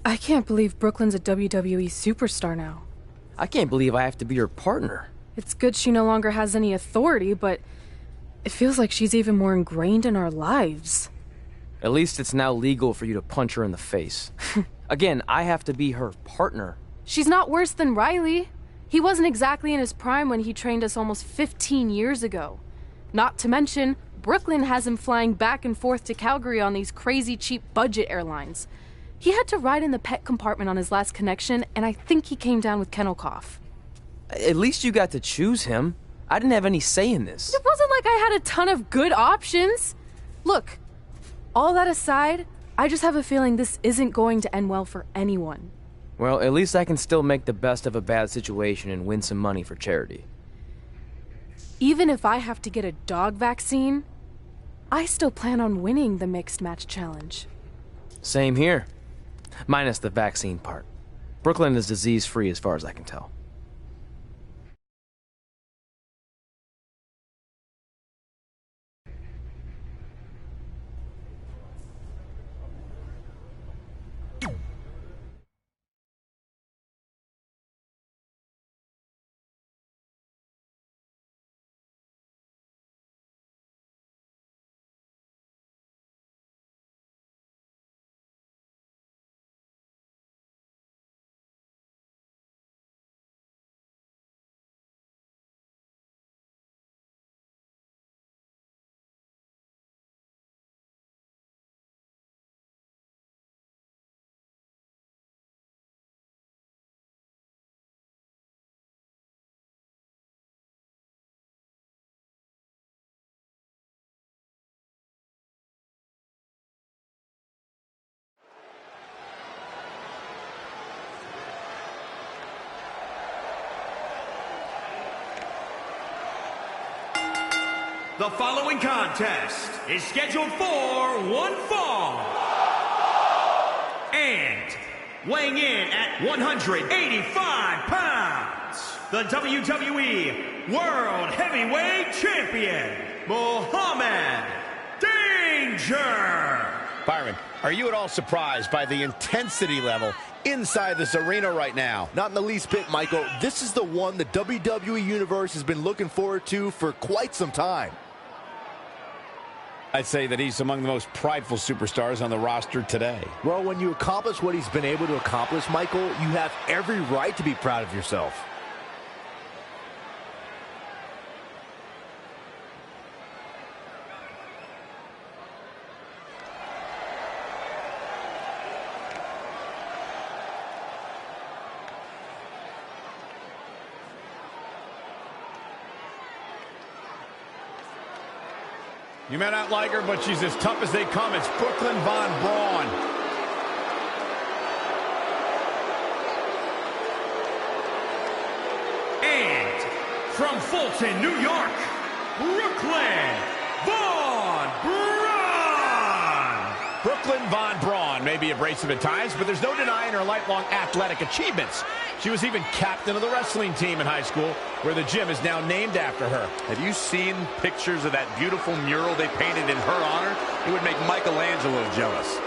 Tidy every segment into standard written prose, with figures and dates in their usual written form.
I can't believe Brooklyn's a WWE superstar now. I can't believe I have to be her partner. It's good she no longer has any authority, but it feels like she's even more ingrained in our lives. At least it's now legal for you to punch her in the face. Again, I have to be her partner. She's not worse than Riley. He wasn't exactly in his prime when he trained us almost 15 years ago. Not to mention, Brooklyn has him flying back and forth to Calgary on these crazy cheap budget airlines. He had to ride in the pet compartment on his last connection, and I think he came down with kennel cough. At least you got to choose him. I didn't have any say in this. It wasn't like I had a ton of good options. Look, all that aside, I just have a feeling this isn't going to end well for anyone. Well, at least I can still make the best of a bad situation and win some money for charity. Even if I have to get a dog vaccine, I still plan on winning the mixed match challenge. Same here. Minus the vaccine part. Brooklyn is disease-free as far as I can tell. The following contest is scheduled for one fall. And weighing in at 185 pounds, the WWE World Heavyweight Champion, Mohammed Danger. Byron, are you at all surprised by the intensity level inside this arena right now? Not in the least bit, Michael. This is the one the WWE Universe has been looking forward to for quite some time. I'd say that he's among the most prideful superstars on the roster today. Well, when you accomplish what he's been able to accomplish, Michael, you have every right to be proud of yourself. You may not like her, but she's as tough as they come. It's Brooklyn Von Braun. And from Fulton, New York, Brooklyn Von Braun. Brooklyn Von Braun may be abrasive at times, but there's no denying her lifelong athletic achievements. She was even captain of the wrestling team in high school, where the gym is now named after her. Have you seen pictures of that beautiful mural they painted in her honor? It would make Michelangelo jealous.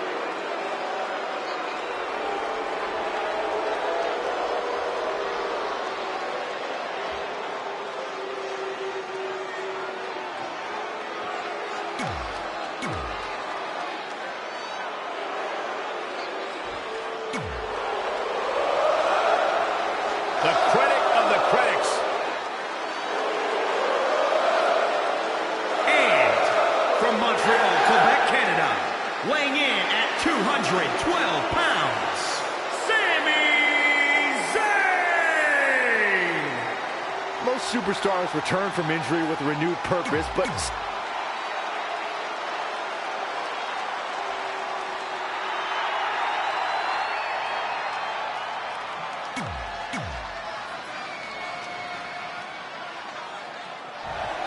The critic of the critics. And from Montreal, Quebec, Canada, weighing in at 212 pounds, Sami Zayn. Most superstars return from injury with a renewed purpose, but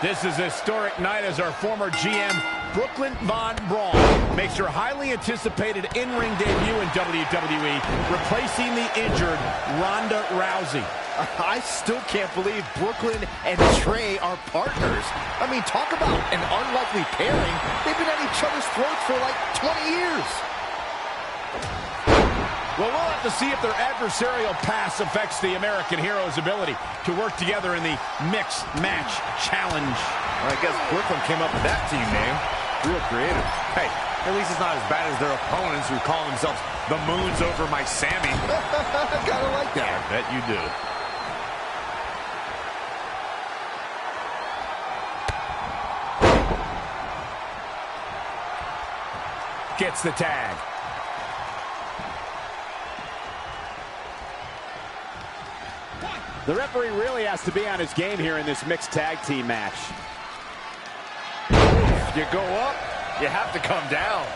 This is a historic night as our former GM, Brooklyn Von Braun, makes her highly anticipated in-ring debut in WWE, replacing the injured Ronda Rousey. I still can't believe Brooklyn and Trey are partners. I mean, talk about an unlikely pairing. They've been at each other's throats for like 20 years. Well, we'll have to see if their adversarial pass affects the American Hero's ability to work together in the Mixed Match Challenge. Well, I guess Brooklyn came up with that team name. Real creative. Hey, at least it's not as bad as their opponents who call themselves the Moons Over My Sammy. Kinda like that. I bet you do. Gets the tag. The referee really has to be on his game here in this mixed tag team match. You go up, you have to come down.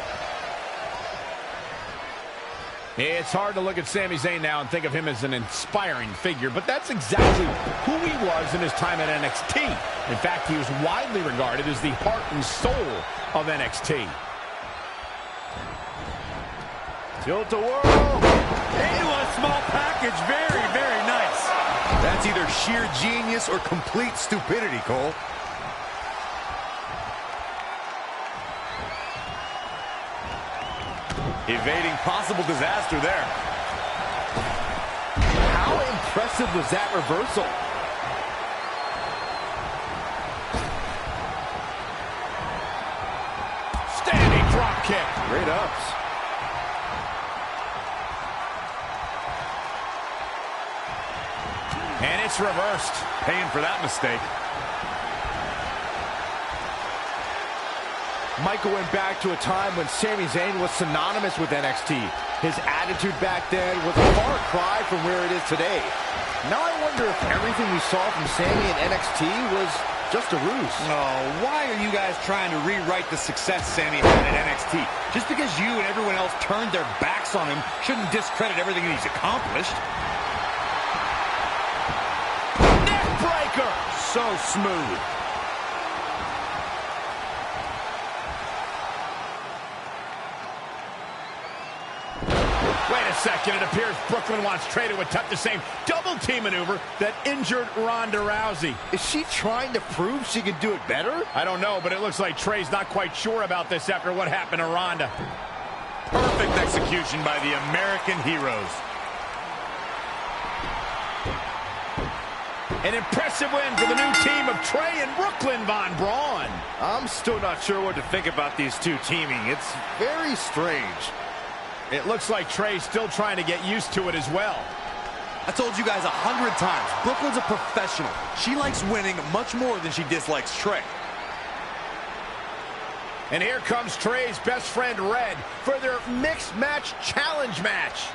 It's hard to look at Sami Zayn now and think of him as an inspiring figure, but that's exactly who he was in his time at NXT. In fact, he was widely regarded as the heart and soul of NXT. Tilt-a-whirl. Into a small package. Very, very nice. That's either sheer genius or complete stupidity, Cole. Evading possible disaster there. How impressive was that reversal? Standing drop kick. Great ups. And it's reversed. Paying for that mistake. Michael went back to a time when Sami Zayn was synonymous with NXT. His attitude back then was a far cry from where it is today. Now I wonder if everything we saw from Sami in NXT was just a ruse. Oh, why are you guys trying to rewrite the success Sami had at NXT? Just because you and everyone else turned their backs on him shouldn't discredit everything that he's accomplished. Neck breaker. So smooth. Wait a second, it appears Brooklyn wants Trey to attempt the same double team maneuver that injured Ronda Rousey. Is she trying to prove she can do it better? I don't know, but it looks like Trey's not quite sure about this after what happened to Ronda. Perfect execution by the American Heroes. An impressive win for the new team of Trey and Brooklyn Von Braun. I'm still not sure what to think about these two teaming. It's very strange. It looks like Trey's still trying to get used to it as well. I told you guys 100 times, Brooklyn's a professional. She likes winning much more than she dislikes Trey. And here comes Trey's best friend, Red, for their Mixed Match Challenge match.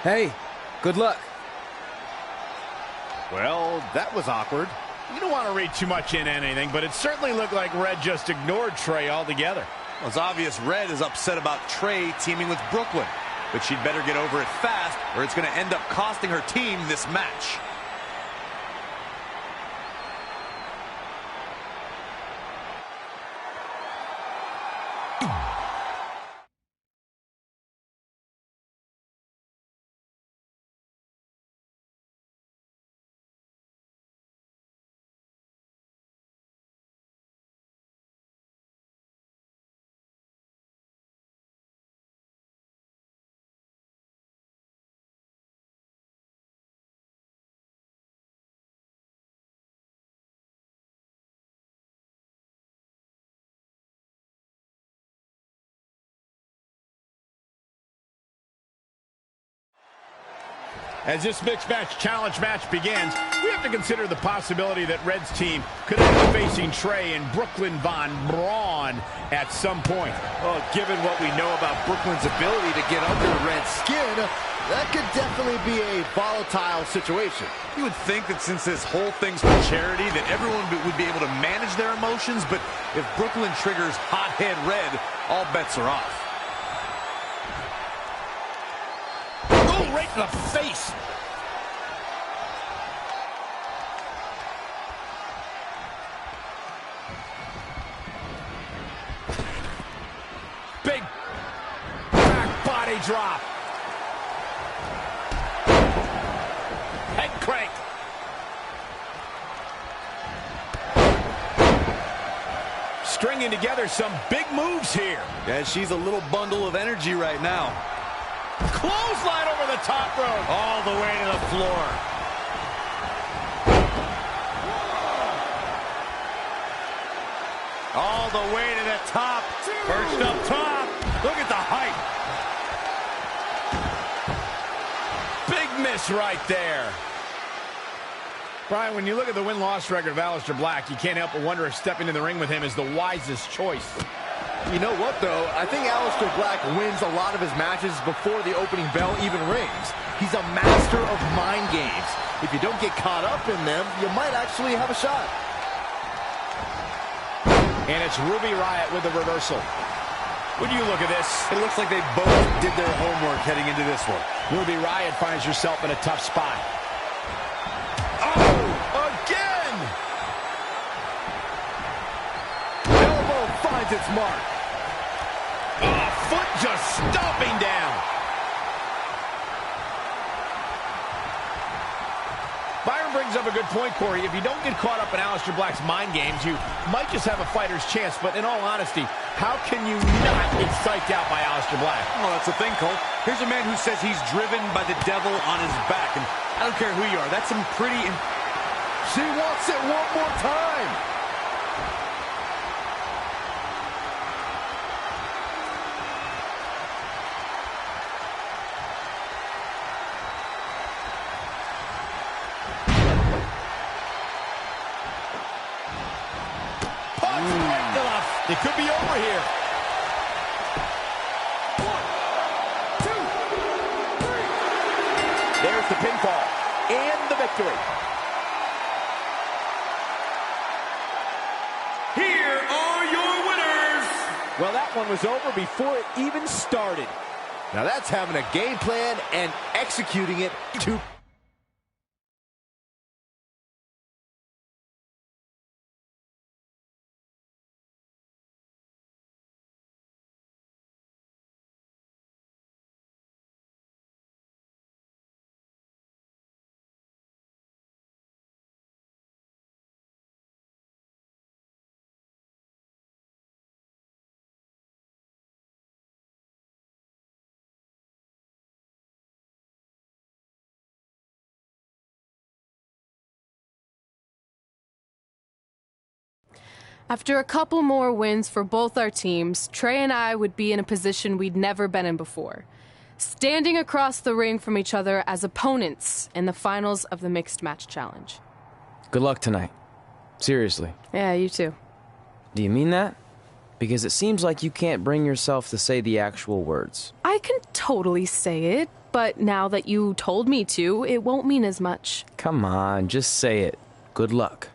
Hey, good luck. Well, that was awkward. You don't want to read too much into anything, but it certainly looked like Red just ignored Trey altogether. Well, it's obvious Red is upset about Trey teaming with Brooklyn, but she'd better get over it fast or it's going to end up costing her team this match. As this Mixed Match Challenge match begins, we have to consider the possibility that Red's team could end up facing Trey and Brooklyn Von Braun at some point. Well, given what we know about Brooklyn's ability to get under Red's skin, that could definitely be a volatile situation. You would think that since this whole thing's for charity, that everyone would be able to manage their emotions, but if Brooklyn triggers hothead Red, all bets are off. Oh, right in the face. Big back body drop. Head crank. stringing together some big moves here. Yeah, she's a little bundle of energy right now. Clothesline over the top rope. All the way to the floor. All the way to the top. Perched up top. Look at the height. Big miss right there. Brian, when you look at the win-loss record of Aleister Black, you can't help but wonder if stepping in the ring with him is the wisest choice. You know what, though? I think Aleister Black wins a lot of his matches before the opening bell even rings. He's a master of mind games. If you don't get caught up in them, you might actually have a shot. And it's Ruby Riott with the reversal. When you look at this, It looks like they both did their homework heading into this one. Ruby Riott finds herself in a tough spot. Oh, again! Elbow finds its mark. Oh, foot just stomping down. Byron brings up a good point, Corey. If you don't get caught up in Aleister Black's mind games, you might just have a fighter's chance. But in all honesty, how can you not get psyched out by Aleister Black? Well, that's the thing, Cole. Here's a man who says he's driven by the devil on his back. And I don't care who you are. That's some pretty... She wants it one more time. It could be over here. 1, 2, 3. There's the pinfall and the victory. Here are your winners. Well, that one was over before it even started. Now that's having a game plan and executing it to After a couple more wins for both our teams, Trey and I would be in a position we'd never been in before. Standing across the ring from each other as opponents in the finals of the Mixed Match Challenge. Good luck tonight. Seriously. Yeah, you too. Do you mean that? Because it seems like you can't bring yourself to say the actual words. I can totally say it, but now that you told me to, it won't mean as much. Come on, just say it. Good luck.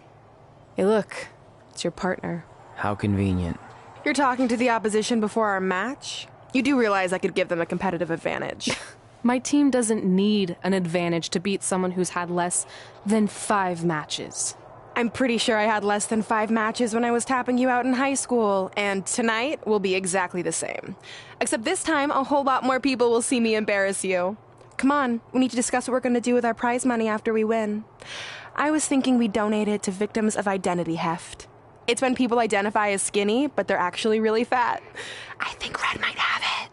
Hey, look. It's your partner. How convenient. You're talking to the opposition before our match? You do realize I could give them a competitive advantage. My team doesn't need an advantage to beat someone who's had less than 5 matches. I'm pretty sure I had less than 5 matches when I was tapping you out in high school, and tonight will be exactly the same. Except this time, a whole lot more people will see me embarrass you. Come on, we need to discuss what we're going to do with our prize money after we win. I was thinking we'd donate it to victims of identity heft. It's when people identify as skinny, but they're actually really fat. I think Red might have it.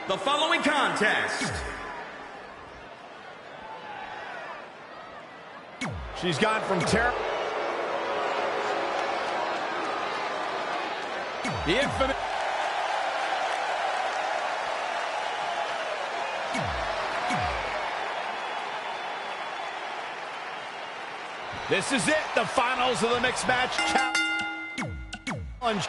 The following contest. She's gone from terror. The infamous. This is it, the finals of the mixed match challenge.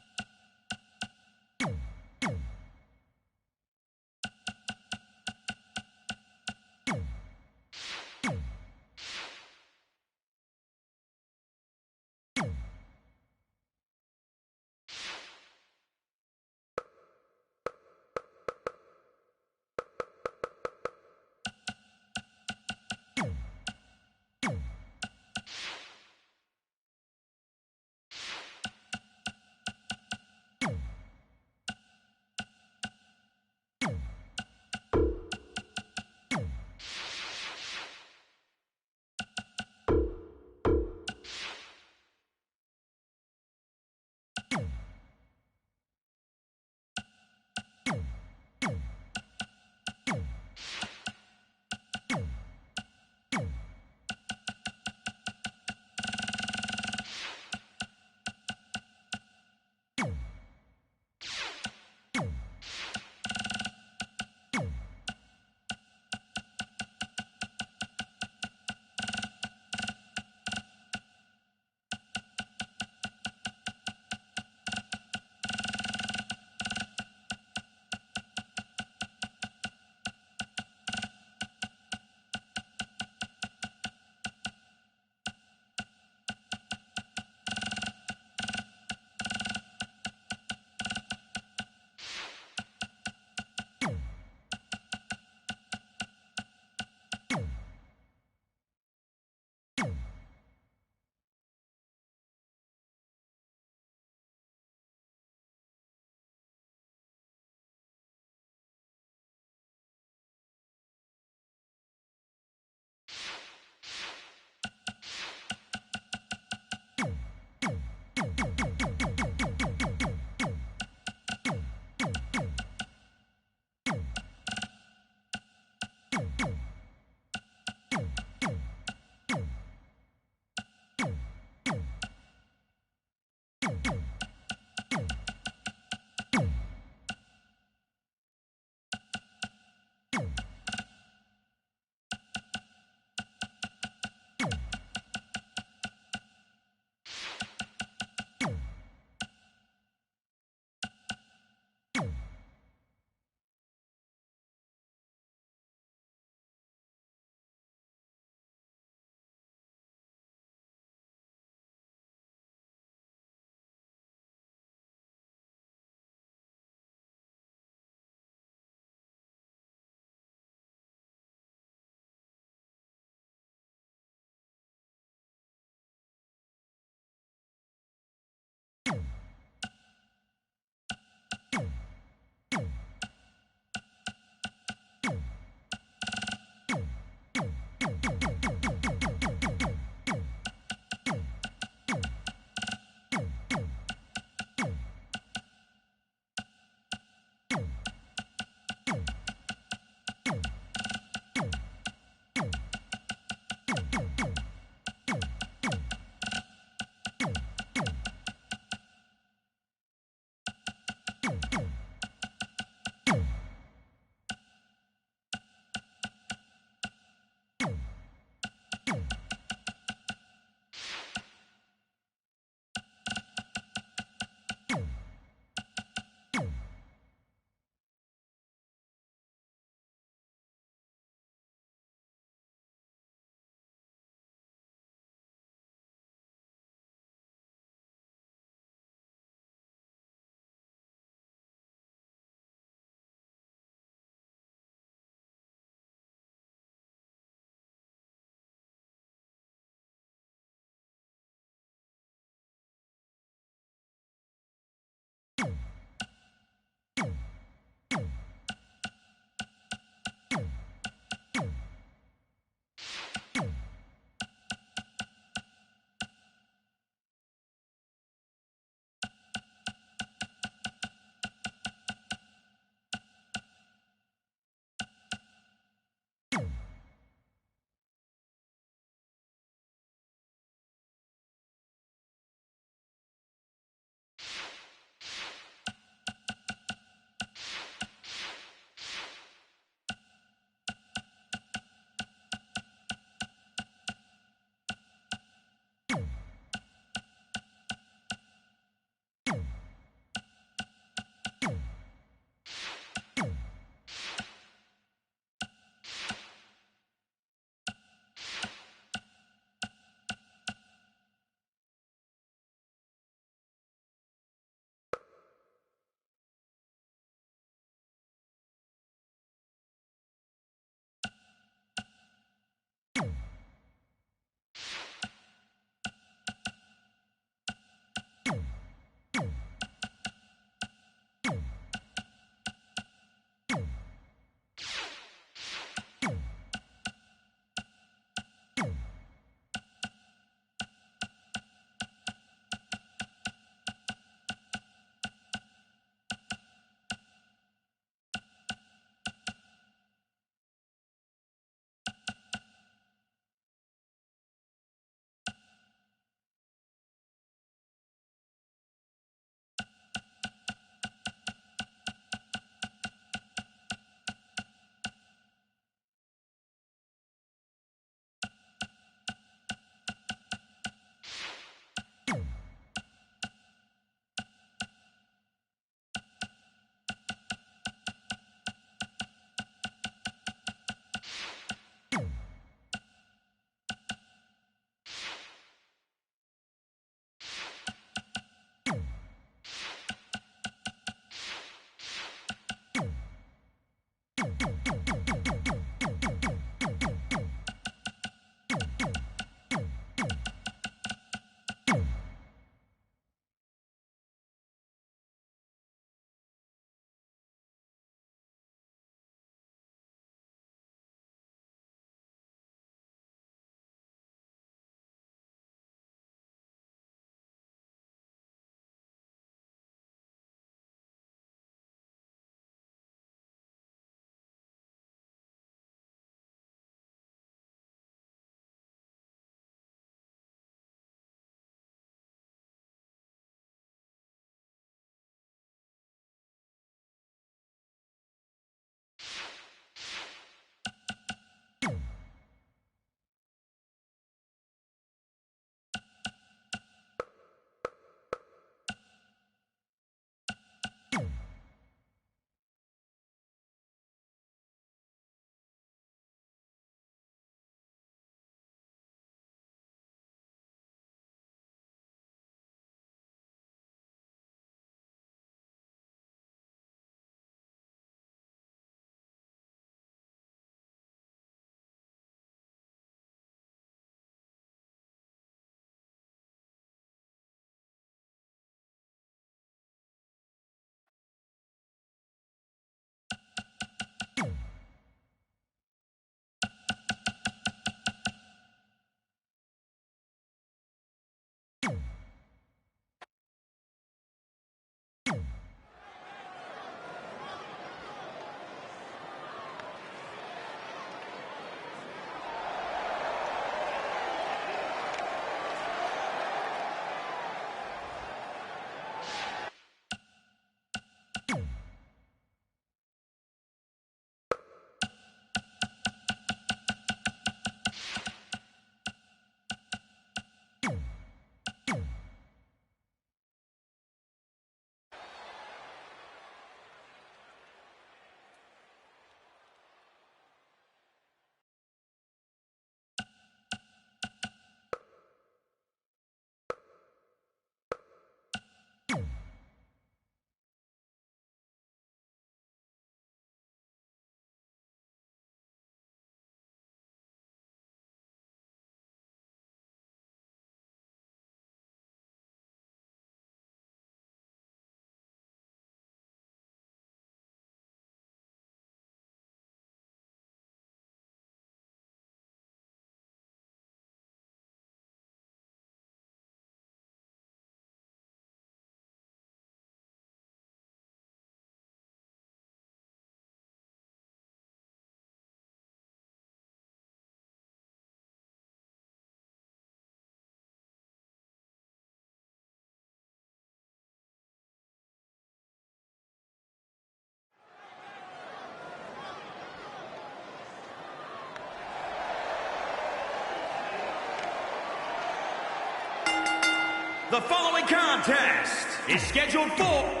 The following contest is scheduled for...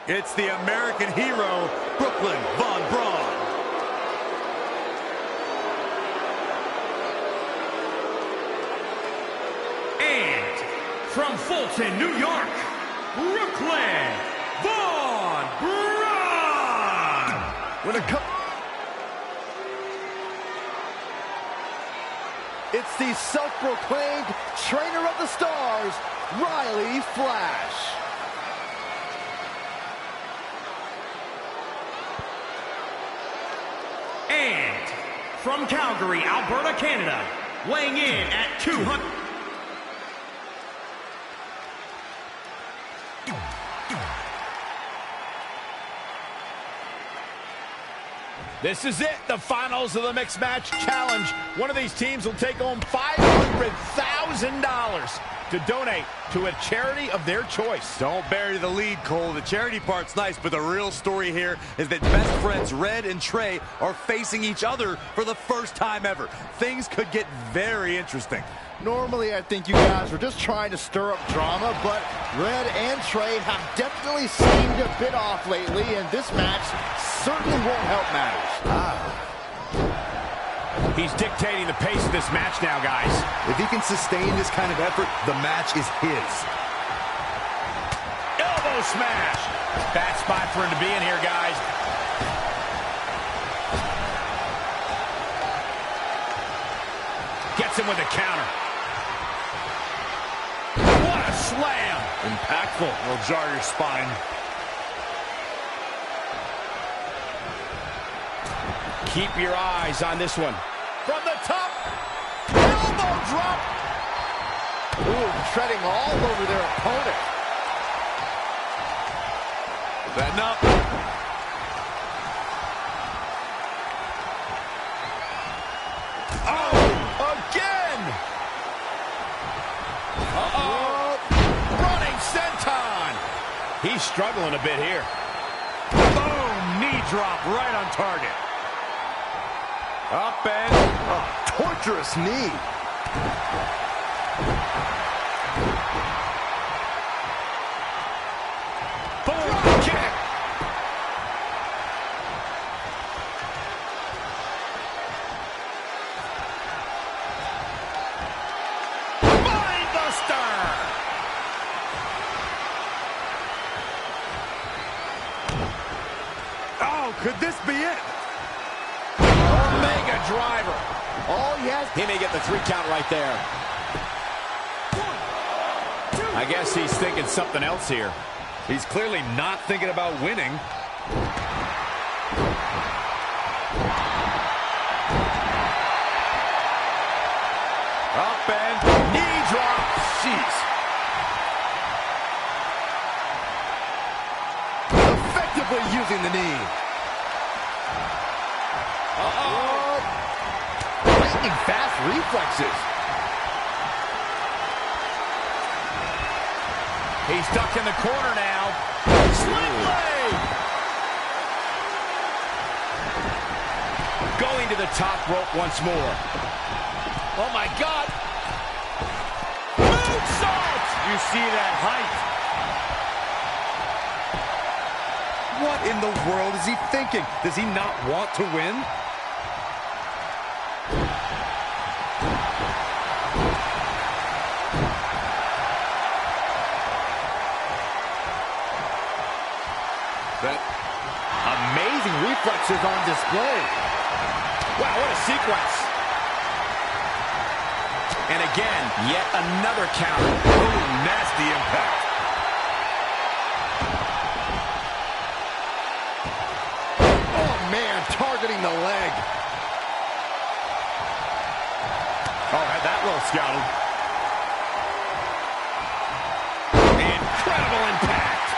It's the American hero, Brooklyn Von Braun. And from Fulton, New York, Brooklyn Von Braun. When it comes... It's the self-proclaimed trainer of the stars, Riley Flash. And from Calgary, Alberta, Canada, weighing in at 200... This is it, the finals of the Mixed Match Challenge. One of these teams will take home $500,000 to donate to a charity of their choice. Don't bury the lead, Cole. The charity part's nice, but the real story here is that best friends Red and Trey are facing each other for the first time ever. Things could get very interesting. Normally, I think you guys were just trying to stir up drama, but Red and Trey have definitely seemed a bit off lately, and this match certainly won't help matters. He's dictating the pace of this match now, guys. If he can sustain this kind of effort, the match is his. Elbow smash. Bad spot for him to be in here, guys. Gets him with a counter. What a slam. Impactful. Will jar your spine. Keep your eyes on this one. From the top. Elbow drop. Ooh, treading all over their opponent. Setting up. Oh, again. Uh-oh. Running senton. He's struggling a bit here. Boom, knee drop right on target. Up and... Oh, torturous knee. Boom, kick. Mindbuster. Oh, could this be it? Mega driver. All he has... He may get the 3 count right there. I guess he's thinking something else here. He's clearly not thinking about winning. Up and knee drop. Jeez. Effectively using the knee. Oh, lightning fast reflexes. He's ducked in the corner now. Sling blade. Going to the top rope once more. Oh, my God. Moonsault. You see that height. What in the world is he thinking? Does he not want to win? That amazing reflexes on display. Wow, what a sequence. And again, yet another counter. Ooh, nasty impact. Oh, man, targeting the leg. Oh, had that well scouted. Incredible impact.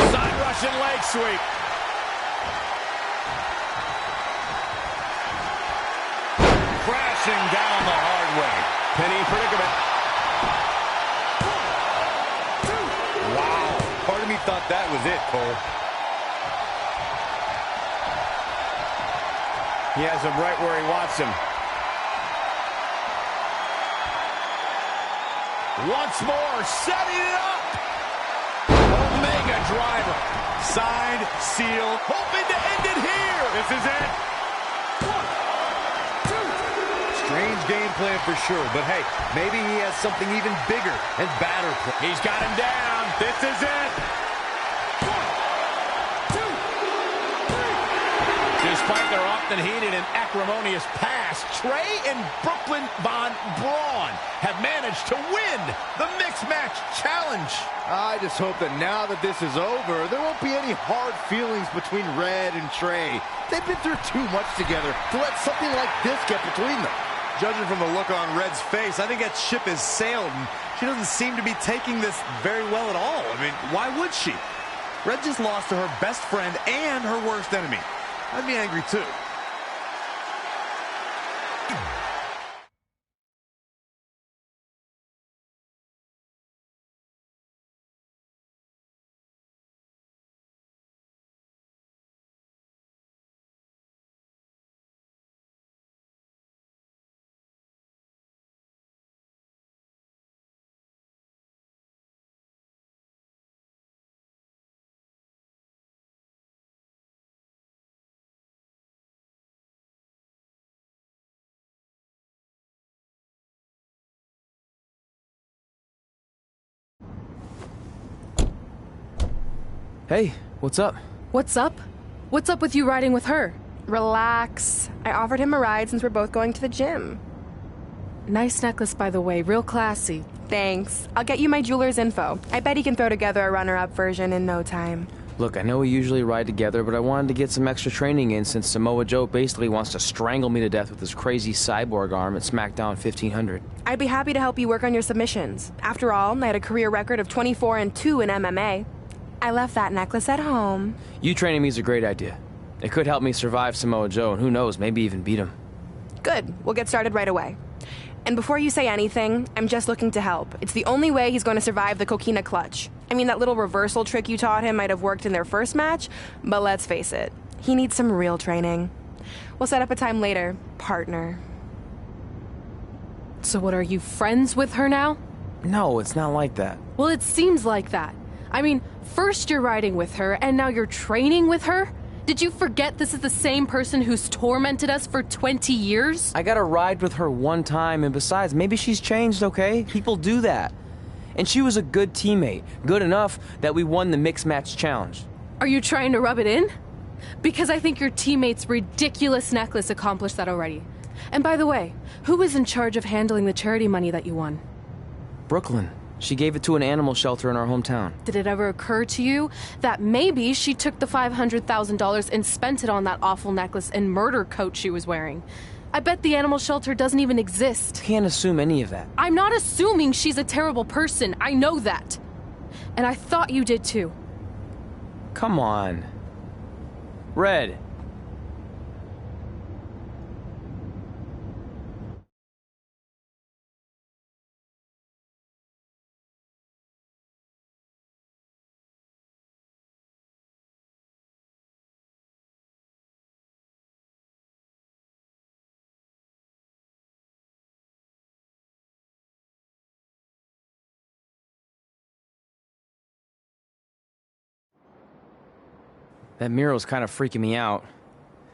Side Russian leg sweep. Crashing down the hard way. Penny predicament. thought that was it, Cole. He has him right where he wants him. Once more, setting it up. Omega driver. Signed, sealed, Hoping to end it here. this is it. Strange game plan for sure, but hey, maybe he has something even bigger and badder planned. He's got him down. This is it. Despite their often heated and acrimonious past, Trey and Brooklyn Von Braun have managed to win the Mixed Match Challenge. I just hope that now that this is over, there won't be any hard feelings between Red and Trey. They've been through too much together to let something like this get between them. Judging from the look on Red's face, I think that ship has sailed, and she doesn't seem to be taking this very well at all. I mean, why would she? Red just lost to her best friend and her worst enemy. I'd be angry too. Hey, what's up? What's up? What's up with you riding with her? Relax. I offered him a ride since we're both going to the gym. Nice necklace, by the way. Real classy. Thanks. I'll get you my jeweler's info. I bet he can throw together a runner-up version in no time. Look, I know we usually ride together, but I wanted to get some extra training in since Samoa Joe basically wants to strangle me to death with his crazy cyborg arm at SmackDown 1500. I'd be happy to help you work on your submissions. After all, I had a career record of 24-2 in MMA. I left that necklace at home. You training me is a great idea. It could help me survive Samoa Joe, and who knows, maybe even beat him. Good. We'll get started right away. And before you say anything, I'm just looking to help. It's the only way he's going to survive the coquina clutch. I mean, that little reversal trick you taught him might have worked in their first match, but let's face it, he needs some real training. We'll set up a time later, partner. So what, are you friends with her now? No, it's not like that. Well, it seems like that. I mean, first you're riding with her, and now you're training with her? Did you forget this is the same person who's tormented us for 20 years? I got to ride with her one time, and besides, maybe she's changed, okay? People do that. And she was a good teammate, good enough that we won the Mixed Match Challenge. Are you trying to rub it in? Because I think your teammate's ridiculous necklace accomplished that already. And by the way, who is in charge of handling the charity money that you won? Brooklyn. She gave it to an animal shelter in our hometown. Did it ever occur to you that maybe she took the $500,000 and spent it on that awful necklace and murder coat she was wearing? I bet the animal shelter doesn't even exist. Can't assume any of that. I'm not assuming she's a terrible person. I know that. And I thought you did too. Come on. Red. That mural's kind of freaking me out.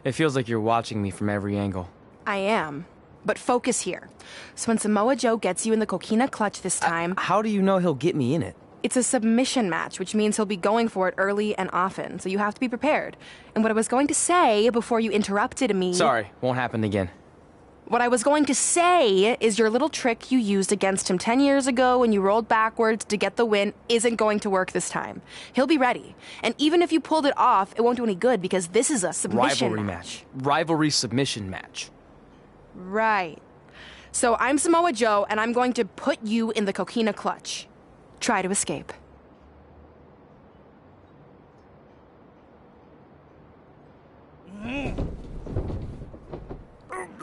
It feels like you're watching me from every angle. I am. But focus here. So when Samoa Joe gets you in the coquina clutch this time... How do you know he'll get me in it? It's a submission match, which means he'll be going for it early and often, so you have to be prepared. And what I was going to say before you interrupted me... Sorry, won't happen again. What I was going to say is your little trick you used against him 10 years ago when you rolled backwards to get the win isn't going to work this time. He'll be ready. And even if you pulled it off, it won't do any good because this is a submission Rivalry match. Rivalry submission match. Right. So I'm Samoa Joe, and I'm going to put you in the coquina clutch. Try to escape.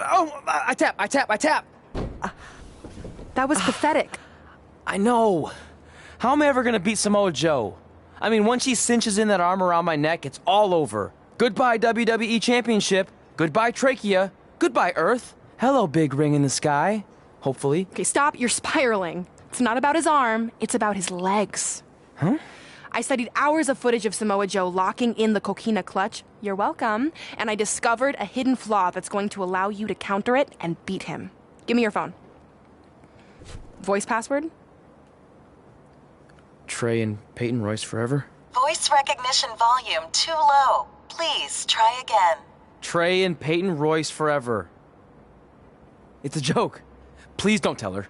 Oh, I tap. That was pathetic. I know. How am I ever gonna beat Samoa Joe? I mean, once she cinches in that arm around my neck, it's all over. Goodbye, WWE Championship. Goodbye, Trachea. Goodbye, Earth. Hello, big ring in the sky. Hopefully. Okay, stop. You're spiraling. It's not about his arm. It's about his legs. Huh? I studied hours of footage of Samoa Joe locking in the coquina clutch. You're welcome. And I discovered a hidden flaw that's going to allow you to counter it and beat him. Give me your phone. Voice password? Trey and Peyton Royce forever? Voice recognition volume too low. Please try again. Trey and Peyton Royce forever. It's a joke. Please don't tell her.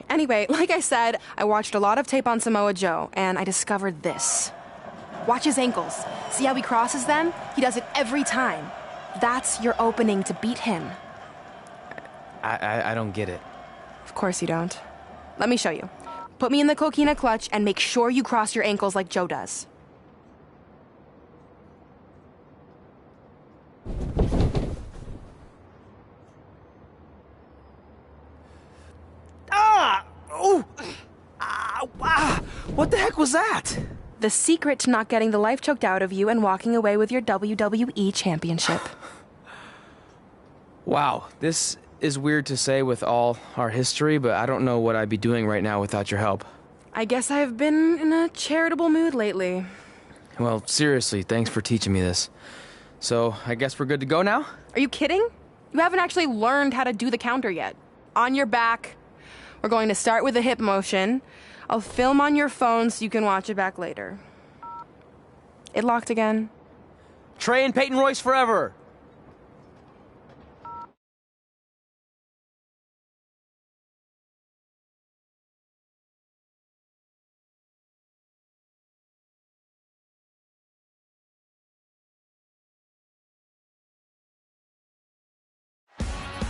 Anyway, like I said, I watched a lot of tape on Samoa Joe, and I discovered this. Watch his ankles. See how he crosses them? He does it every time. That's your opening to beat him. I don't get it. Of course you don't. Let me show you. Put me in the coquina clutch and make sure you cross your ankles like Joe does. What the heck was that? The secret to not getting the life choked out of you and walking away with your WWE championship. Wow, this is weird to say with all our history, but I don't know what I'd be doing right now without your help. I guess I've been in a charitable mood lately. Well, seriously, thanks for teaching me this. So, I guess we're good to go now? Are you kidding? You haven't actually learned how to do the counter yet. On your back. We're going to start with a hip motion. I'll film on your phone so you can watch it back later. It locked again. Trey and Peyton Royce forever!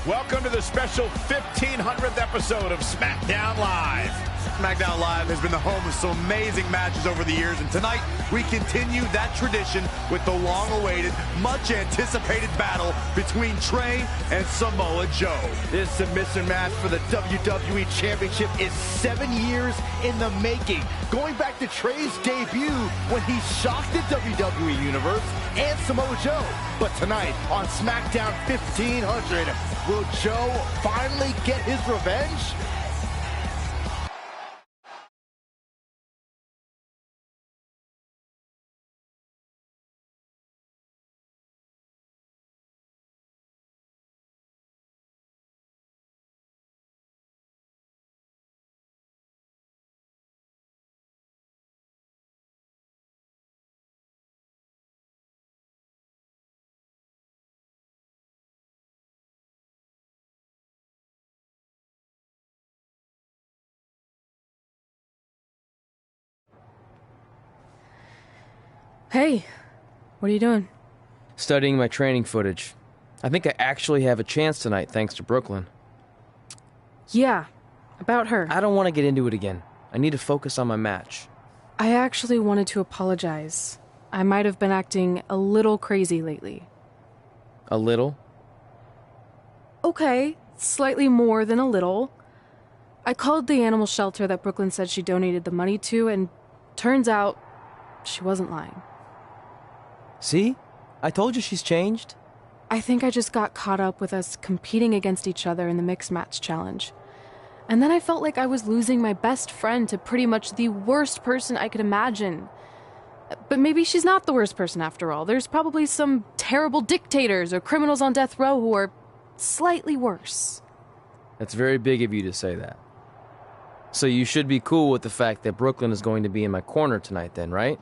Welcome to the special 1500th episode of SmackDown Live. SmackDown Live has been the home of some amazing matches over the years, and tonight we continue that tradition with the long-awaited, much-anticipated battle between Trey and Samoa Joe. This submission match for the WWE Championship is 7 years in the making, going back to Trey's debut when he shocked the WWE Universe and Samoa Joe. But tonight on SmackDown 1500, will Joe finally get his revenge? Hey, what are you doing? Studying my training footage. I think I actually have a chance tonight thanks to Brooklyn. Yeah, about her. I don't want to get into it again. I need to focus on my match. I actually wanted to apologize. I might have been acting a little crazy lately. A little? Okay, slightly more than a little. I called the animal shelter that Brooklyn said she donated the money to, and turns out she wasn't lying. See? I told you she's changed. I think I just got caught up with us competing against each other in the mixed match challenge. And then I felt like I was losing my best friend to pretty much the worst person I could imagine. But maybe she's not the worst person after all. There's probably some terrible dictators or criminals on death row who are slightly worse. That's very big of you to say that. So you should be cool with the fact that Brooklyn is going to be in my corner tonight then, right?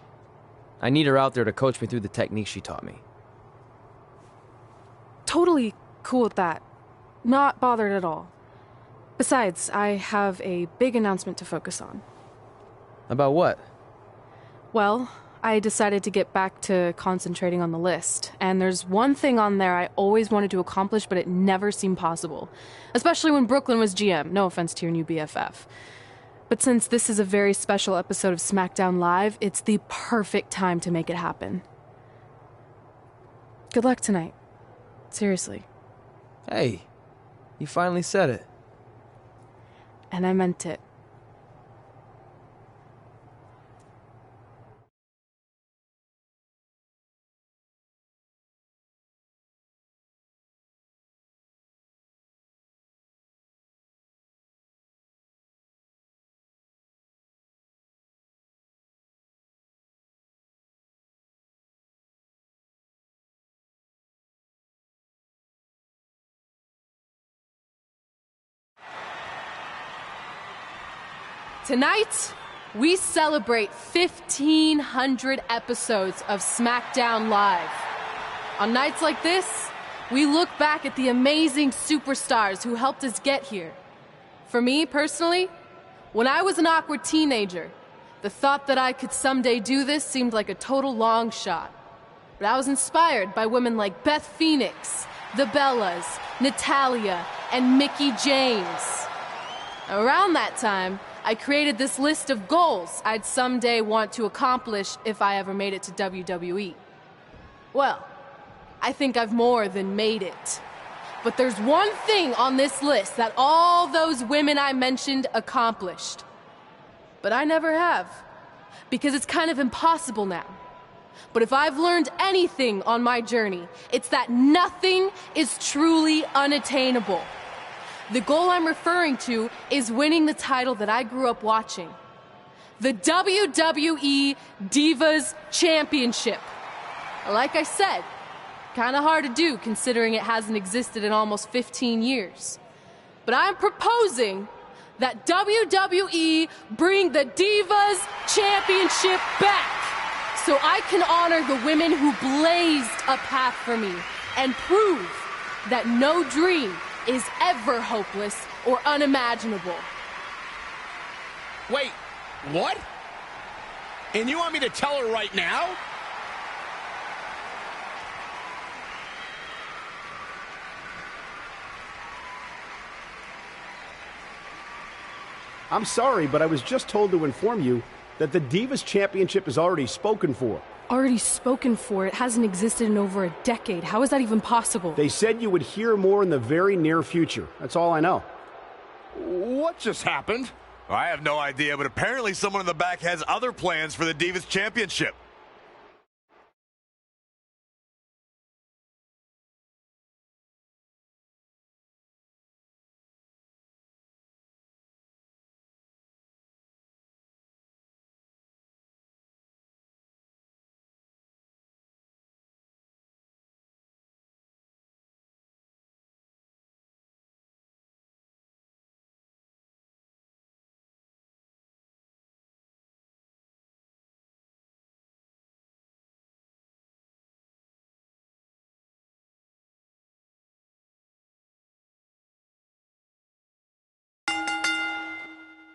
I need her out there to coach me through the technique she taught me. Totally cool with that. Not bothered at all. Besides, I have a big announcement to focus on. About what? Well, I decided to get back to concentrating on the list, and there's one thing on there I always wanted to accomplish, but it never seemed possible. Especially when Brooklyn was GM, no offense to your new BFF. But since this is a very special episode of SmackDown Live, it's the perfect time to make it happen. Good luck tonight. Seriously. Hey, you finally said it. And I meant it. Tonight, we celebrate 1,500 episodes of SmackDown Live. On nights like this, we look back at the amazing superstars who helped us get here. For me, personally, when I was an awkward teenager, the thought that I could someday do this seemed like a total long shot. But I was inspired by women like Beth Phoenix, the Bellas, Natalia, and Mickie James. Around that time, I created this list of goals I'd someday want to accomplish if I ever made it to WWE. Well, I think I've more than made it. But there's one thing on this list that all those women I mentioned accomplished. But I never have, because it's kind of impossible now. But if I've learned anything on my journey, it's that nothing is truly unattainable. The goal I'm referring to is winning the title that I grew up watching. The WWE Divas Championship. Like I said, kind of hard to do considering it hasn't existed in almost 15 years. But I'm proposing that WWE bring the Divas Championship back so I can honor the women who blazed a path for me and prove that no dream is ever hopeless or unimaginable. Wait, what? And you want me to tell her right now? I'm sorry, but I was just told to inform you that the Divas Championship is already spoken for. Already spoken for? It hasn't existed in over a decade. How is that even possible? They said you would hear more in the very near future. That's all I know. What just happened? I have no idea, but apparently someone in the back has other plans for the Divas Championship.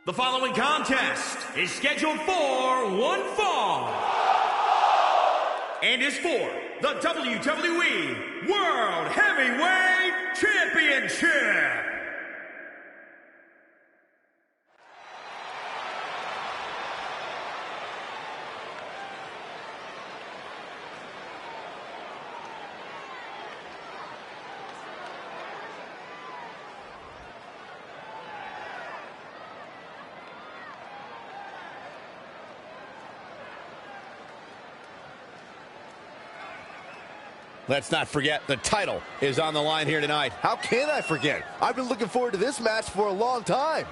The following contest is scheduled for one fall and is for the WWE World Heavyweight Championship. Let's not forget, the title is on the line here tonight. How can I forget? I've been looking forward to this match for a long time.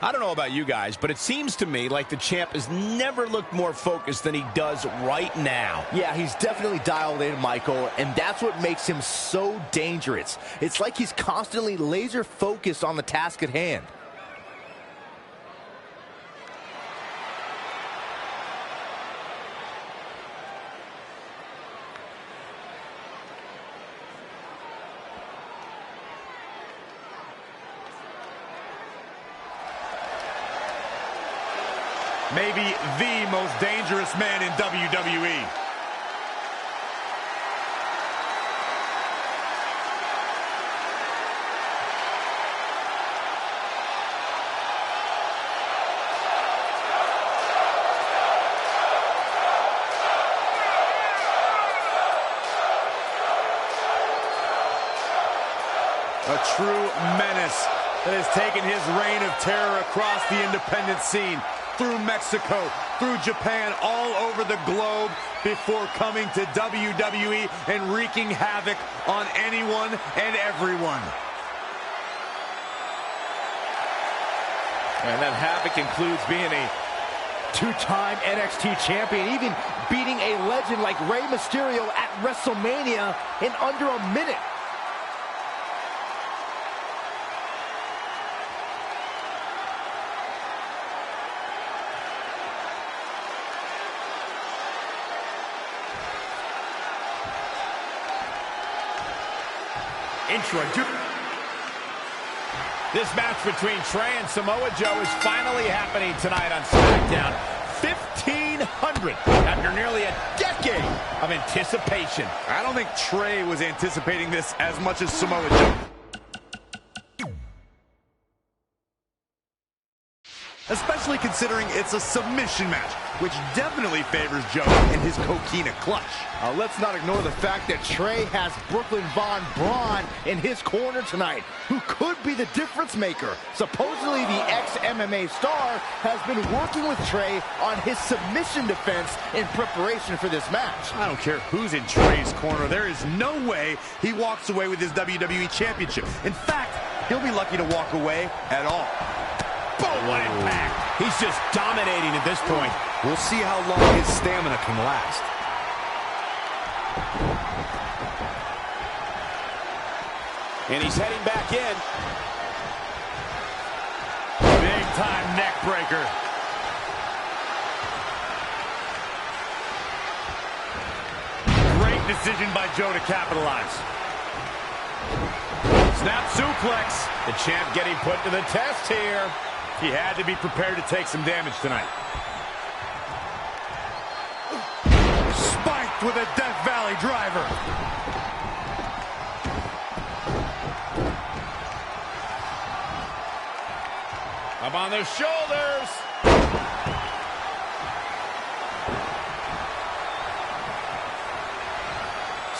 I don't know about you guys, but it seems to me like the champ has never looked more focused than he does right now. Yeah, he's definitely dialed in, Michael, and that's what makes him so dangerous. It's like he's constantly laser focused on the task at hand. Maybe the most dangerous man in WWE. A true menace that has taken his reign of terror across the independent scene, through Mexico, through Japan, all over the globe, before coming to WWE and wreaking havoc on anyone and everyone. And that havoc includes being a Two-time NXT champion, even beating a legend like Rey Mysterio at WrestleMania in under a minute. This match between Trey and Samoa Joe is finally happening tonight on SmackDown. 1,500 after nearly a decade of anticipation. I don't think Trey was anticipating this as much as Samoa Joe. Especially considering it's a submission match, which definitely favors Joe and his Coquina clutch. Let's not ignore the fact that Trey has Brooklyn Von Braun in his corner tonight, who could be the difference maker. Supposedly, the ex-MMA star has been working with Trey on his submission defense in preparation for this match. I don't care who's in Trey's corner. There is no way he walks away with his WWE Championship. In fact, he'll be lucky to walk away at all. Boom, what impact. He's just dominating at this point. We'll see how long his stamina can last. And he's heading back in. Big time neck breaker. Great decision by Joe to capitalize. Snap suplex. The champ getting put to the test here. He had to be prepared to take some damage tonight. Spiked with a Death Valley driver. Up on the shoulders.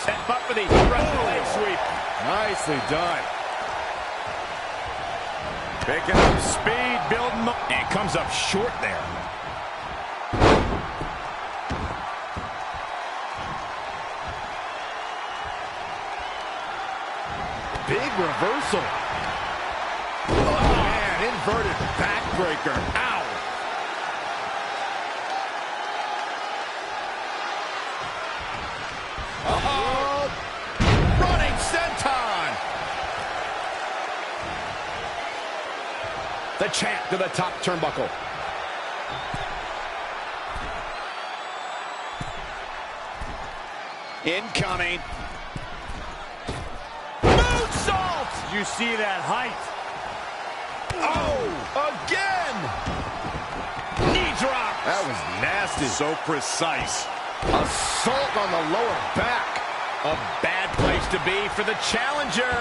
Set up for the Russian leg sweep. Nicely done. Picking up speed, building up. And comes up short there. Big reversal. Oh, man, inverted backbreaker. Ow. Uh-oh. Running senton. The champ to the top turnbuckle. Incoming. Moonsault! You see that height? Oh, again! Knee drop. That was nasty. So precise. Assault on the lower back. A bad place to be for the challenger.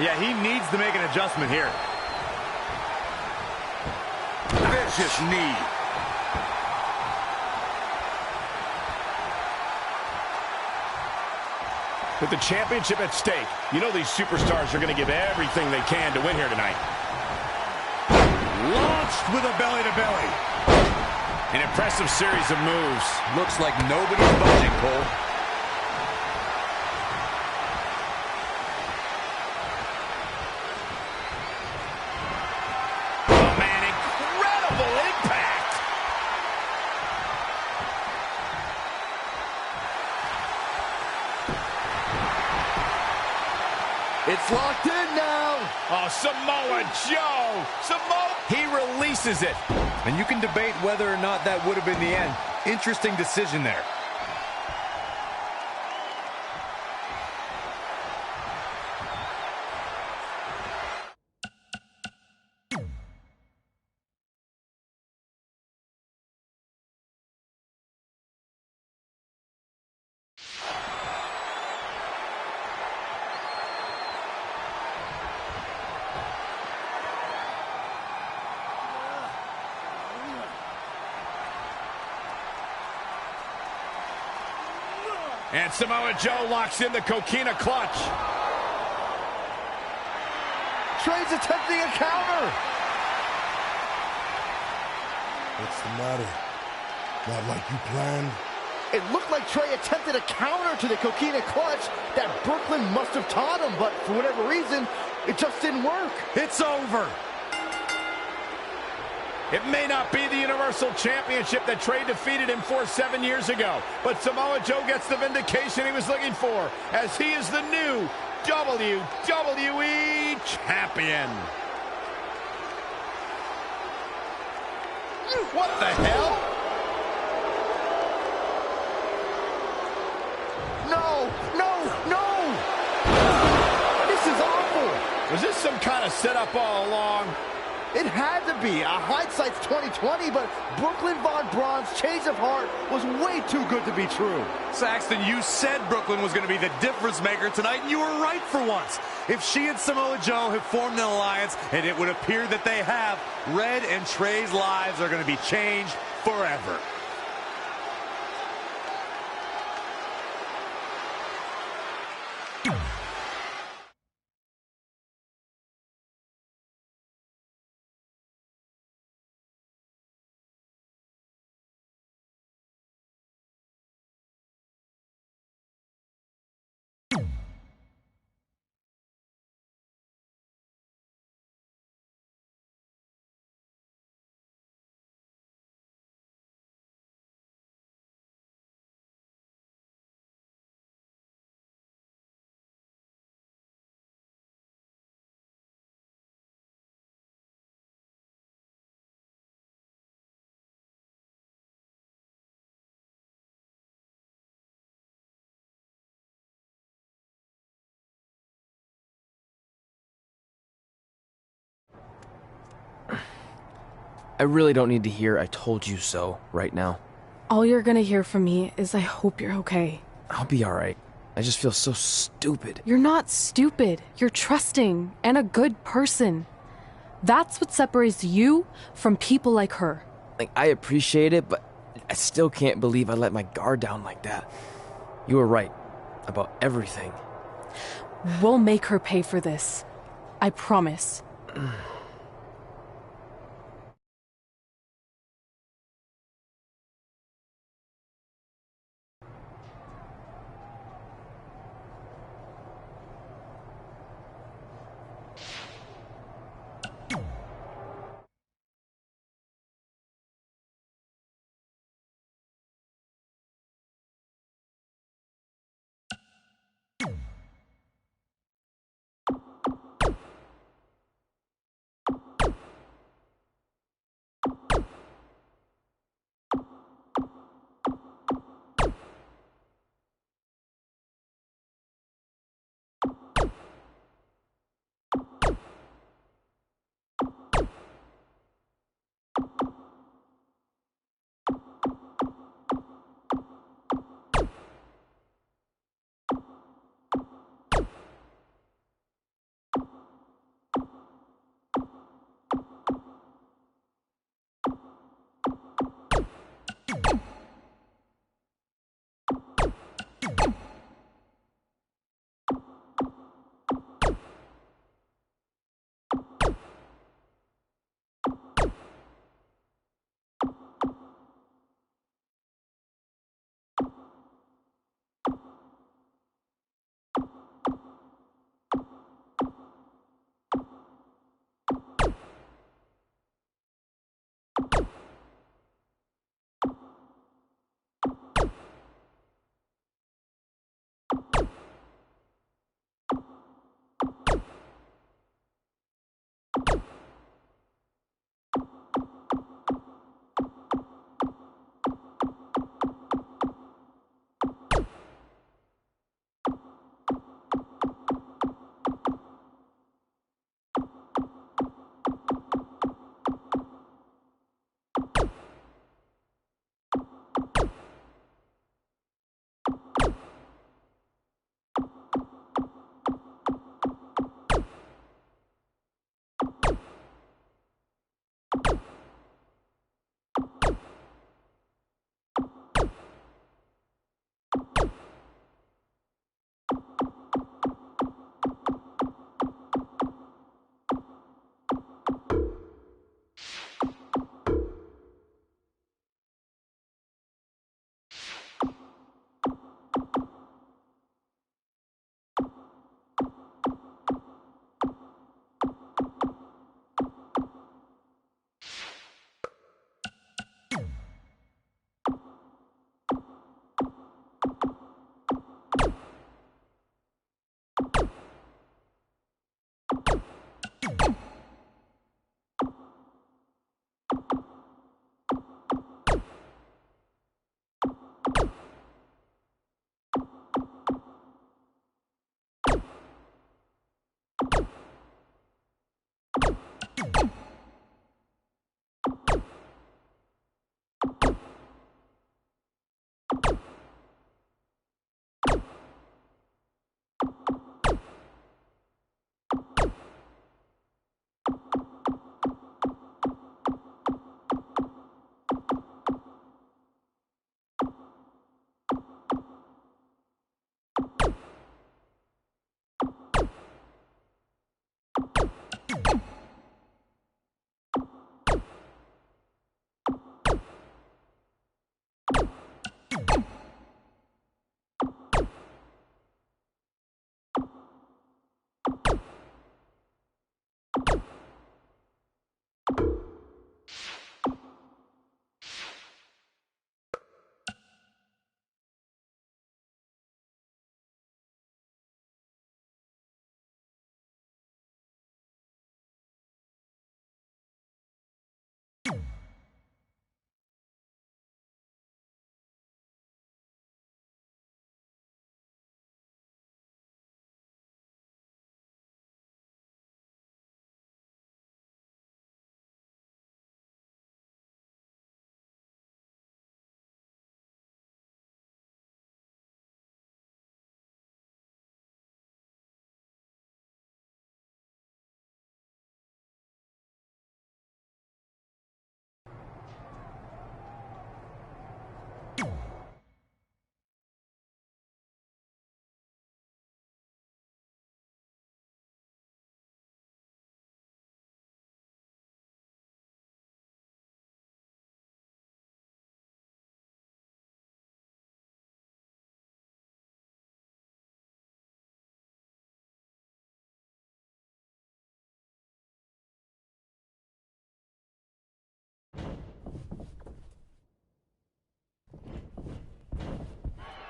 Yeah, he needs to make an adjustment here. Vicious knee. With the championship at stake, you know these superstars are going to give everything they can to win here tonight. Launched with a belly-to-belly. An impressive series of moves. Looks like nobody's budging, Cole. Oh, man, incredible impact. It's locked in now. Oh, Samoa Joe. He releases it. And you can debate whether or not that would have been the end. Interesting decision there. And Samoa Joe locks in the Coquina clutch. Trey's attempting a counter. What's the matter? Not like you planned? It looked like Trey attempted a counter to the Coquina clutch that Brooklyn must have taught him, but for whatever reason, it just didn't work. It's over. It may not be the Universal Championship that Trey defeated him for 7 years ago, but Samoa Joe gets the vindication he was looking for, as he is the new WWE Champion. What the hell? No, no, no! This is awful! Was this some kind of setup all along? It had to be. Hindsight's 2020, but Brooklyn Von Braun's change of heart was way too good to be true. Saxton, you said Brooklyn was going to be the difference maker tonight, and you were right for once. If she and Samoa Joe have formed an alliance, and it would appear that they have, Red and Trey's lives are going to be changed forever. I really don't need to hear "I told you so" right now. All you're gonna hear from me is I hope you're okay. I'll be alright. I just feel so stupid. You're not stupid. You're trusting and a good person. That's what separates you from people like her. Like, I appreciate it, but I still can't believe I let my guard down like that. You were right about everything. We'll make her pay for this. I promise.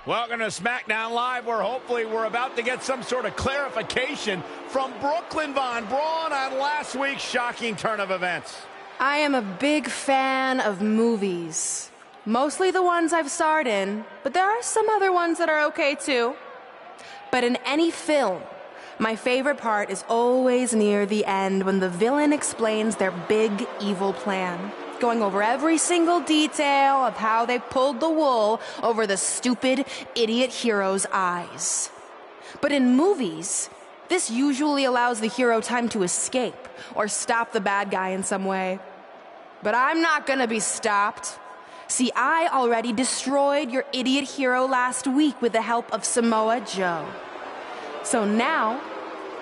Welcome to SmackDown Live, where hopefully we're about to get some sort of clarification from Brooklyn Von Braun on last week's shocking turn of events. I am a big fan of movies. Mostly the ones I've starred in, but there are some other ones that are okay too. But in any film, my favorite part is always near the end when the villain explains their big evil plan, going over every single detail of how they pulled the wool over the stupid idiot hero's eyes. But in movies, this usually allows the hero time to escape or stop the bad guy in some way. But I'm not gonna be stopped. See, I already destroyed your idiot hero last week with the help of Samoa Joe. So now,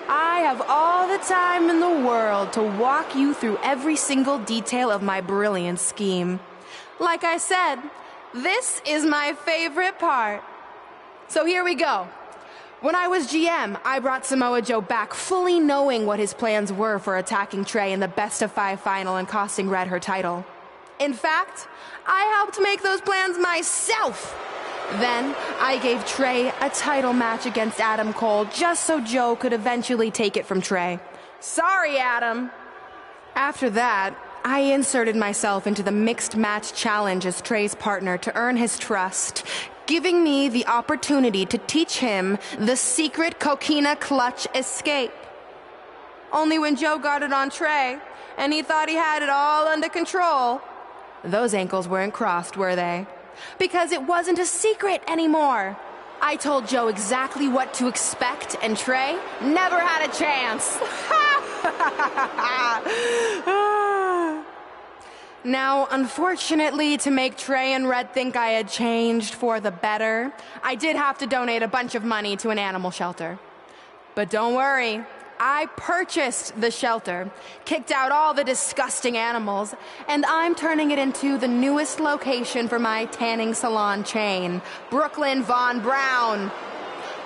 I have all the time in the world to walk you through every single detail of my brilliant scheme. Like I said, this is my favorite part. So here we go. When I was GM, I brought Samoa Joe back fully knowing what his plans were for attacking Trey in the best-of-5 final and costing Red her title. In fact, I helped make those plans myself. Then, I gave Trey a title match against Adam Cole just so Joe could eventually take it from Trey. Sorry, Adam. After that, I inserted myself into the mixed match challenge as Trey's partner to earn his trust, giving me the opportunity to teach him the secret coquina clutch escape. Only when Joe got it on Trey, and he thought he had it all under control, those ankles weren't crossed, were they? Because it wasn't a secret anymore. I told Joe exactly what to expect, and Trey never had a chance. Now, unfortunately, to make Trey and Red think I had changed for the better, I did have to donate a bunch of money to an animal shelter. But don't worry. I purchased the shelter, kicked out all the disgusting animals, and I'm turning it into the newest location for my tanning salon chain, Brooklyn Von Braun.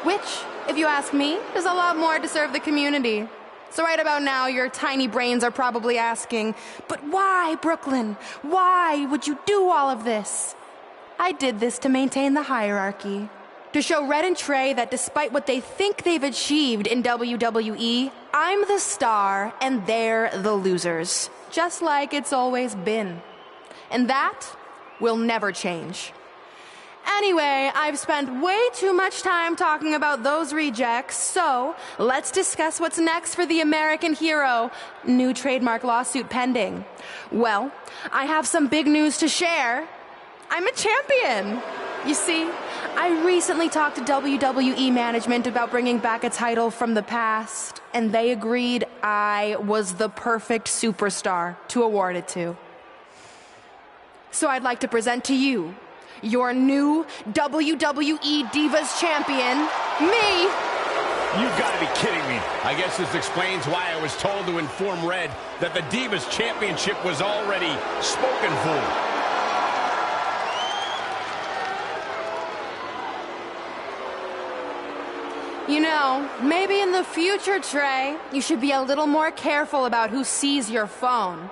Which, if you ask me, is a lot more to serve the community. So right about now, your tiny brains are probably asking, but why, Brooklyn? Why would you do all of this? I did this to maintain the hierarchy. To show Red and Trey that despite what they think they've achieved in WWE, I'm the star and they're the losers. Just like it's always been. And that will never change. Anyway, I've spent way too much time talking about those rejects, so let's discuss what's next for the American hero. New trademark lawsuit pending. Well, I have some big news to share. I'm a champion. You see, I recently talked to WWE management about bringing back a title from the past, and they agreed I was the perfect superstar to award it to. So I'd like to present to you your new WWE Divas champion, me. You've got to be kidding me. I guess this explains why I was told to inform Red that the Divas Championship was already spoken for. You know, maybe in the future, Trey, you should be a little more careful about who sees your phone.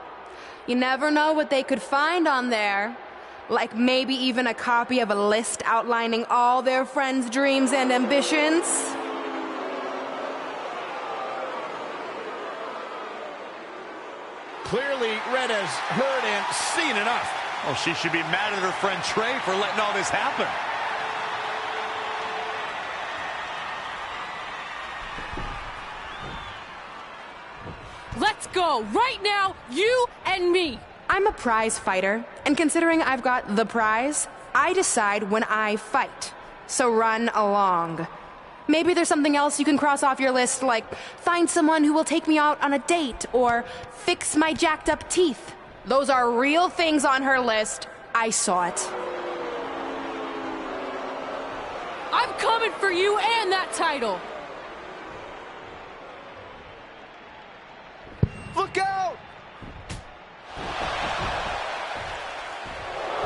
You never know what they could find on there. Like maybe even a copy of a list outlining all their friends' dreams and ambitions. Clearly, Red has heard and seen enough. Oh, she should be mad at her friend Trey for letting all this happen. Let's go, right now, you and me. I'm a prize fighter, and considering I've got the prize, I decide when I fight. So run along. Maybe there's something else you can cross off your list, like find someone who will take me out on a date, or fix my jacked up teeth. Those are real things on her list. I saw it. I'm coming for you and that title. Look out!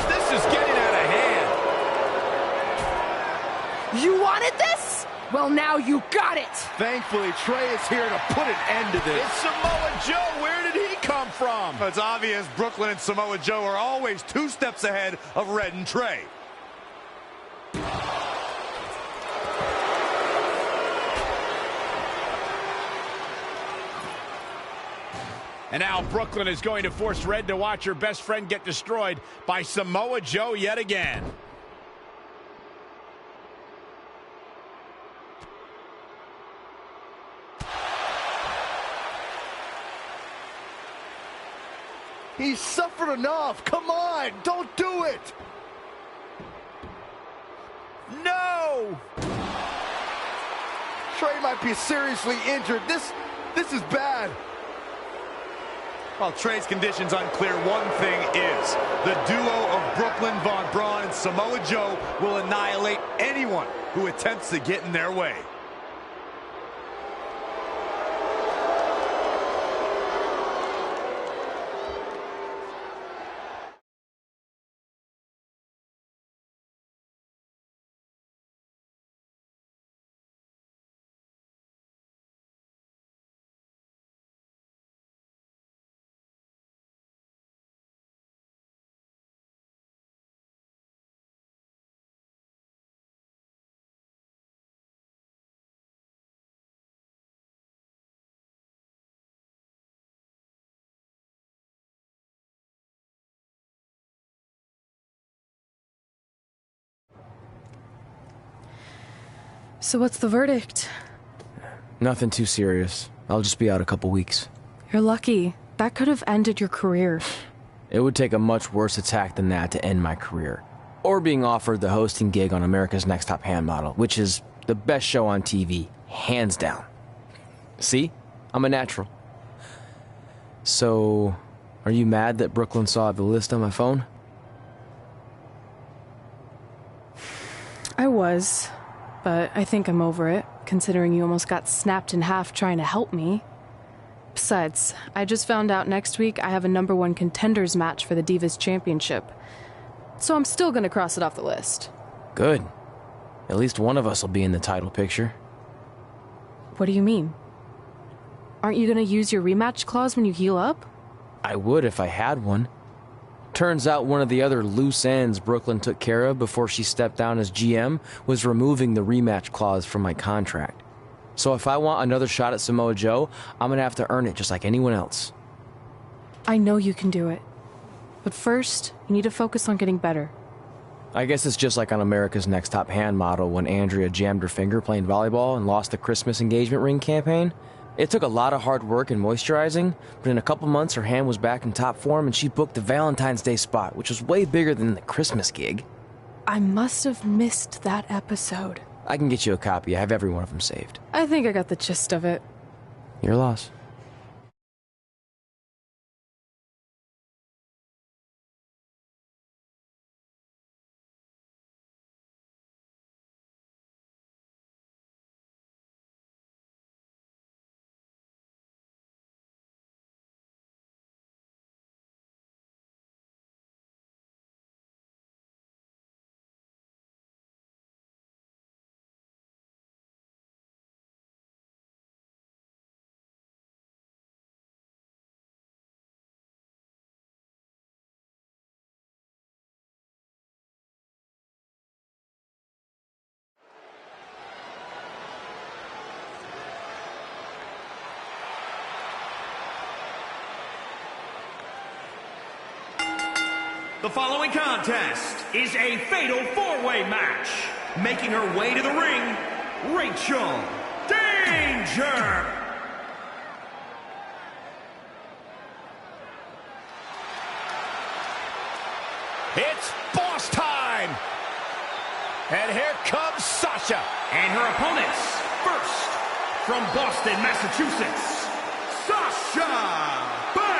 This is getting out of hand. You wanted this? Well, now you got it! Thankfully, Trey is here to put an end to this. It's Samoa Joe. Where did he come from? It's obvious Brooklyn and Samoa Joe are always 2 steps ahead of Red and Trey. And now Brooklyn is going to force Red to watch her best friend get destroyed by Samoa Joe yet again. He's suffered enough. Come on, don't do it. No! Trey might be seriously injured. This is bad. While Trey's condition's unclear, one thing is, the duo of Brooklyn, Von Braun, and Samoa Joe will annihilate anyone who attempts to get in their way. So what's the verdict? Nothing too serious. I'll just be out a couple weeks. You're lucky. That could have ended your career. It would take a much worse attack than that to end my career. Or being offered the hosting gig on America's Next Top Hand Model, which is the best show on TV, hands down. See? I'm a natural. So, are you mad that Brooklyn saw the list on my phone? I was, but I think I'm over it, considering you almost got snapped in half trying to help me. Besides, I just found out next week I have a #1 contenders match for the Divas Championship. So I'm still gonna cross it off the list. Good. At least one of us will be in the title picture. What do you mean? Aren't you gonna use your rematch clause when you heal up? I would if I had one. Turns out one of the other loose ends Brooklyn took care of before she stepped down as GM was removing the rematch clause from my contract. So if I want another shot at Samoa Joe, I'm gonna have to earn it just like anyone else. I know you can do it. But first, you need to focus on getting better. I guess it's just like on America's Next Top Hand Model when Andrea jammed her finger playing volleyball and lost the Christmas engagement ring campaign. It took a lot of hard work and moisturizing, but in a couple months her hand was back in top form and she booked the Valentine's Day spot, which was way bigger than the Christmas gig. I must have missed that episode. I can get you a copy. I have every one of them saved. I think I got the gist of it. Your loss. The following contest is a fatal four-way match. Making her way to the ring, Rachel Danger. It's boss time. And here comes Sasha. And her opponents, first, from Boston, Massachusetts, Sasha Banks.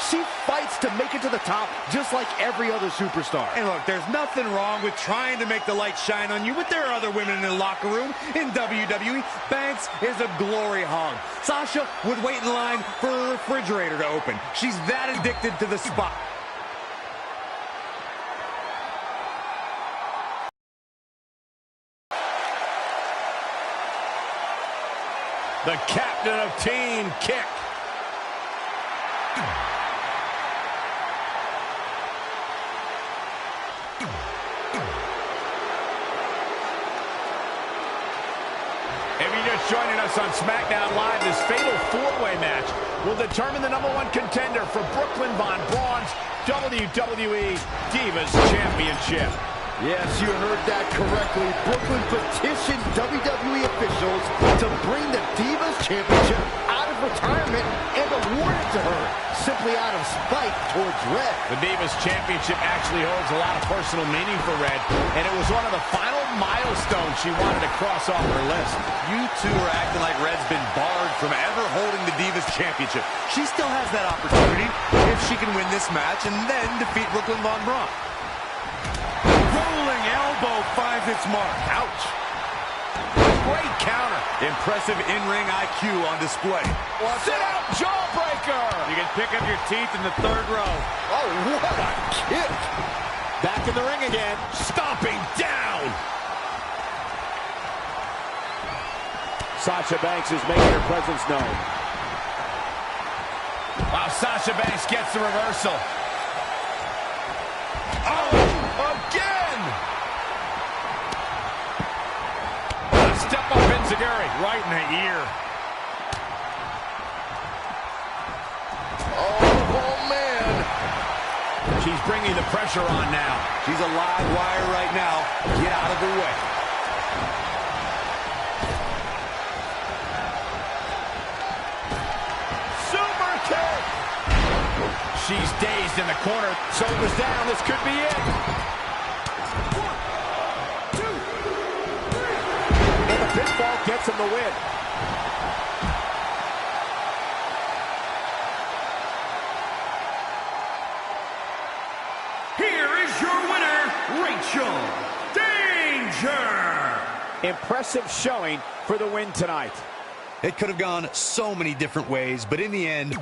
She fights to make it to the top just like every other superstar. And look, there's nothing wrong with trying to make the light shine on you, but there are other women in the locker room in WWE. Banks is a glory hog. Sasha would wait in line for a refrigerator to open. She's that addicted to the spot. The captain of Team Kick. If you just joining us on SmackDown Live. This fatal four-way match will determine the #1 contender for Brooklyn Von Braun's WWE Divas Championship. Yes, you heard that correctly. Brooklyn petitioned WWE officials to bring the Divas Championship out of retirement and award it to her, simply out of spite towards Red. The Divas Championship actually holds a lot of personal meaning for Red, and it was one of the final milestones she wanted to cross off her list. You two are acting like Red's been barred from ever holding the Divas Championship. She still has that opportunity if she can win this match and then defeat Brooklyn Von Braun. Rolling elbow finds its mark. Ouch. Great counter. Impressive in-ring IQ on display. Sit-out jawbreaker. You can pick up your teeth in the third row. Oh, what a kick. Back in the ring again. Stomping down. Sasha Banks is making her presence known. Wow, Sasha Banks gets the reversal. Oh, again! Step up Enziguri, right in the ear. Oh, man. She's bringing the pressure on now. She's a live wire right now. Get out of the way. Super kick! She's dazed in the corner. Shoulders down. This could be it. 1, 2, 3. And the pinfall gets him the win. Here is your winner, Rachel Danger. Impressive showing for the win tonight. It could have gone so many different ways, but in the end...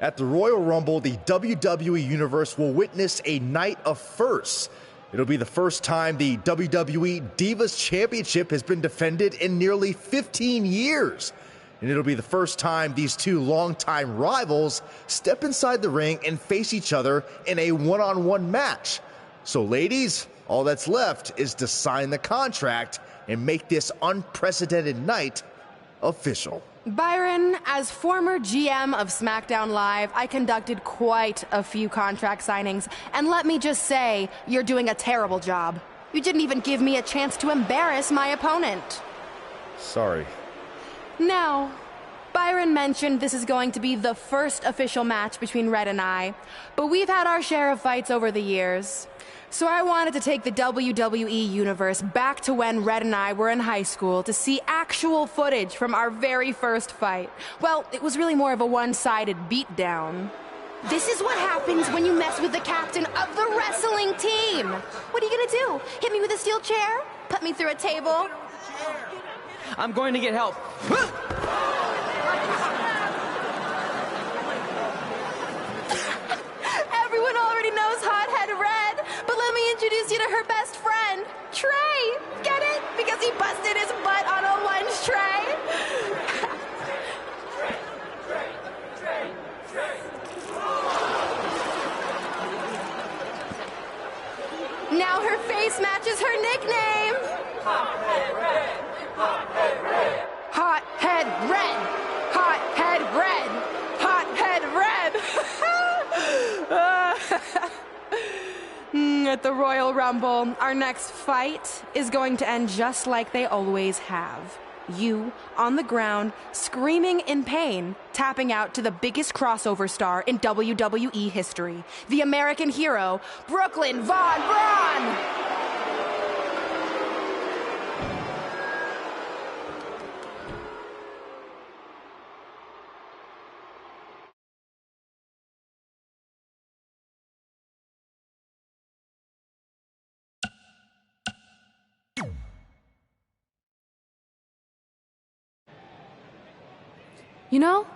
At the Royal Rumble, the WWE Universe will witness a night of firsts. It'll be the first time the WWE Divas Championship has been defended in nearly 15 years. And it'll be the first time these two longtime rivals step inside the ring and face each other in a one-on-one match. So ladies, all that's left is to sign the contract and make this unprecedented night official. Byron, as former GM of SmackDown Live, I conducted quite a few contract signings, and let me just say, you're doing a terrible job. You didn't even give me a chance to embarrass my opponent. Sorry. Now, Byron mentioned this is going to be the first official match between Red and I, but we've had our share of fights over the years. So I wanted to take the WWE Universe back to when Red and I were in high school to see actual footage from our very first fight. Well, it was really more of a one-sided beatdown. This is what happens when you mess with the captain of the wrestling team. What are you gonna do? Hit me with a steel chair? Put me through a table? I'm going to get help. Everyone already knows Hothead Red, but let me introduce you to her best friend, Trey. Get it? Because he busted his butt on a lunch tray. Now her face matches her nickname. Hothead Red. Hothead Red. Hothead Red. Hothead Red. Hothead Red. At the Royal Rumble, our next fight is going to end just like they always have. You, on the ground, screaming in pain, tapping out to the biggest crossover star in WWE history, the American hero, Brooklyn Von Braun! You know,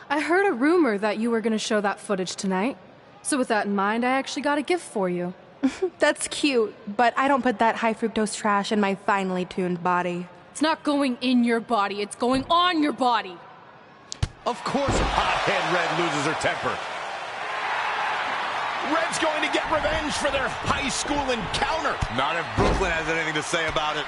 I heard a rumor that you were going to show that footage tonight. So with that in mind, I actually got a gift for you. That's cute, but I don't put that high fructose trash in my finely tuned body. It's not going in your body, it's going on your body. Of course, hothead Red loses her temper. Red's going to get revenge for their high school encounter. Not if Brooklyn has anything to say about it.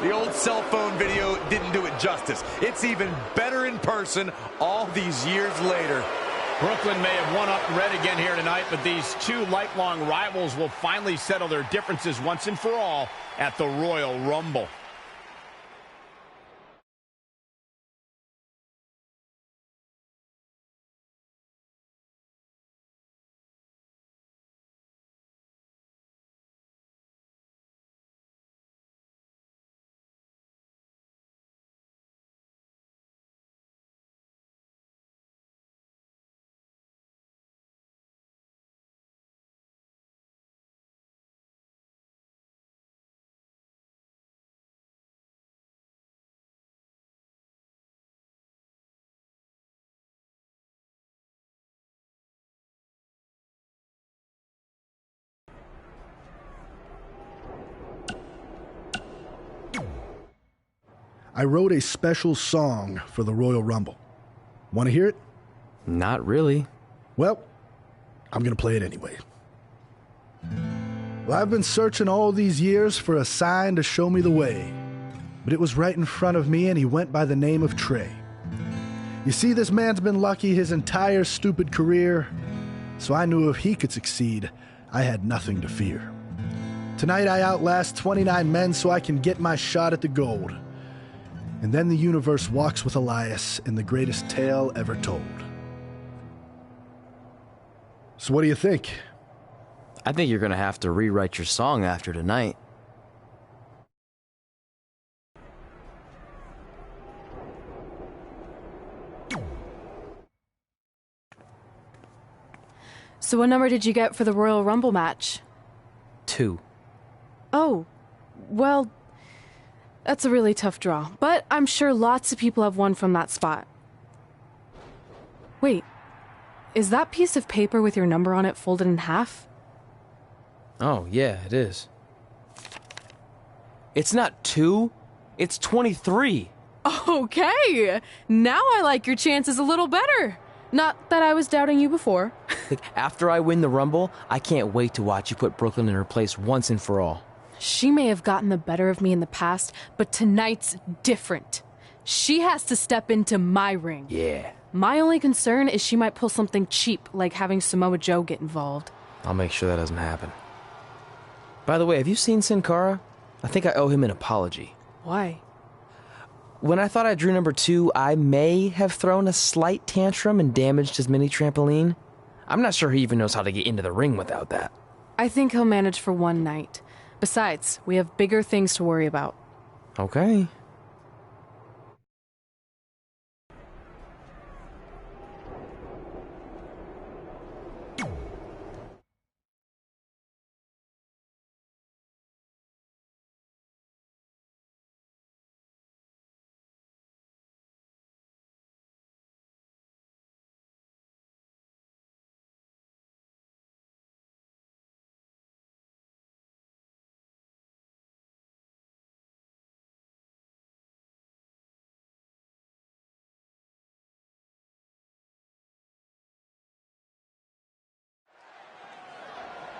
The old cell phone video didn't do it justice. It's even better in person all these years later. Brooklyn may have one-up Red again here tonight, but these two lifelong rivals will finally settle their differences once and for all at the Royal Rumble. I wrote a special song for the Royal Rumble. Want to hear it? Not really. Well, I'm going to play it anyway. Well, I've been searching all these years for a sign to show me the way, but it was right in front of me, and he went by the name of Trey. You see, this man's been lucky his entire stupid career, so I knew if he could succeed, I had nothing to fear. Tonight I outlast 29 men so I can get my shot at the gold. And then the universe walks with Elias in the greatest tale ever told. So what do you think? I think you're going to have to rewrite your song after tonight. So what number did you get for the Royal Rumble match? 2. Oh, well, that's a really tough draw, but I'm sure lots of people have won from that spot. Wait, is that piece of paper with your number on it folded in half? Oh, yeah, it is. It's not 2, it's 23. Okay, now I like your chances a little better. Not that I was doubting you before. Like, after I win the Rumble, I can't wait to watch you put Brooklyn in her place once and for all. She may have gotten the better of me in the past, but tonight's different. She has to step into my ring. Yeah. My only concern is she might pull something cheap, like having Samoa Joe get involved. I'll make sure that doesn't happen. By the way, have you seen Sin Cara? I think I owe him an apology. Why? When I thought I drew number 2, I may have thrown a slight tantrum and damaged his mini trampoline. I'm not sure he even knows how to get into the ring without that. I think he'll manage for one night. Besides, we have bigger things to worry about. Okay.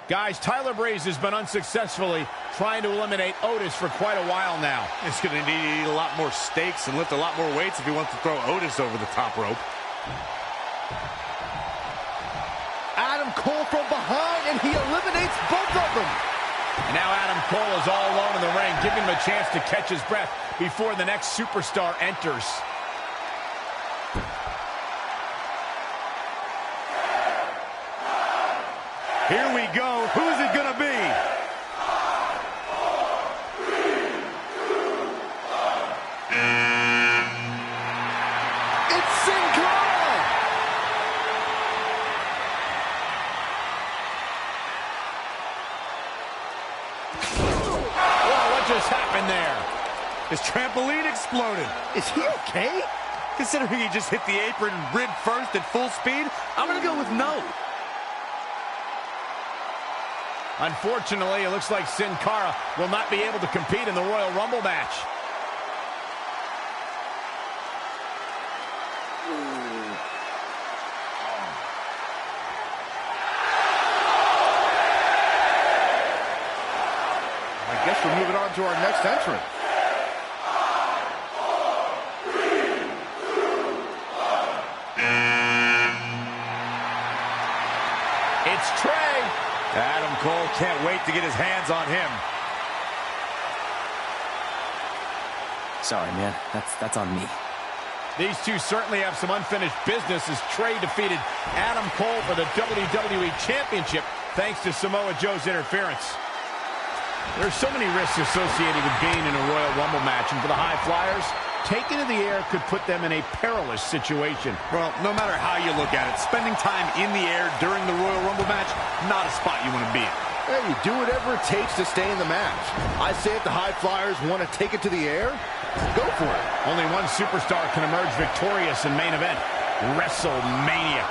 Guys, Tyler Breeze has been unsuccessfully trying to eliminate Otis for quite a while now. He's going to need to eat a lot more steaks and lift a lot more weights if he wants to throw Otis over the top rope. Adam Cole from behind, and he eliminates both of them. And now Adam Cole is all alone in the ring, giving him a chance to catch his breath before the next superstar enters. Here we go. Who's it going to be? It's Sin Cara! Whoa, what just happened there? His trampoline exploded. Is he okay? Considering he just hit the apron rib first at full speed, I'm going to go with no. Unfortunately, it looks like Sin Cara will not be able to compete in the Royal Rumble match. I guess we're moving on to our next entrant. It's Trey. Adam Cole can't wait to get his hands on him. Sorry, man. That's on me. These two certainly have some unfinished business as Trey defeated Adam Cole for the WWE Championship thanks to Samoa Joe's interference. There's so many risks associated with being in a Royal Rumble match, and for the high flyers, taking to the air could put them in a perilous situation. Well, no matter how you look at it, spending time in the air during the Royal Rumble match, not a spot you want to be in. Hey, you do whatever it takes to stay in the match. I say if the high flyers want to take it to the air, go for it. Only one superstar can emerge victorious in main event, WrestleMania.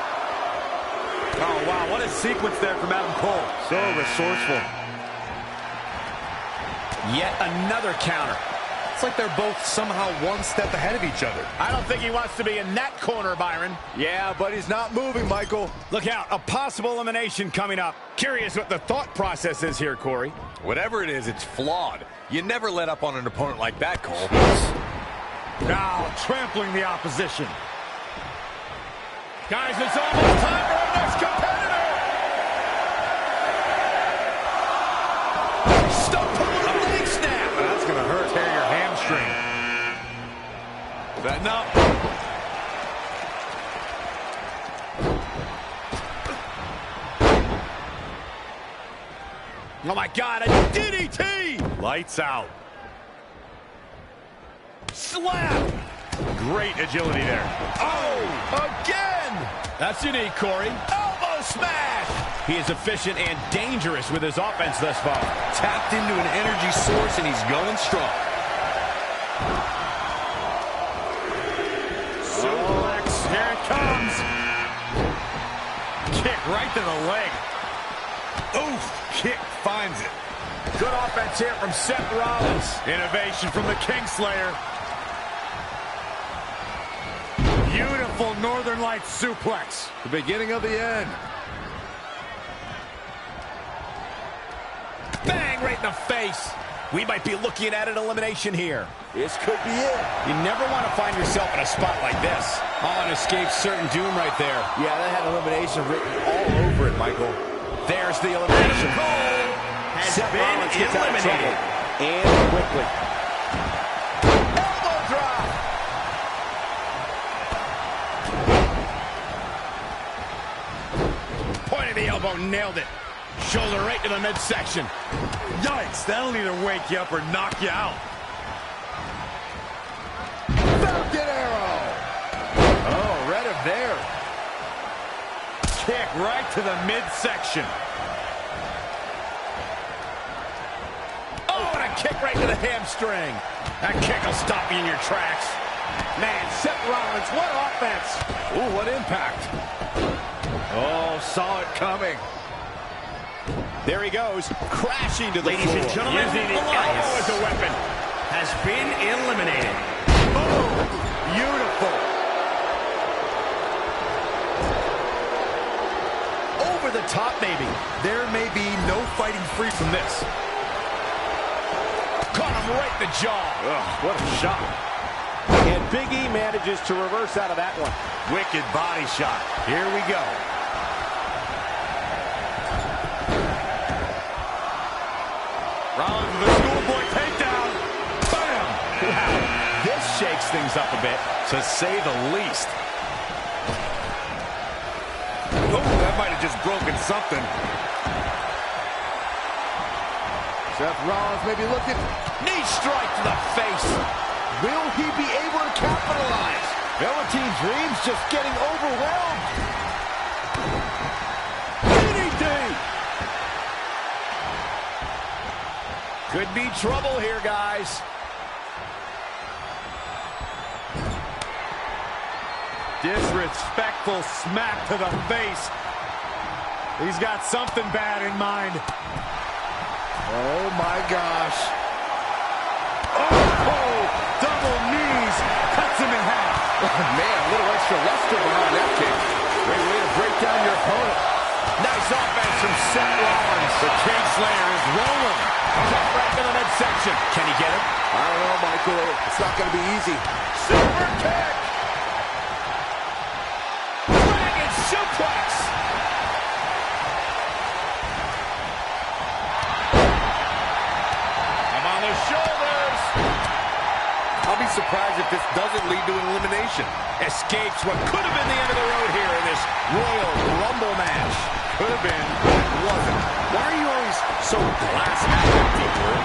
Oh, wow, what a sequence there from Adam Cole. So resourceful. Yet another counter. It's like they're both somehow one step ahead of each other. I don't think he wants to be in that corner, Byron. Yeah, but he's not moving, Michael. Look out, a possible elimination coming up. Curious what the thought process is here, Corey. Whatever it is, it's flawed. You never let up on an opponent like that, Cole. Now, trampling the opposition. Guys, it's almost time for our next competitor. Stop pulling the leg snap. That's going to hurt. Tear your hamstring. No. Oh, my God, a DDT! Lights out. Slap! Great agility there. Oh, again! That's unique, Corey. Elbow smash! He is efficient and dangerous with his offense thus far. Tapped into an energy source, and he's going strong. Suplex, here it comes. Kick right to the leg. Oof, kick finds it. Good offense here from Seth Rollins. Innovation from the Kingslayer. Beautiful Northern Lights suplex. The beginning of the end. Bang, right in the face. We might be looking at an elimination here. This could be it. You never want to find yourself in a spot like this. Oh, and escape certain doom right there. Yeah, that had elimination written all over it, Michael. There's the elimination. Cole has Seth been Rollins gets out of eliminated. trouble. And quickly. Elbow drop. Point of the elbow, nailed it. Shoulder right to the midsection. Yikes, that'll either wake you up or knock you out. Falcon Arrow. Oh, read him there. Kick right to the midsection. Oh, and a kick right to the hamstring. That kick will stop you in your tracks. Man, Seth Rollins, what offense. Ooh, what impact. Oh, saw it coming. There he goes, crashing to the Ladies floor. and gentlemen, Using the elbow as a weapon. has been eliminated. Oh, beautiful. Over the top, maybe. There may be no fighting free from this. Caught him right in the jaw. Ugh, what a shot. And Big E manages to reverse out of that one. Wicked body shot. Here we go. Rollins with a schoolboy takedown. Bam! Wow, this shakes things up a bit. To say the least. Oh, that might have just broken something. Seth Rollins may be looking. Knee strike to the face. Will he be able to capitalize? Velveteen Dream's just getting overwhelmed. DDT. Could be trouble here, guys. Disrespectful smack to the face. He's got something bad in mind. Oh my gosh. Oh, double knees. Cuts him in half. Oh man, a little extra luster behind that kick. Great way to break down your opponent. Nice offense from Seth Rollins. The King Slayer is rolling. Top right in the midsection. Can he get him? I don't know, Michael. It's not going to be easy. Super kick. Dragon suplex. I'm on the shoulders. I'll be surprised if this doesn't lead to an elimination. Escapes what could have been the end of the road here in this Royal Rumble match. Could have been, but it wasn't. Why are you always so glass half empty, Cole?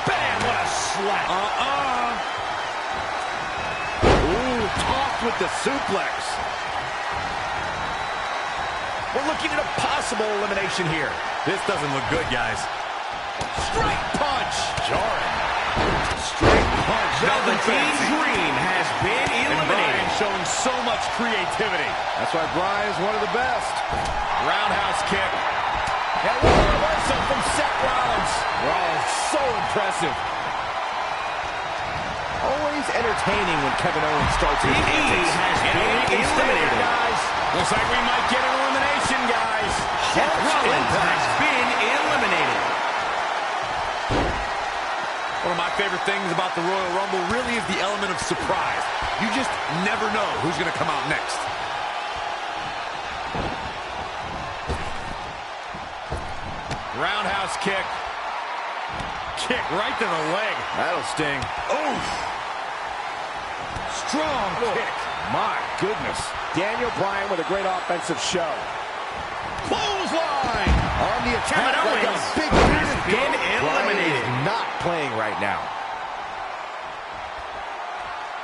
Bam, what a slap. Ooh, tossed with the suplex. We're looking at a possible elimination here. This doesn't look good, guys. Straight punch. Jarring. Straight punch. Now the Team Dream has been eliminated. Showing so much creativity. That's why Bryan's one of the best. Roundhouse kick. And what a reversal from Seth Rollins. Rollins, so impressive. Always entertaining when Kevin Owens starts his antics. has been eliminated. Guys. Looks like we might get an elimination, guys. Seth Rollins has been eliminated. One of my favorite things about the Royal Rumble really is the element of surprise. You just never know who's going to come out next. Roundhouse kick. Kick right to the leg. That'll sting. Oof. Strong kick. My goodness. Daniel Bryan with a great offensive show. Clothesline. On the attack. Kevin Like Owens a big has been eliminated. Bryan is not playing right now.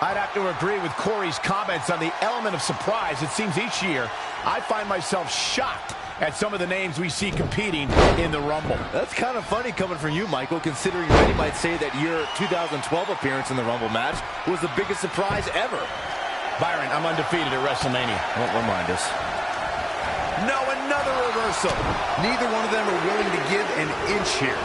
I'd have to agree with Corey's comments on the element of surprise. It seems each year I find myself shocked at some of the names we see competing in the Rumble. That's kind of funny coming from you, Michael, considering many might say that your 2012 appearance in the Rumble match was the biggest surprise ever. Byron, I'm undefeated at WrestleMania. Won't remind us. No, another reversal. Neither one of them are willing to give an inch here.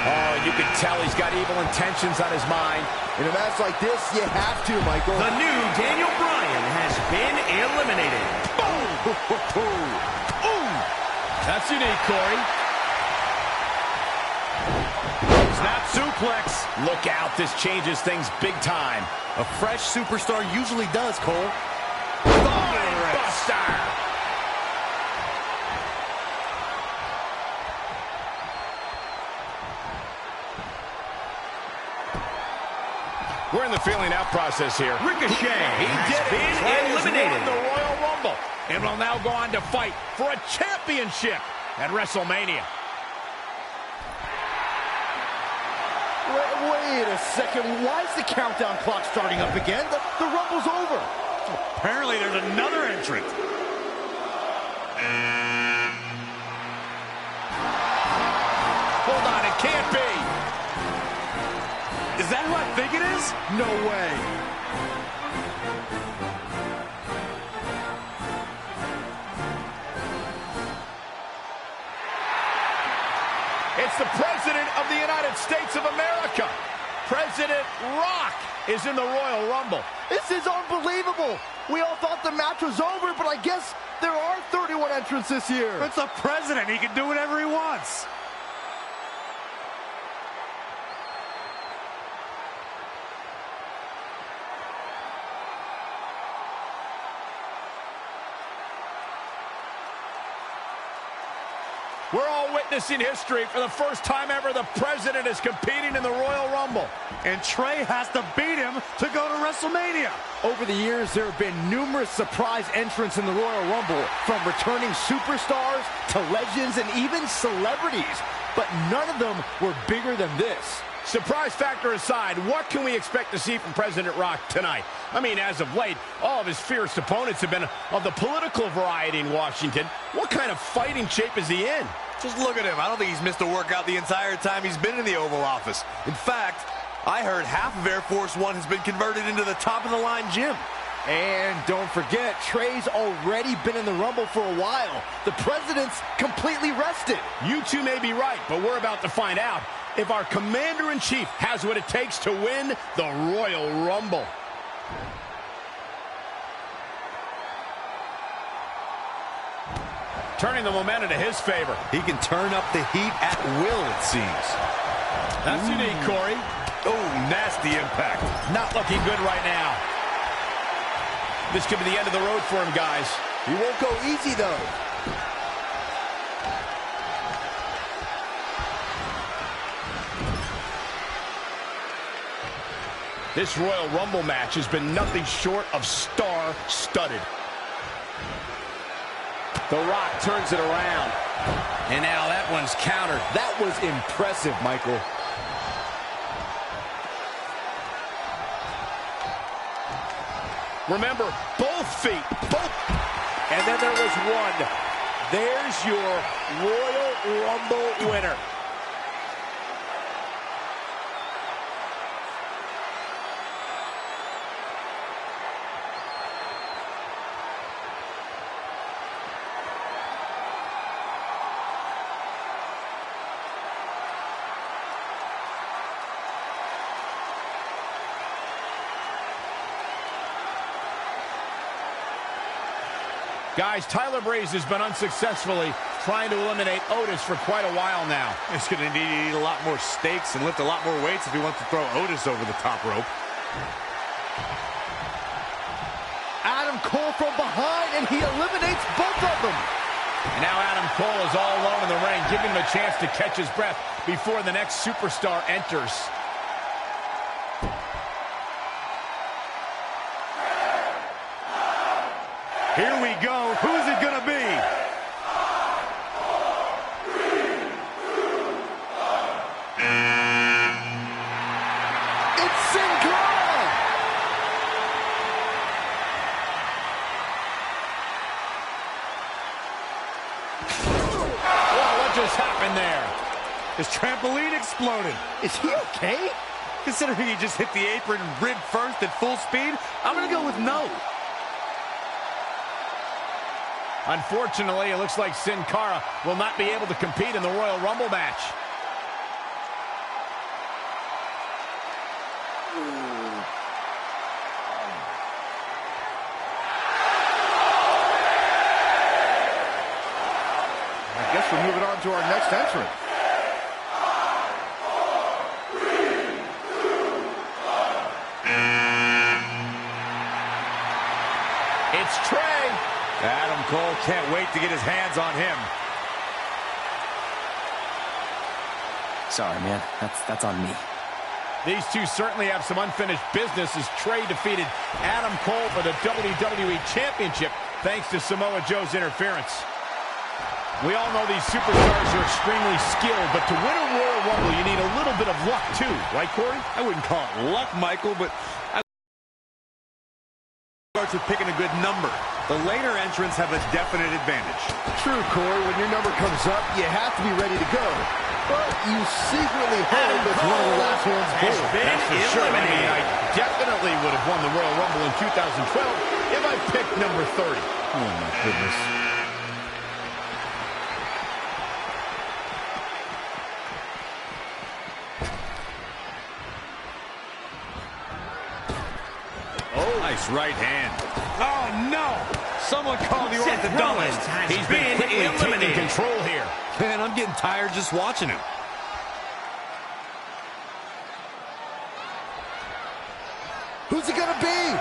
Oh, you can tell he's got evil intentions on his mind. In a match like this, you have to, Michael. The new Daniel Bryan has been eliminated. Boom! That's unique, Corey. Snap suplex. Look out, this changes things big time. A fresh superstar usually does, Cole. Buster! We're in the feeling out process here. Ricochet He has did it. been Trey has eliminated. won the Royal Rumble and will now go on to fight for a championship at WrestleMania. Wait a second. Why is the countdown clock starting up again? The Rumble's over. Apparently there's another entrant. Hold on, it can't be. Is that who I think it is? No way. It's the President of the United States of America. President Rock is in the Royal Rumble. This is unbelievable. We all thought the match was over, but I guess there are 31 entrants this year. It's the president. He can do whatever he wants. We're all witnessing history. For the first time ever, the President is competing in the Royal Rumble. And Trey has to beat him to go to WrestleMania. Over the years, there have been numerous surprise entrants in the Royal Rumble, from returning superstars to legends and even celebrities. But none of them were bigger than this. Surprise factor aside, what can we expect to see from President Rock tonight? I mean, as of late, all of his fierce opponents have been of the political variety in Washington. What kind of fighting shape is he in? Just look at him. I don't think he's missed a workout the entire time he's been in the Oval Office. In fact, I heard half of Air Force One has been converted into the top-of-the-line gym. And don't forget, Trey's already been in the Rumble for a while. The President's completely rested. You two may be right, but we're about to find out if our Commander-in-Chief has what it takes to win the Royal Rumble. Turning the momentum to his favor. He can turn up the heat at will, it seems. That's unique, Corey. Oh, nasty impact. Not looking good right now. This could be the end of the road for him, guys. He won't go easy, though. This Royal Rumble match has been nothing short of star-studded. The Rock turns it around. And now that one's countered. That was impressive, Michael. Remember, both feet, both. And then there was one. There's your Royal Rumble winner. Guys, Tyler Breeze has been unsuccessfully trying to eliminate Otis for quite a while now. He's going to need to eat a lot more steaks and lift a lot more weights if he wants to throw Otis over the top rope. Adam Cole from behind, and he eliminates both of them. And now Adam Cole is all alone in the ring, giving him a chance to catch his breath before the next superstar enters. Here we go. Who's it going to be? It's Sin Cara! Whoa, what just happened there? His trampoline exploded. Is he okay? Considering he just hit the apron rib first at full speed, I'm going to go with no. Unfortunately, it looks like Sin Cara will not be able to compete in the Royal Rumble match. I guess we're moving on to our next entrant. It's Trey. Adam Cole can't wait to get his hands on him. Sorry, man. That's on me. These two certainly have some unfinished business as Trey defeated Adam Cole for the WWE Championship thanks to Samoa Joe's interference. We all know these superstars are extremely skilled, but to win a Royal Rumble, you need a little bit of luck too, right, Corey? I wouldn't call it luck, Michael, but starts with picking a good number. The later entrants have a definite advantage. True, Corey. When your number comes up, you have to be ready to go. But you secretly hope it's one of the last ones pulled. That's for sure. I mean, I definitely would have won the Royal Rumble in 2012 if I picked number 30. Oh, my goodness. Nice right hand. Oh, no! Someone call the orthodontist. He's been quickly taking control here. Man, I'm getting tired just watching him. Who's it gonna be?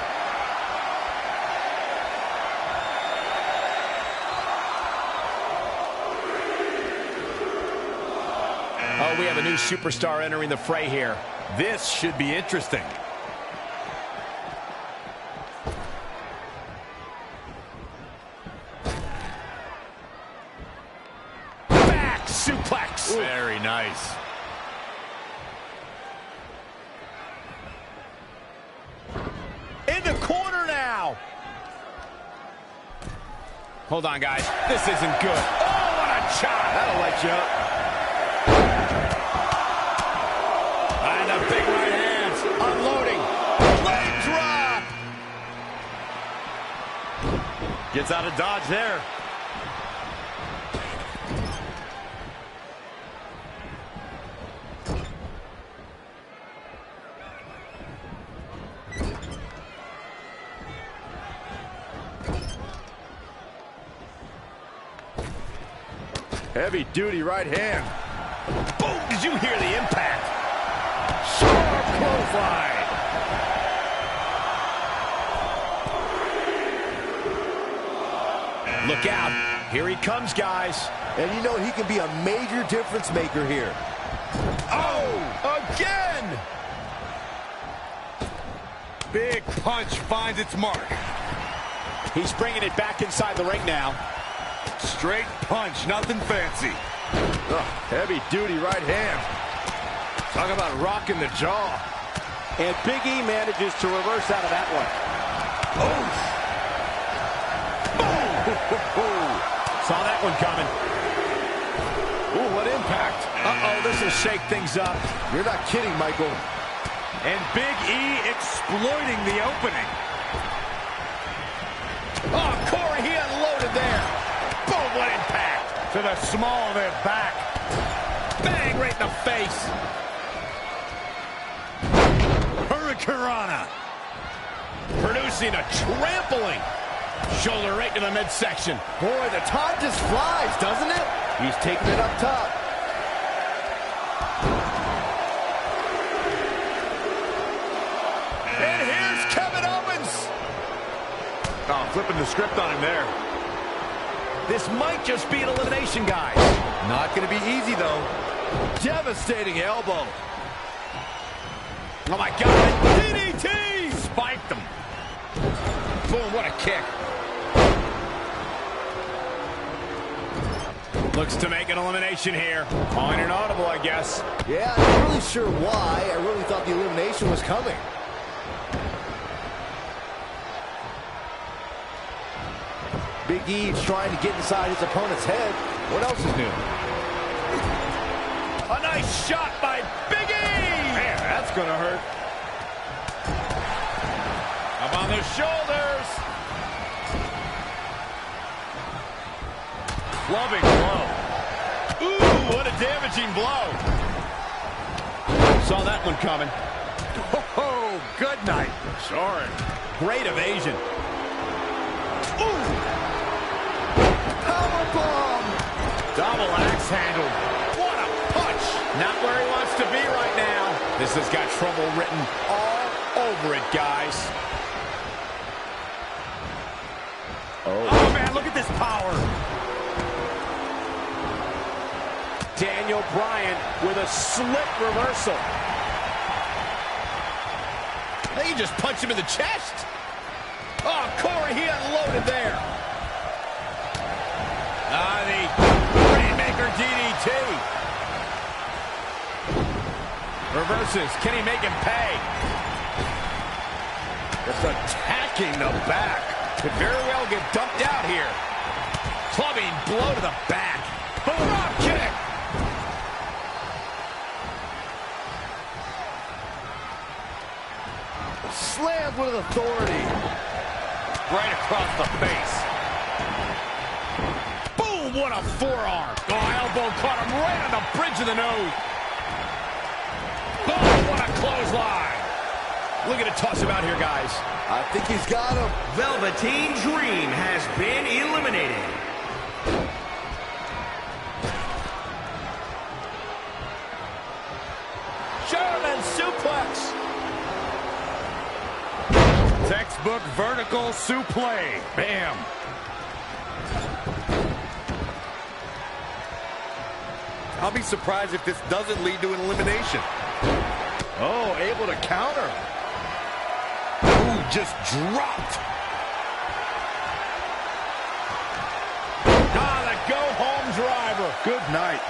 Oh, we have a new superstar entering the fray here. This should be interesting. Suplex. Very nice. In the corner now. Hold on, guys. This isn't good. Oh, what a chop. That'll light you up. And the big right hands. Unloading. Leg drop. Gets out of dodge there. Heavy duty right hand. Boom! Did you hear the impact? Sharp clothesline. Look out. Here he comes, guys. And you know he can be a major difference maker here. Oh, again! Big punch finds its mark. He's bringing it back inside the ring now. Straight punch, nothing fancy. Heavy duty right hand. Talk about rocking the jaw. And Big E manages to reverse out of that one. Saw that one coming. Ooh, what impact. Uh-oh, this will shake things up. You're not kidding, Michael. And Big E exploiting the opening. Oh, Corey, he unloaded there. Boom, what impact. To the small of their back. Bang, right in the face. Hurricanrana. Producing a trampling. Shoulder right to the midsection. Boy, the time just flies, doesn't it? He's taking it up top. And here's Kevin Owens. Oh, flipping the script on him there. This might just be an elimination, guys. Not going to be easy, though. Devastating elbow. Oh, my God. DDT! Spiked him. Boom, what a kick. Looks to make an elimination here. Calling an audible, I guess. Yeah, I'm not really sure why. I really thought the elimination was coming. Big E trying to get inside his opponent's head. What else is new? A nice shot by Big E! Man, that's going to hurt. Up on the shoulders. Clubbing blow. Ooh, what a damaging blow. Saw that one coming. Oh, good night. Sorry. Great evasion. Ooh! Powerbomb! Double axe handle. What a punch. Not where he wants to be right now. This has got trouble written all over it, guys. Oh, man, look at this power. Daniel Bryan with a slick reversal. They just punched him in the chest. Oh, Corey, he unloaded there. The Rainmaker DDT. Reverses. Can he make him pay? Just attacking the back. Could very well get dumped out here. Clubbing blow to the back. Boom, drop kick. Slammed with authority. Right across the face. Boom, what a forearm. Oh, elbow caught him right on the bridge of the nose. Oh, what a clothesline. Look at it toss him out here, guys. I think he's got him. Velveteen Dream has been eliminated. German suplex. Textbook vertical suplex. Bam. I'll be surprised if this doesn't lead to an elimination. Oh, able to counter. Ooh, just dropped. Ah, the go-home driver. Good night.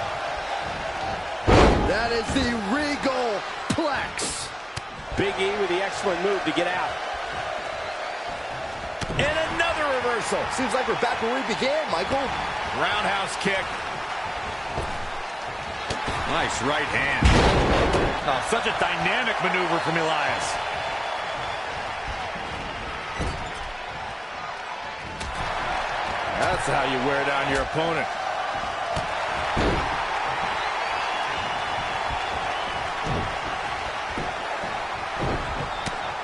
That is the Regal Plex. Big E with the excellent move to get out. And another reversal. Seems like we're back where we began, Michael. Roundhouse kick. Nice right hand. Oh, such a dynamic maneuver from Elias. That's how you wear down your opponent.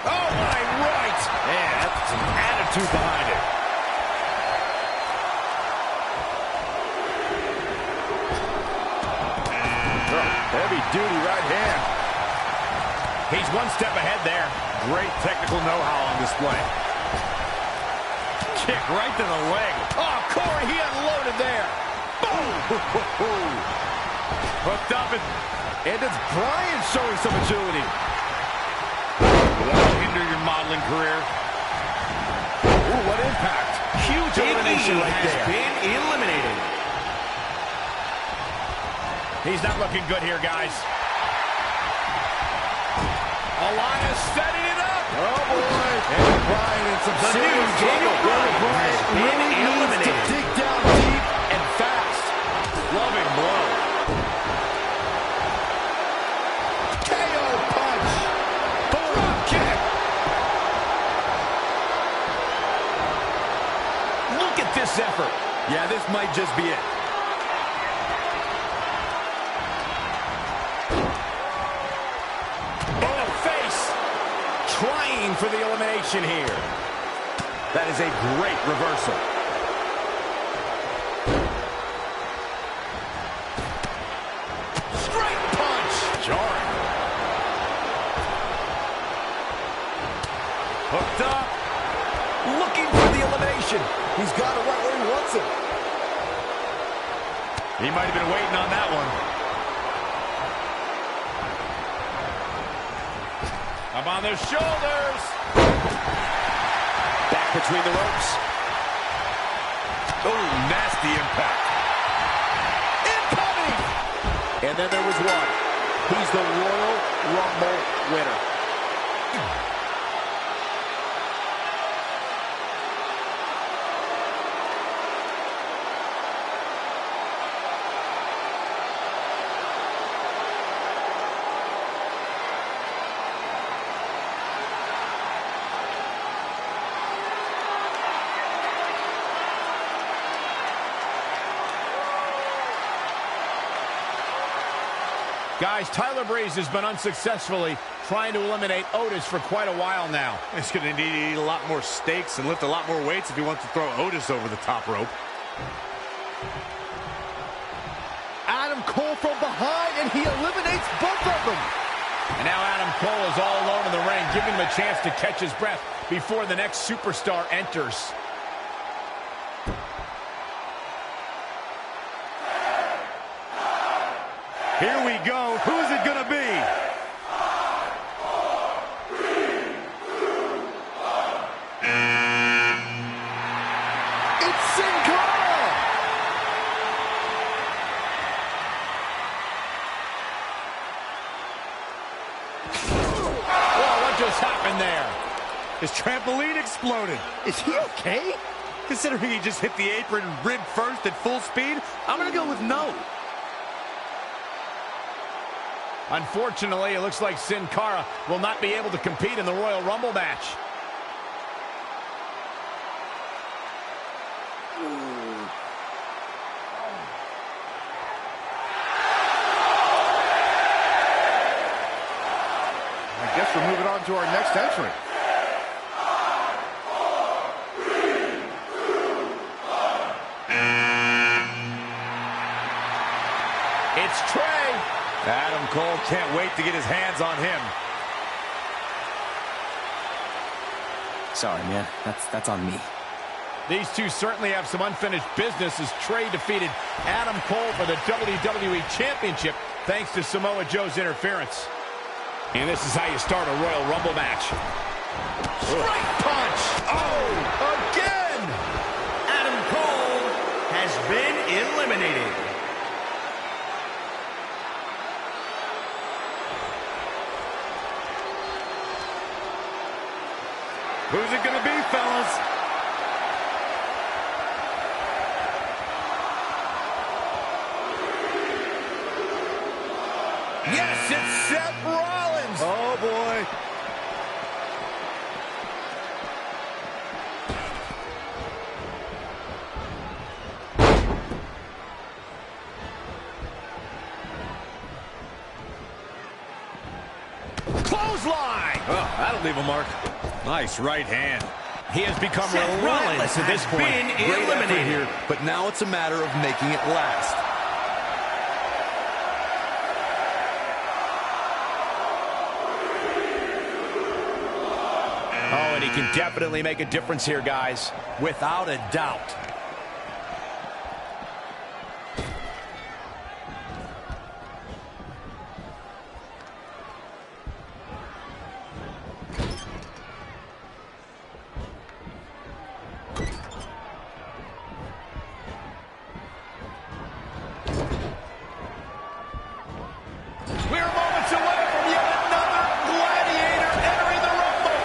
Oh, my right! Man, that's some attitude behind it. Heavy-duty right hand. He's one step ahead there. Great technical know-how on display. Kick right to the leg. Oh, Corey, he unloaded there. Boom! Hooked up, and it's Bryan showing some agility. That'll hinder your modeling career. Ooh, what impact. Huge elimination right has there. been eliminated. He's not looking good here, guys. Elias setting it up. Oh, boy. And Bryan in some serious trouble. Bryan has been eliminated. Dig down deep and fast. Loving blow. KO punch. Drop kick. Look at this effort. Yeah, this might just be it. Trying for the elimination here. That is a great reversal. Straight punch. Jarring. Hooked up. Looking for the elimination. He's got it right where he wants it. He might have been waiting on that one. Up on their shoulders. Back between the ropes. Oh, nasty impact. Incoming! And then there was one. He's the Royal Rumble winner. Guys, Tyler Breeze has been unsuccessfully trying to eliminate Otis for quite a while now. He's going to need to eat a lot more steaks and lift a lot more weights if he wants to throw Otis over the top rope. Adam Cole from behind, and he eliminates both of them. And now Adam Cole is all alone in the ring, giving him a chance to catch his breath before the next superstar enters. Here we go. Who's it going to be? It's Sin Cara! Whoa, what just happened there? His trampoline exploded. Is he okay? Considering he just hit the apron rib first at full speed, I'm going to go with no. Unfortunately, it looks like Sin Cara will not be able to compete in the Royal Rumble match. I guess we're moving on to our next entrant. It's Trey. Adam Cole can't wait to get his hands on him. Sorry, man. That's on me. These two certainly have some unfinished business as Trey defeated Adam Cole for the WWE Championship thanks to Samoa Joe's interference. And this is how you start a Royal Rumble match. Straight punch! Oh, again! Adam Cole has been eliminated. Who's it going to be, fellas? Yes, it's Seth Rollins! Oh, boy. clothesline. Oh, that'll leave a mark. Nice right hand. He has become Seth relentless Rollins at this has point. been Great effort eliminated. here, but now it's a matter of making it last. Oh, and he can definitely make a difference here, guys. Without a doubt. We're moments away from yet another gladiator entering the Rumble.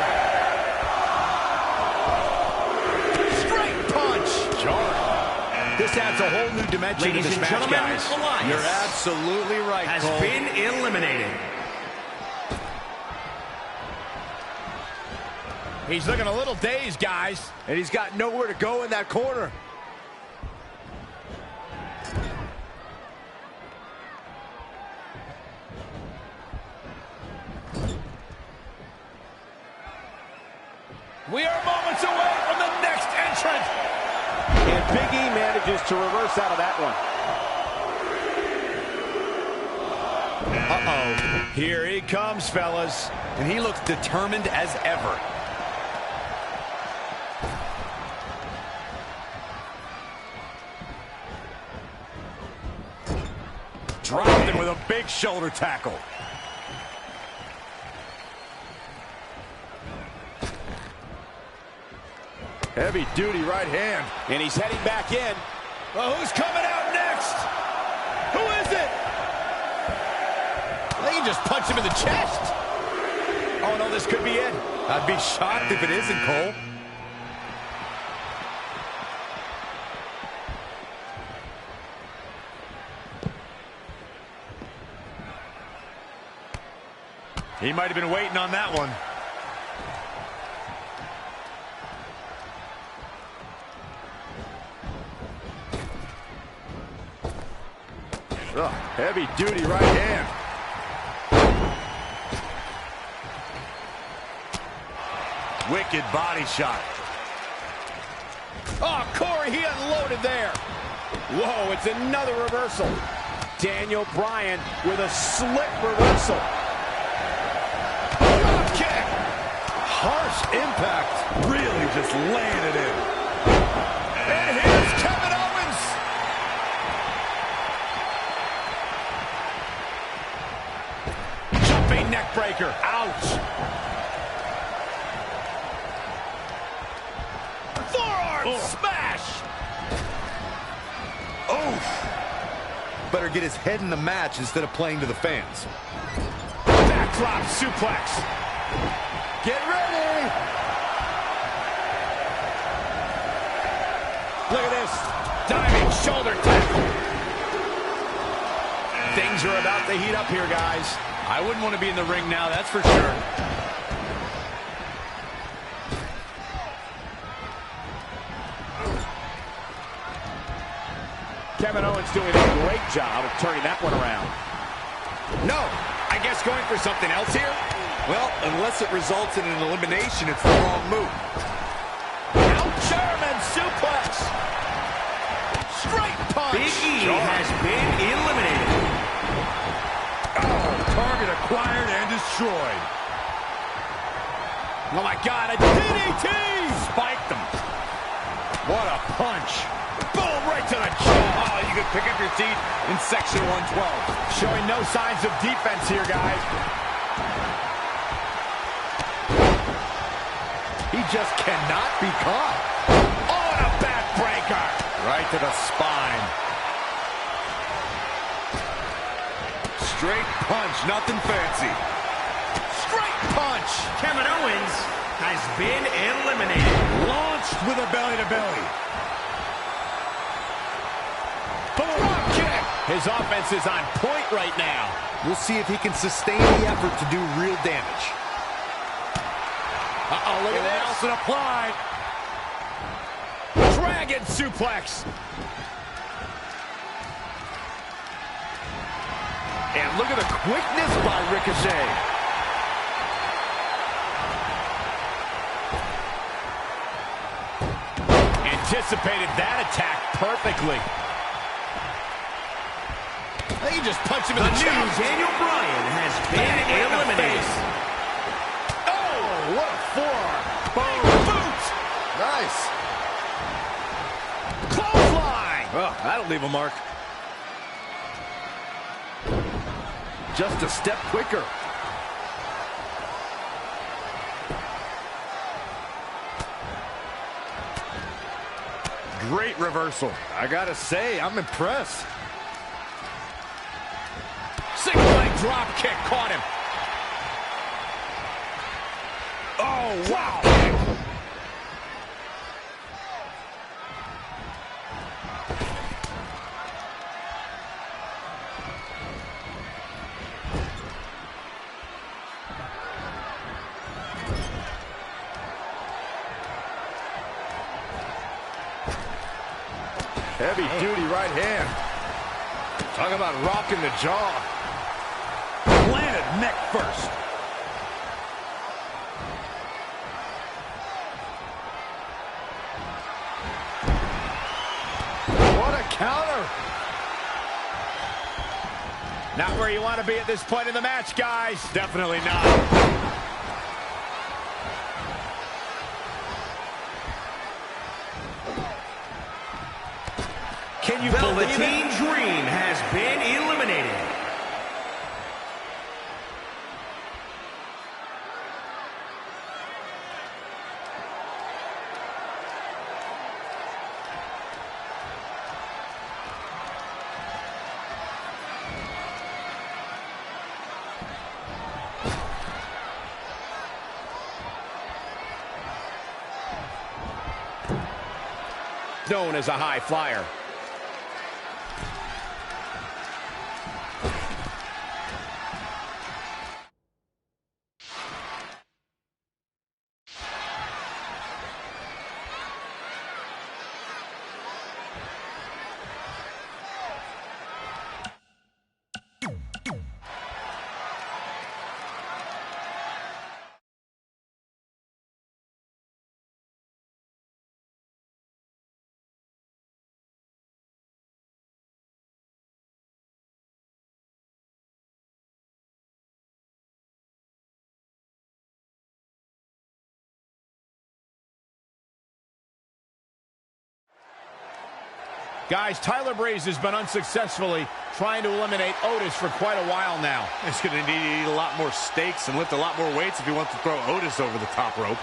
Straight punch. Jarring. This adds a whole new dimension to Ladies this and match, gentlemen, guys. Elias You're absolutely right, has Cole. been eliminated. He's looking a little dazed, guys. And he's got nowhere to go in that corner. We are moments away from the next entrant. And Big E manages to reverse out of that one. Uh-oh. Here he comes, fellas. And he looks determined as ever. Dropped him with a big shoulder tackle. Heavy duty right hand. And he's heading back in. Well, who's coming out next? Who is it? They can just punch him in the chest. Oh, no, this could be it. I'd be shocked if it isn't, Cole. He might have been waiting on that one. Ugh, heavy duty right hand. Wicked body shot. Oh, Corey, he unloaded there. Whoa, it's another reversal. Daniel Bryan with a slick reversal. Drop kick. Harsh impact. Really just laying it in. And here's Kevin Owens. Jumping neck breaker. Ouch. Forearm smash. Better get his head in the match instead of playing to the fans. Backdrop suplex. Get ready! Look at this. Diving shoulder tackle. Things are about to heat up here, guys. I wouldn't want to be in the ring now, that's for sure. Kevin Owens doing a great job of turning that one around. No, I guess going for something else here? Well, unless it results in an elimination, it's the wrong move. Now German suplex. Straight punch. Big E has been eliminated. Oh, target acquired and destroyed. Oh my God, a DDT! Spiked them. What a punch. Boom, right to the jaw. Oh, you can pick up your seat in section 112. Showing no signs of defense here, guys. He just cannot be caught. Oh, and a backbreaker. Right to the spine. Straight punch, nothing fancy. Straight punch. Kevin Owens has been eliminated. Launched with a belly-to-belly. Drop kick. His offense is on point right now. We'll see if he can sustain the effort to do real damage. Uh-oh, look at this. Nelson applied. Dragon suplex. And look at the quickness by Ricochet. anticipated that attack perfectly. They just punched him in the chest. Daniel Bryan has been eliminated. Oh, what a forearm. Boom. Boot. Nice. Clothesline. Oh, that'll leave a mark. Just a step quicker. Great reversal. I gotta say, I'm impressed. Single leg drop kick caught him. Oh, wow. Heavy duty right hand. Talk about rocking the jaw. Planted neck first. What a counter. Not where you want to be at this point in the match, guys. Definitely not. Can you believe it? Velveteen Dream has been eliminated. Known as a high flyer. Guys, Tyler Breeze has been unsuccessfully trying to eliminate Otis for quite a while now. He's going to need to eat a lot more steaks and lift a lot more weights if he wants to throw Otis over the top rope.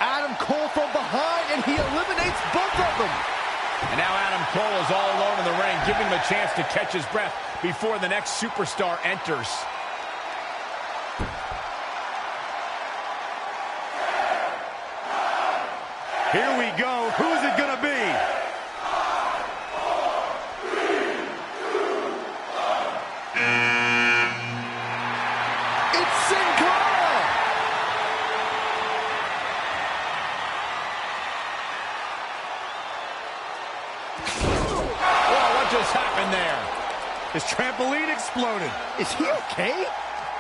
Adam Cole from behind, and he eliminates both of them. And now Adam Cole is all alone in the ring, giving him a chance to catch his breath before the next superstar enters. Here we go. Who's it going to be? It's Sin Cara! Oh, what just happened there? His trampoline exploded. Is he okay?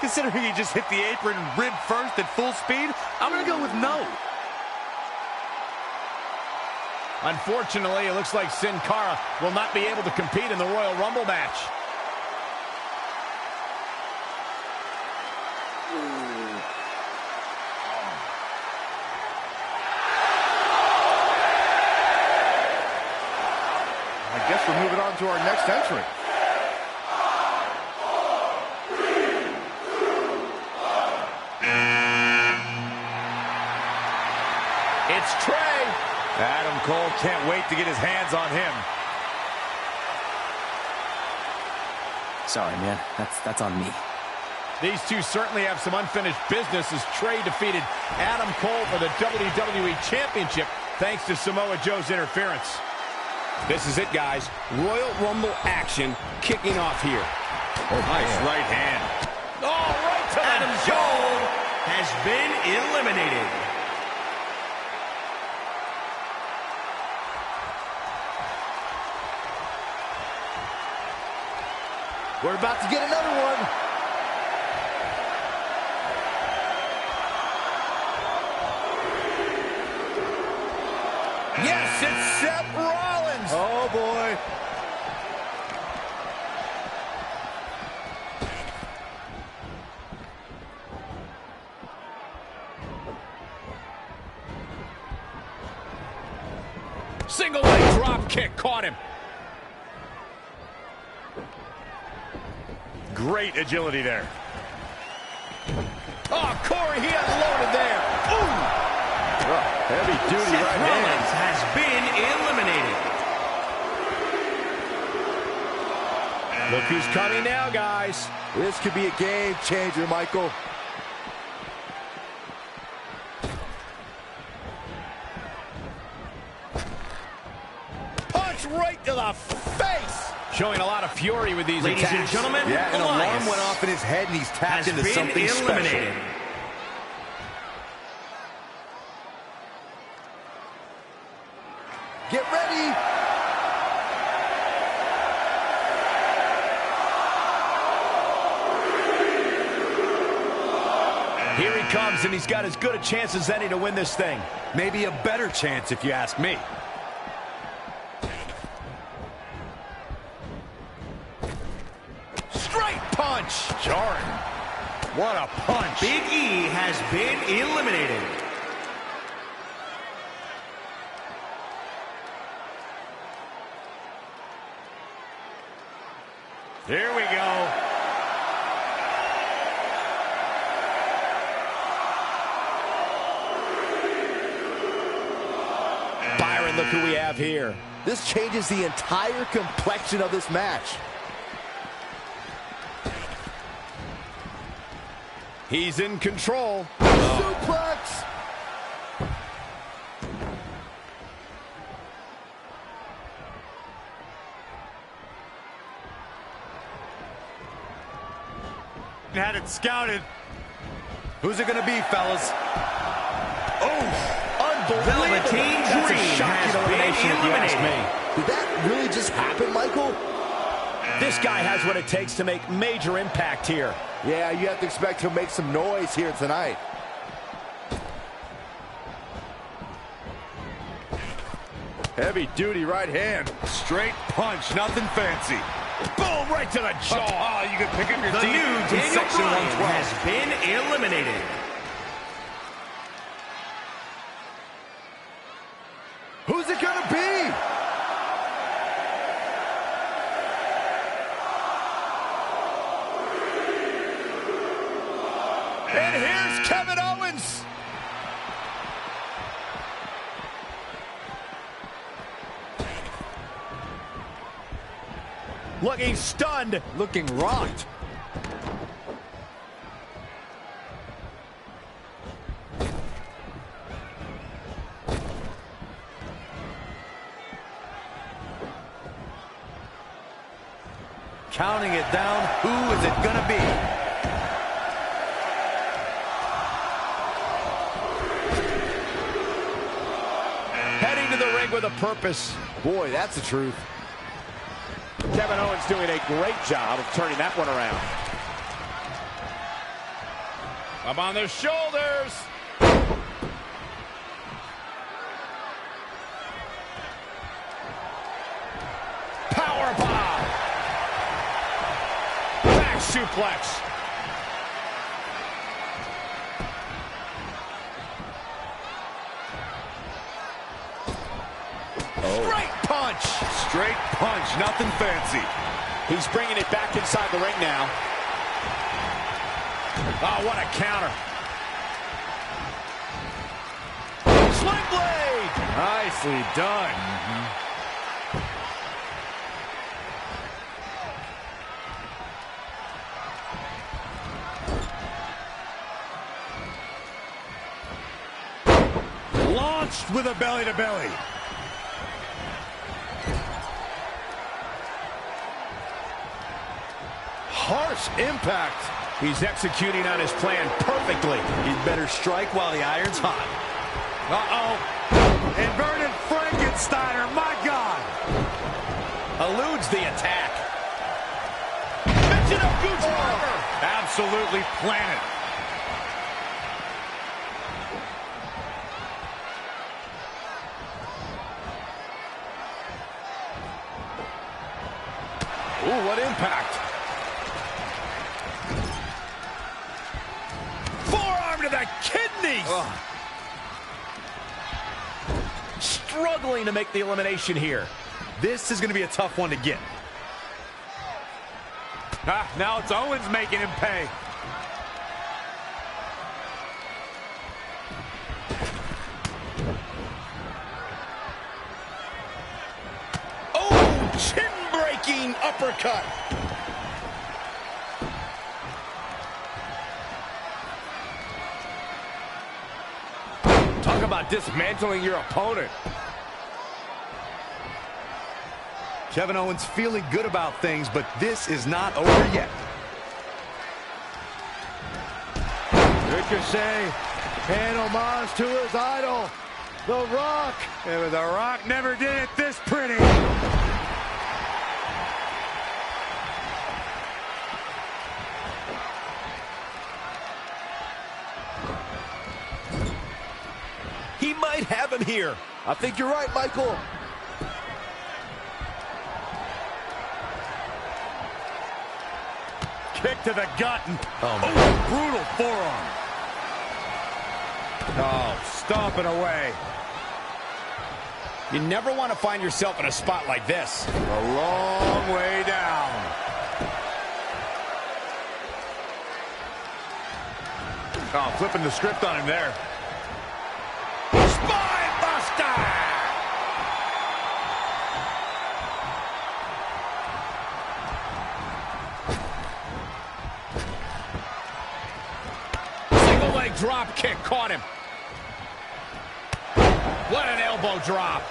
Considering he just hit the apron rib first at full speed, I'm going to go with no. Unfortunately, it looks like Sin Cara will not be able to compete in the Royal Rumble match. I guess we're moving on to our next entrant. It's Trey. Adam Cole can't wait to get his hands on him. Sorry, man. That's on me. These two certainly have some unfinished business as Trey defeated Adam Cole for the WWE Championship thanks to Samoa Joe's interference. This is it, guys. Royal Rumble action kicking off here. Oh, nice right hand. Oh, right to Adam Cole has been eliminated. We're about to get another one. Oh, boy. Single leg drop kick caught him. Great agility there. Oh, Corey, he unloaded there. Ooh! Heavy duty Seth right Rollins hand. has been eliminated. Look who's coming now, guys. This could be a game changer, Michael. Punch right to the face. Showing a lot of fury with these Ladies attacks. and gentlemen, Yeah, an Elias alarm went off in his head, and he's tapped has into been something eliminated. special. Get ready. Here he comes, and he's got as good a chance as any to win this thing. Maybe a better chance, if you ask me. Straight punch. Jarring. What a punch. Big E has been eliminated. Here we go. Byron, look who we have here. This changes the entire complexion of this match. He's in control. Suplex. Had it scouted. Who's it going to be, fellas? Oh, unbelievable. Velveteen That's a Dream shocking has elimination, been if you ask eliminated. me. Did that really just happen, Michael? This guy has what it takes to make major impact here. Yeah, you have to expect he'll make some noise here tonight. Heavy duty right hand. Straight punch, nothing fancy. Boom, right to the jaw. Oh, you can pick up your The teeth new in Daniel section Bryan 112. has been eliminated. Who's it gonna be? And here's Kevin Owens. Looking stunned. Looking rocked. Counting it down. Who is it going to be? Heading to the ring with a purpose. Boy, that's the truth. Kevin Owens doing a great job of turning that one around. Up on their shoulders. Powerbomb. Back suplex. Straight punch. Straight punch, nothing fancy. He's bringing it back inside the ring now. Oh, what a counter. Sling blade. Nicely done. Launched with a belly-to-belly. Harsh impact. He's executing on his plan perfectly. He'd better strike while the iron's hot. Uh-oh. Inverted Frankensteiner, my God. Eludes the attack. Mention of Goose Burger. Absolutely planted. impact. Forearm to the kidneys. Ugh. Struggling to make the elimination here. This is going to be a tough one to get. Now it's Owens making him pay. Oh, chin-breaking uppercut. Talk about dismantling your opponent. Kevin Owens feeling good about things, but this is not over yet. Ricochet, paying homage to his idol, The Rock. Yeah, but The Rock never did it this pretty. He might have him here. I think you're right, Michael. Kick to the gut. And, brutal forearm. Oh, stomping away. You never want to find yourself in a spot like this. A long way down. Oh, flipping the script on him there. Spine buster! Single leg drop kick caught him. What an elbow drop.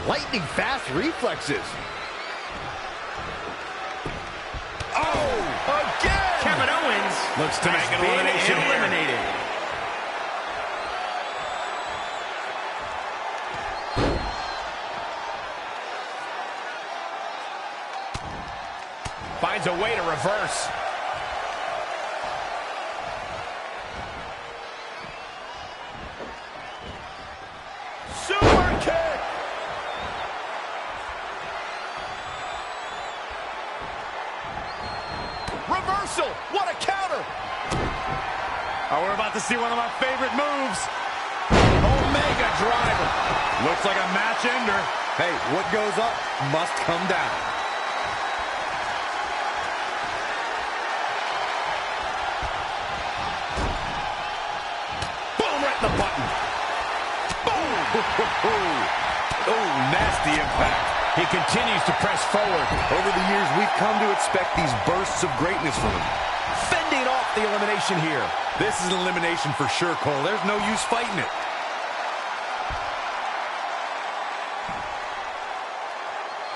Lightning fast reflexes. Oh, again! Kevin Owens looks to make an elimination eliminated. Finds a way to reverse. Super kick! Reversal! What a counter! Oh, we're about to see one of my favorite moves. Omega driver. Looks like a match ender. Hey, what goes up must come down. Boom, right in the button. Boom! Oh, nasty impact. He continues to press forward. Over the years, we've come to expect these bursts of greatness from him. Fending off the elimination here. This is an elimination for sure, Cole. There's no use fighting it.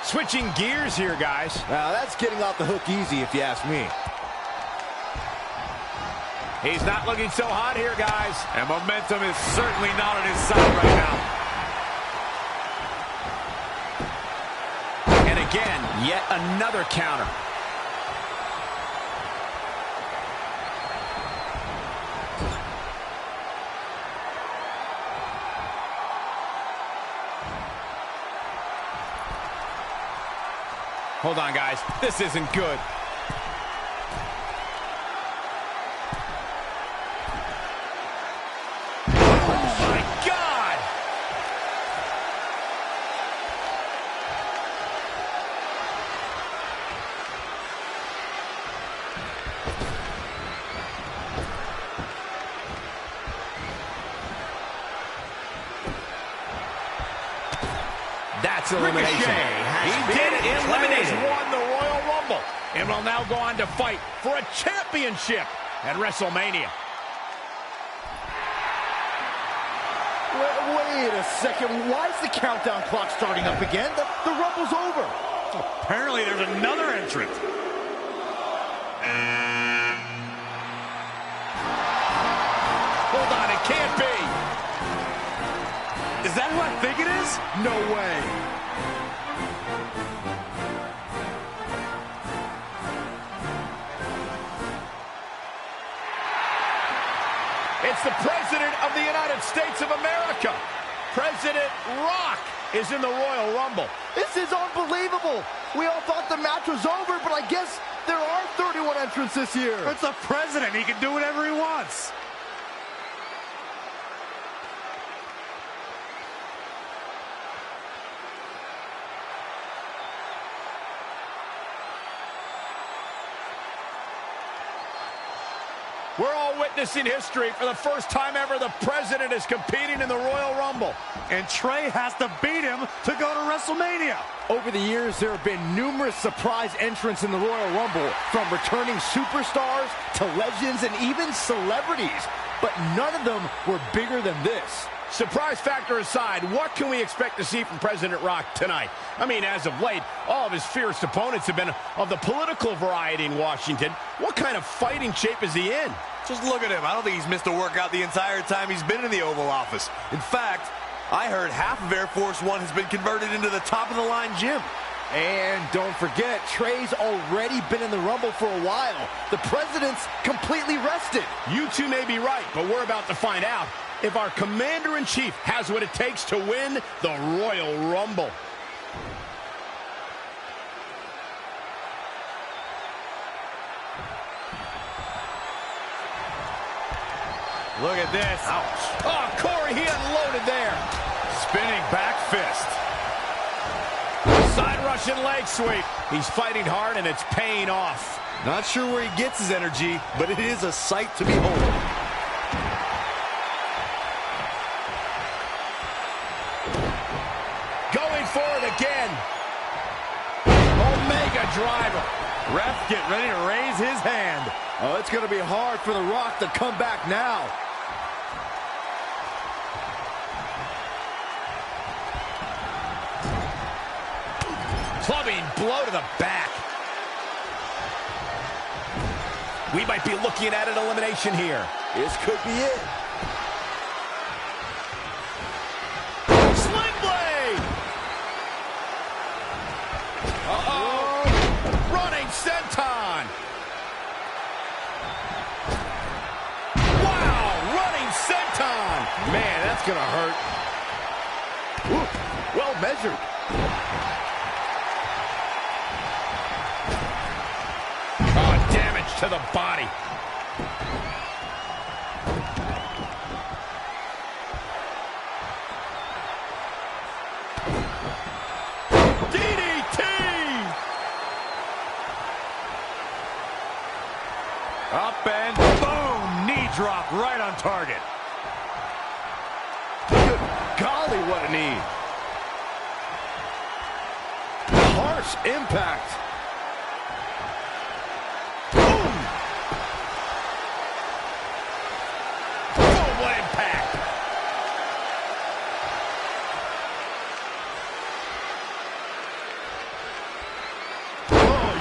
Switching gears here, guys. Now, that's getting off the hook easy, if you ask me. He's not looking so hot here, guys. And momentum is certainly not on his side right now. And again, yet another counter. Hold on, guys. This isn't good. Oh, my God! That's elimination. He did it. Eliminated. Won the Royal Rumble and will now go on to fight for a championship at WrestleMania. Wait a second. Why is the countdown clock starting up again? The Rumble's over. Apparently, there's another entrant. Hold on, it can't be. Is that who I think it is? No way. It's the President of the United States of America. President Rock is in the Royal Rumble. This is unbelievable. We all thought the match was over, but I guess there are 31 entrants this year. It's the President. He can do whatever he wants. We're all witnessing history. For the first time ever, the President is competing in the Royal Rumble. And Trey has to beat him to go to WrestleMania. Over the years, there have been numerous surprise entrants in the Royal Rumble, from returning superstars to legends and even celebrities. But none of them were bigger than this. Surprise factor aside, what can we expect to see from President Rock tonight? I mean, as of late, all of his fierce opponents have been of the political variety in Washington. What kind of fighting shape is he in? Just look at him. I don't think he's missed a workout the entire time he's been in the Oval Office. In fact, I heard half of Air Force One has been converted into the top-of-the-line gym. And don't forget, Trey's already been in the Rumble for a while. The President's completely rested. You two may be right, but we're about to find out if our Commander-in-Chief has what it takes to win the Royal Rumble. Look at this. Ouch. Oh, Corey, he unloaded there. Spinning back fist. Side Russian leg sweep. He's fighting hard, and it's paying off. Not sure where he gets his energy, but it is a sight to behold. Going for it again. Omega driver. Ref getting ready to raise his hand. Oh, it's going to be hard for The Rock to come back now. Clubbing blow to the back. We might be looking at an elimination here. This could be it. Sling blade! Uh-oh! Running senton! Wow! Running senton! Man, that's gonna hurt. Ooh, well measured. To the body. DDT! Up and boom! Knee drop right on target. Good golly, what a knee. Harsh impact.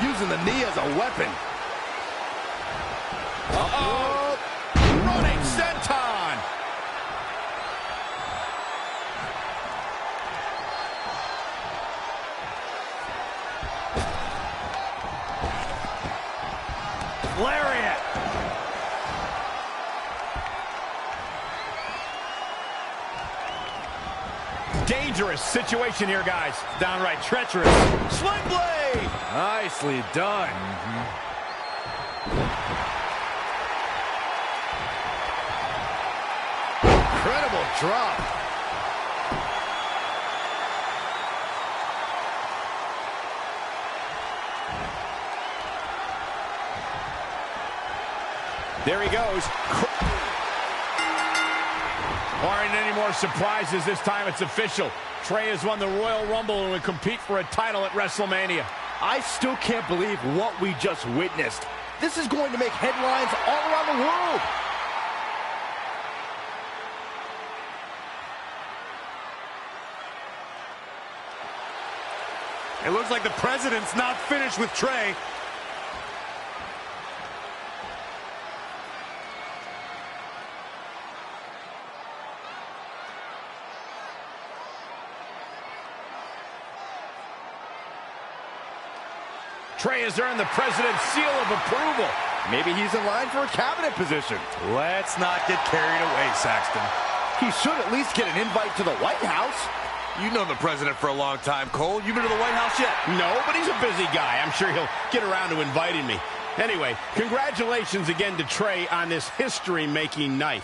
Using the knee as a weapon. Uh-oh! Running senton! Lariat! Dangerous situation here, guys. Downright treacherous. Sling blade! Nicely done. Incredible drop. There he goes. Barring any more surprises, this time it's official. Trey has won the Royal Rumble and will compete for a title at WrestleMania. I still can't believe what we just witnessed. This is going to make headlines all around the world. It looks like the President's not finished with Trey. Trey has earned the President's seal of approval. Maybe he's in line for a cabinet position. Let's not get carried away, Saxton. He should at least get an invite to the White House. You've known the president for a long time, Cole. You been to the White House yet? No, but he's a busy guy. I'm sure he'll get around to inviting me. Anyway, congratulations again to Trey on this history-making night.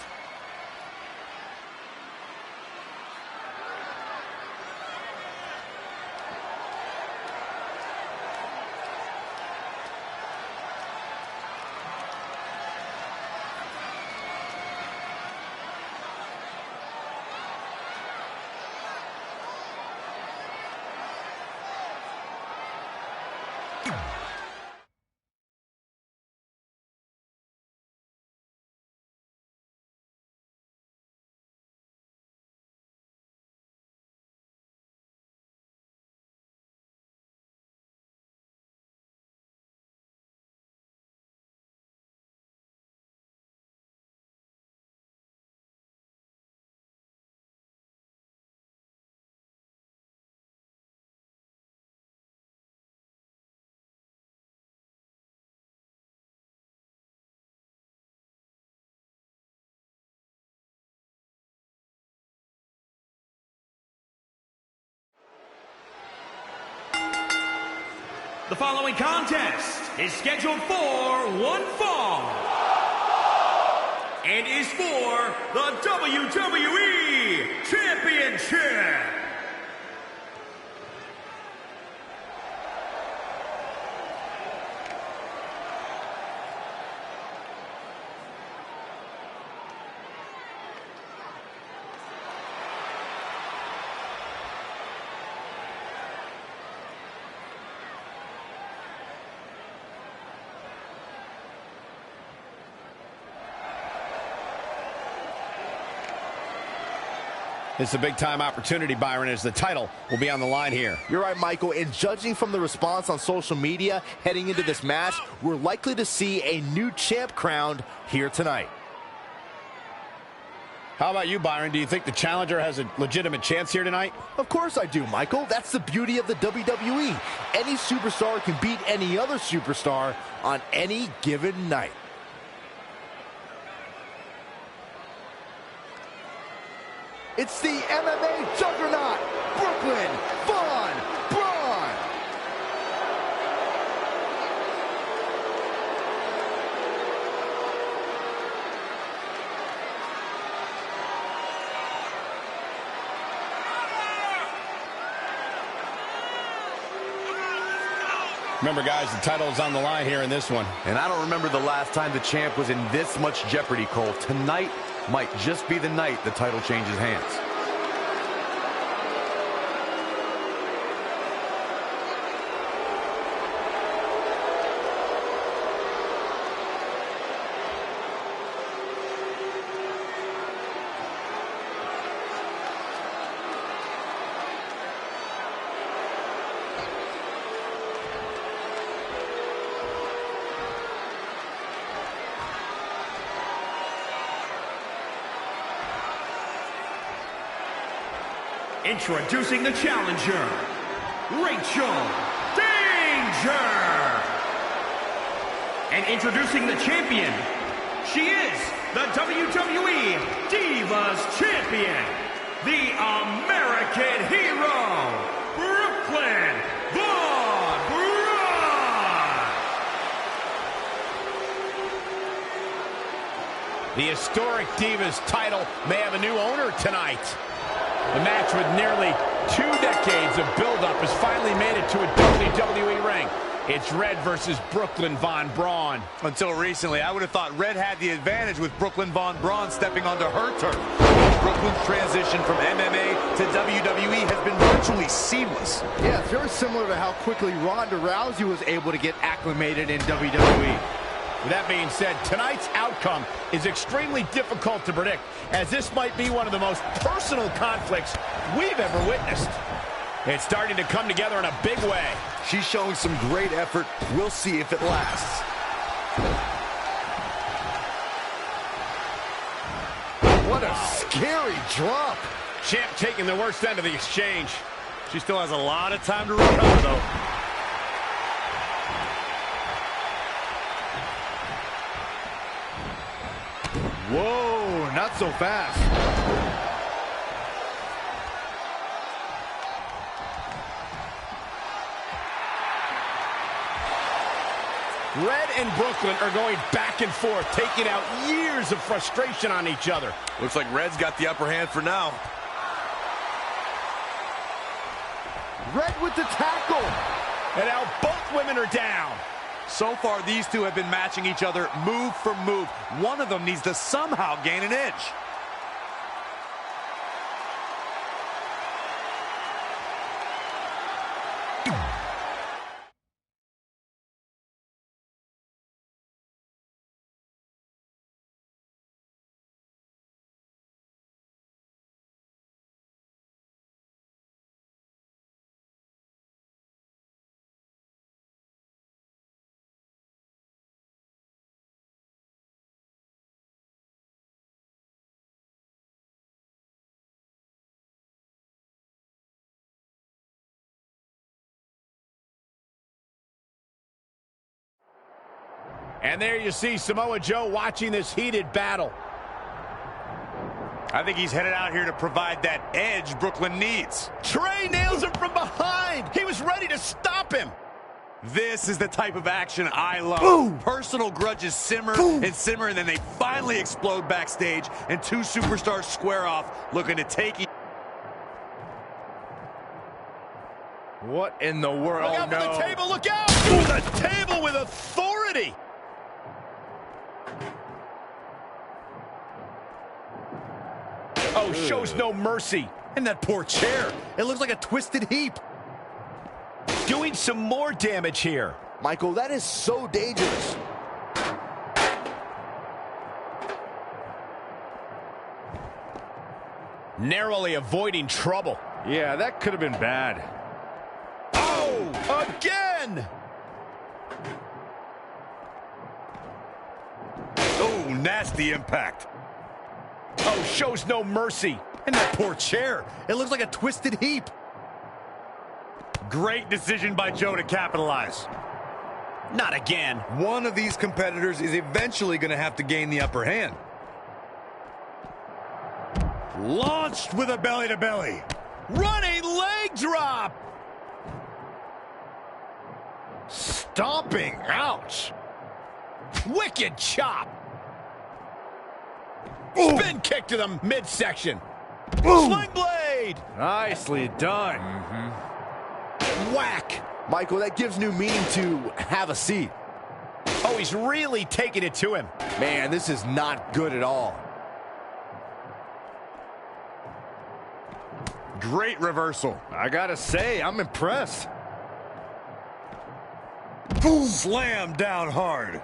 The following contest is scheduled for one fall and is for the WWE Championship. It's a big-time opportunity, Byron, as the title will be on the line here. You're right, Michael, and judging from the response on social media heading into this match, we're likely to see a new champ crowned here tonight. How about you, Byron? Do you think the challenger has a legitimate chance here tonight? Of course I do, Michael. That's the beauty of the WWE. Any superstar can beat any other superstar on any given night. It's the MMA juggernaut, Brooklyn Von Braun. Remember, guys, the title is on the line here in this one. And I don't remember the last time the champ was in this much jeopardy, Cole. Tonight might just be the night the title changes hands. Introducing the challenger, Rachel Danger. And introducing the champion, she is the WWE Divas Champion, the American Hero, Brooklyn Von Braun. The historic Divas title may have a new owner tonight. The match with nearly 2 decades of build-up has finally made it to a WWE ring. It's Red versus Brooklyn Von Braun. Until recently, I would have thought Red had the advantage with Brooklyn Von Braun stepping onto her turf. Brooklyn's transition from MMA to WWE has been virtually seamless. Yeah, it's very similar to how quickly Ronda Rousey was able to get acclimated in WWE. With that being said, tonight's outcome is extremely difficult to predict, as this might be one of the most personal conflicts we've ever witnessed. It's starting to come together in a big way. She's showing some great effort. We'll see if it lasts. What a scary drop. Champ taking the worst end of the exchange. She still has a lot of time to recover, though. Whoa, not so fast. Red and Brooklyn are going back and forth, taking out years of frustration on each other. Looks like Red's got the upper hand for now. Red with the tackle. And now both women are down. So far, these two have been matching each other move for move. One of them needs to somehow gain an edge. And there you see Samoa Joe watching this heated battle. I think he's headed out here to provide that edge Brooklyn needs. Trey nails him from behind. He was ready to stop him. This is the type of action I love. Boom. Personal grudges simmer and simmer, and then they finally explode backstage, and two superstars square off, looking to take each. What in the world? Look out for the table, look out! Ooh, the table with authority! Oh, shows no mercy. And that poor chair. It looks like a twisted heap. Doing some more damage here. Michael, that is so dangerous. Narrowly avoiding trouble. Yeah, that could have been bad. Oh, again! Oh, nasty impact. Oh, shows no mercy. And that poor chair. It looks like a twisted heap. Great decision by Joe to capitalize. Not again. One of these competitors is eventually going to have to gain the upper hand. Launched with a belly-to-belly. Running leg drop. Stomping. Ouch. Wicked chop. Spin kick to the midsection. Sling blade. Nicely done. Whack. Michael, that gives new meaning to have a seat. Oh, he's really taking it to him. Man, this is not good at all. Great reversal. I gotta say, I'm impressed. Boom. Slam down hard.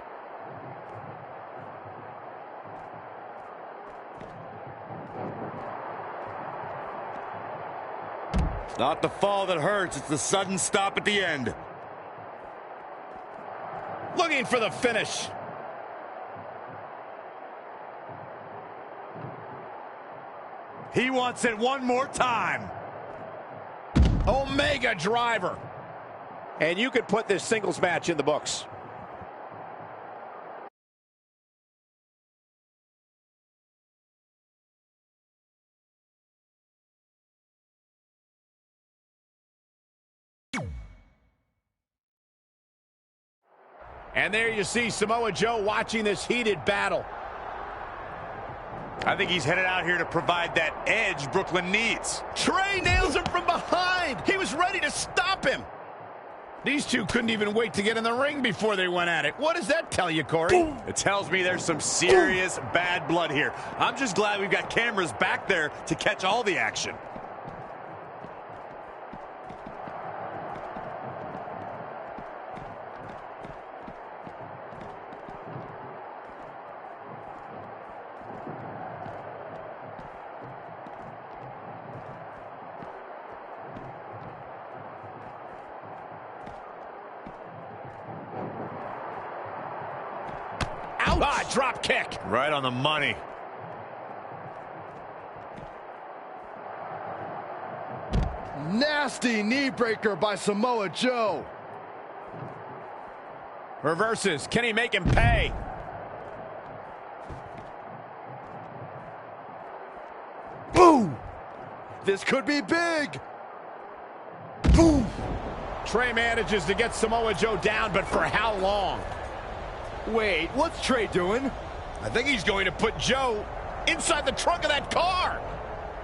It's not the fall that hurts, it's the sudden stop at the end. Looking for the finish. He wants it one more time. Omega driver. And you could put this singles match in the books. And there you see Samoa Joe watching this heated battle. I think he's headed out here to provide that edge Brooklyn needs. Trey nails him from behind. He was ready to stop him. These two couldn't even wait to get in the ring before they went at it. What does that tell you, Corey? It tells me there's some serious bad blood here. I'm just glad we've got cameras back there to catch all the action. Ah, drop kick. Right on the money. Nasty knee breaker by Samoa Joe. Reverses. Can he make him pay? This could be big. Boom. Trey manages to get Samoa Joe down, but for how long? Wait, what's Trey doing? I think he's going to put Joe inside the trunk of that car.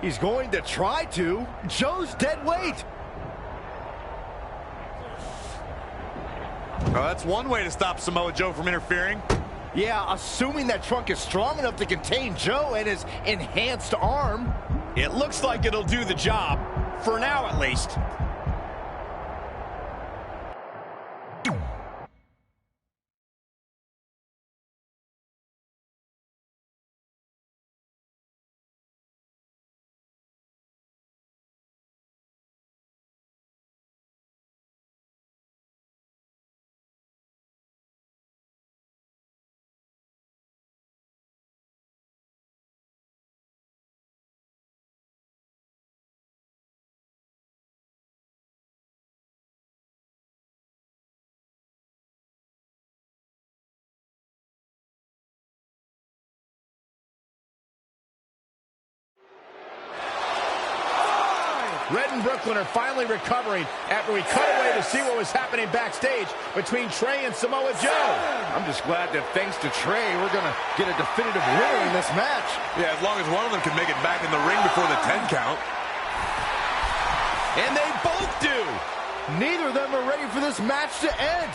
He's going to try to. Joe's dead weight. Oh, that's one way to stop Samoa Joe from interfering. Yeah, assuming that trunk is strong enough to contain Joe and his enhanced arm. It looks like it'll do the job, for now at least. Red and Brooklyn are finally recovering after we cut away to see what was happening backstage between Trey and Samoa Joe. I'm just glad that thanks to Trey, we're going to get a definitive winner in this match. Yeah, as long as one of them can make it back in the ring before the 10 count. And they both do. Neither of them are ready for this match to end.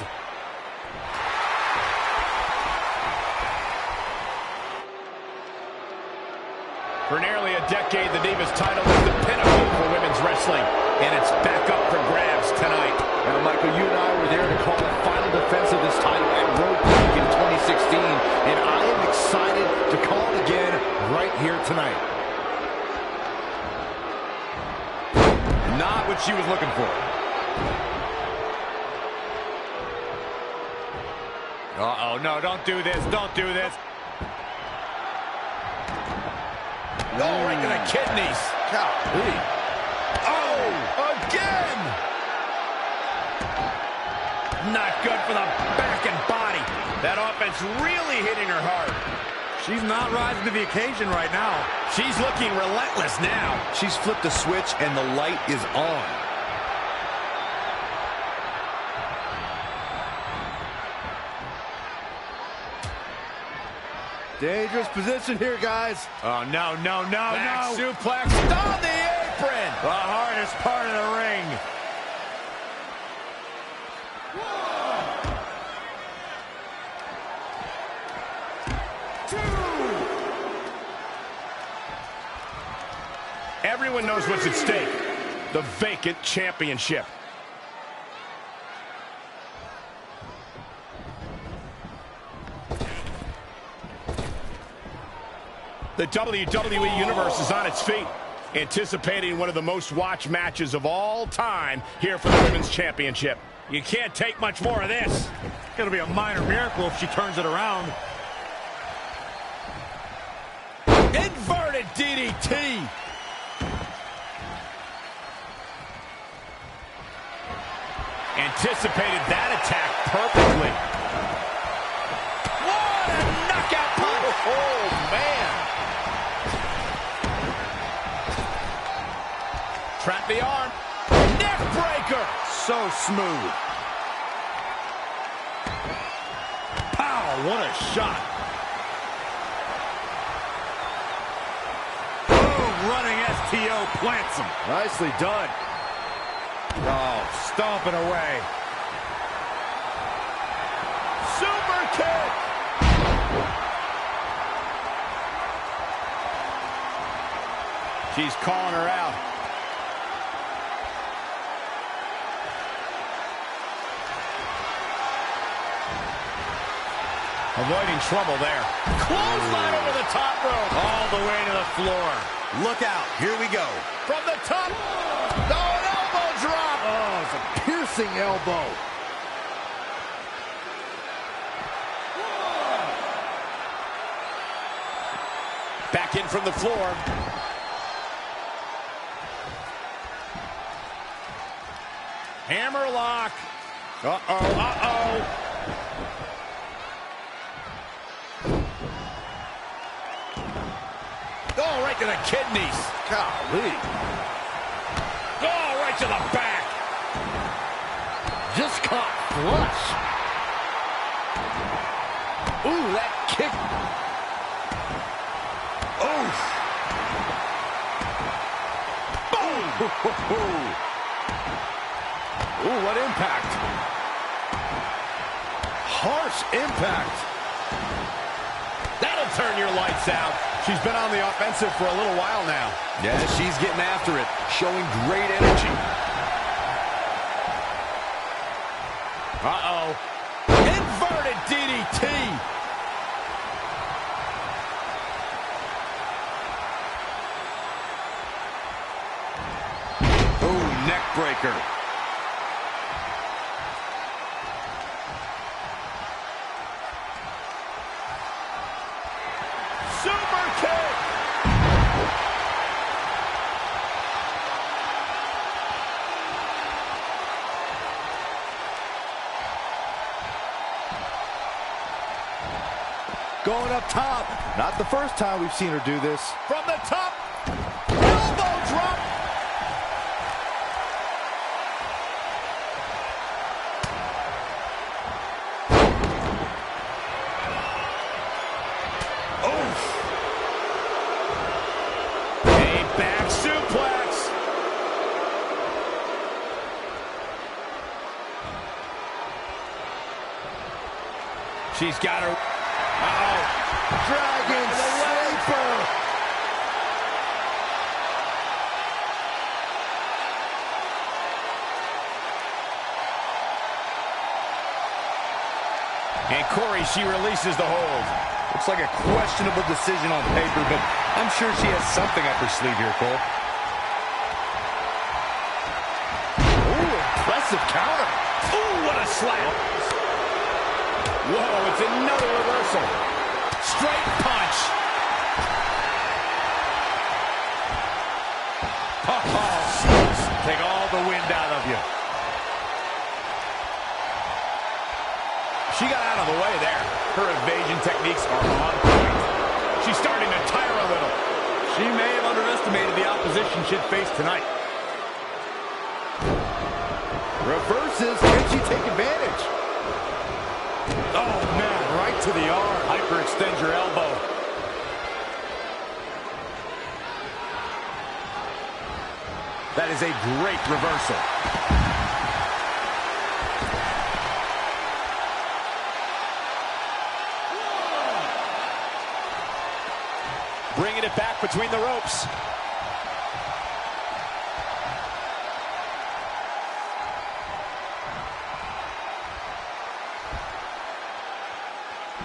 For nearly a decade, the Divas title was the pinnacle for women's wrestling, and it's back up for grabs tonight. Now, Michael, you and I were there to call the final defense of this title at Road Peak in 2016, and I am excited to call it again right here tonight. Not what she was looking for. Uh-oh, no, don't do this, don't do this. Oh, right to the kidneys. Golly. Oh, again. Not good for the back and body. That offense really hitting her hard. She's not rising to the occasion right now. She's looking relentless now. She's flipped a switch and the light is on. Dangerous position here, guys. Oh, no, no, no, Back no. suplex on the apron. The hardest part of the ring. Everyone knows what's at stake. The vacant championship. The WWE Universe is on its feet, anticipating one of the most watched matches of all time here for the Women's Championship. You can't take much more of this. It's going to be a minor miracle if she turns it around. Inverted DDT. Anticipated that attack perfectly. What a knockout punch! Oh, man. Trap the arm. Neck breaker. So smooth. Pow, what a shot. Boom, running STO plants him. Nicely done. Oh, stomping away. Super kick. She's calling her out. Avoiding trouble there. Clothesline over the top rope. All the way to the floor. Look out. Here we go. From the top. Oh, an elbow drop. Oh, it's a piercing elbow. Back in from the floor. Hammerlock. Uh-oh, uh-oh. Oh, right to the kidneys. Golly. flush. Ooh, that kick. Oh. Boom. Ooh, what impact. Harsh impact. That'll turn your lights out. She's been on the offensive for a little while now. Yeah, she's getting after it, showing great energy. Uh-oh. Inverted DDT. Ooh, neck breaker. Super kick. Going up top. Not the first time we've seen her do this. From the top. Elbow drop. She's got her. Uh-oh. Dragon Sleeper. And Corey, she releases the hold. Looks like a questionable decision on paper, but I'm sure she has something up her sleeve here, Cole. Ooh, impressive counter. Ooh, what a slap. Whoa, it's another reversal. Straight punch. Oh, jeez. Take all the wind out of you. She got out of the way there. Her evasion techniques are on point. She's starting to tire a little. She may have underestimated the opposition she'd face tonight. Reverses. Can she take advantage? Oh, man, right to the arm. Hyperextend your elbow. That is a great reversal. Bringing it back between the ropes.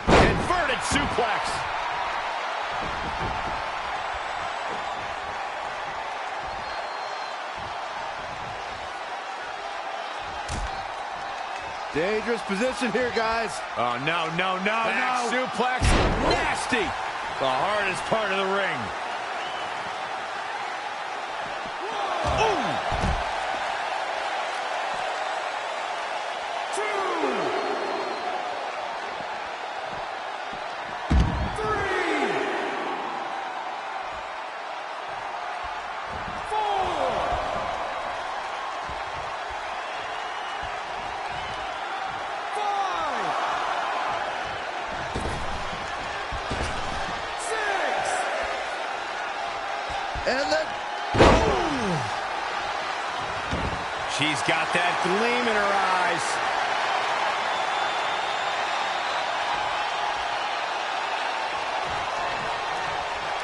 Inverted suplex. Dangerous position here, guys. Oh, no, no, no, back no. Suplex. Nasty. The hardest part of the ring. Ooh. 3, 4. And then, boom! She's got that gleam in her eyes.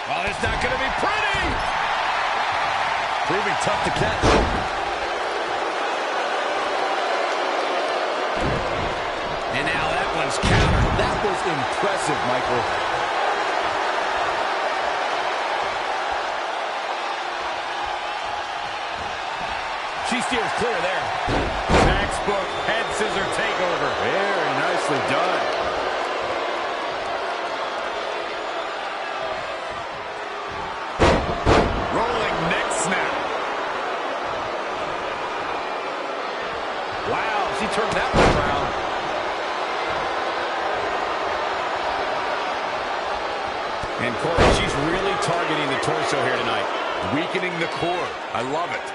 Oh, it's not going to be pretty! Proving tough to catch. And now that one's countered. That was impressive, Michael. She steers clear there. Textbook head scissor takeover. Very nicely done. Rolling neck snap. Wow, she turned that one around. And Corey, she's really targeting the torso here tonight. Weakening the core. I love it.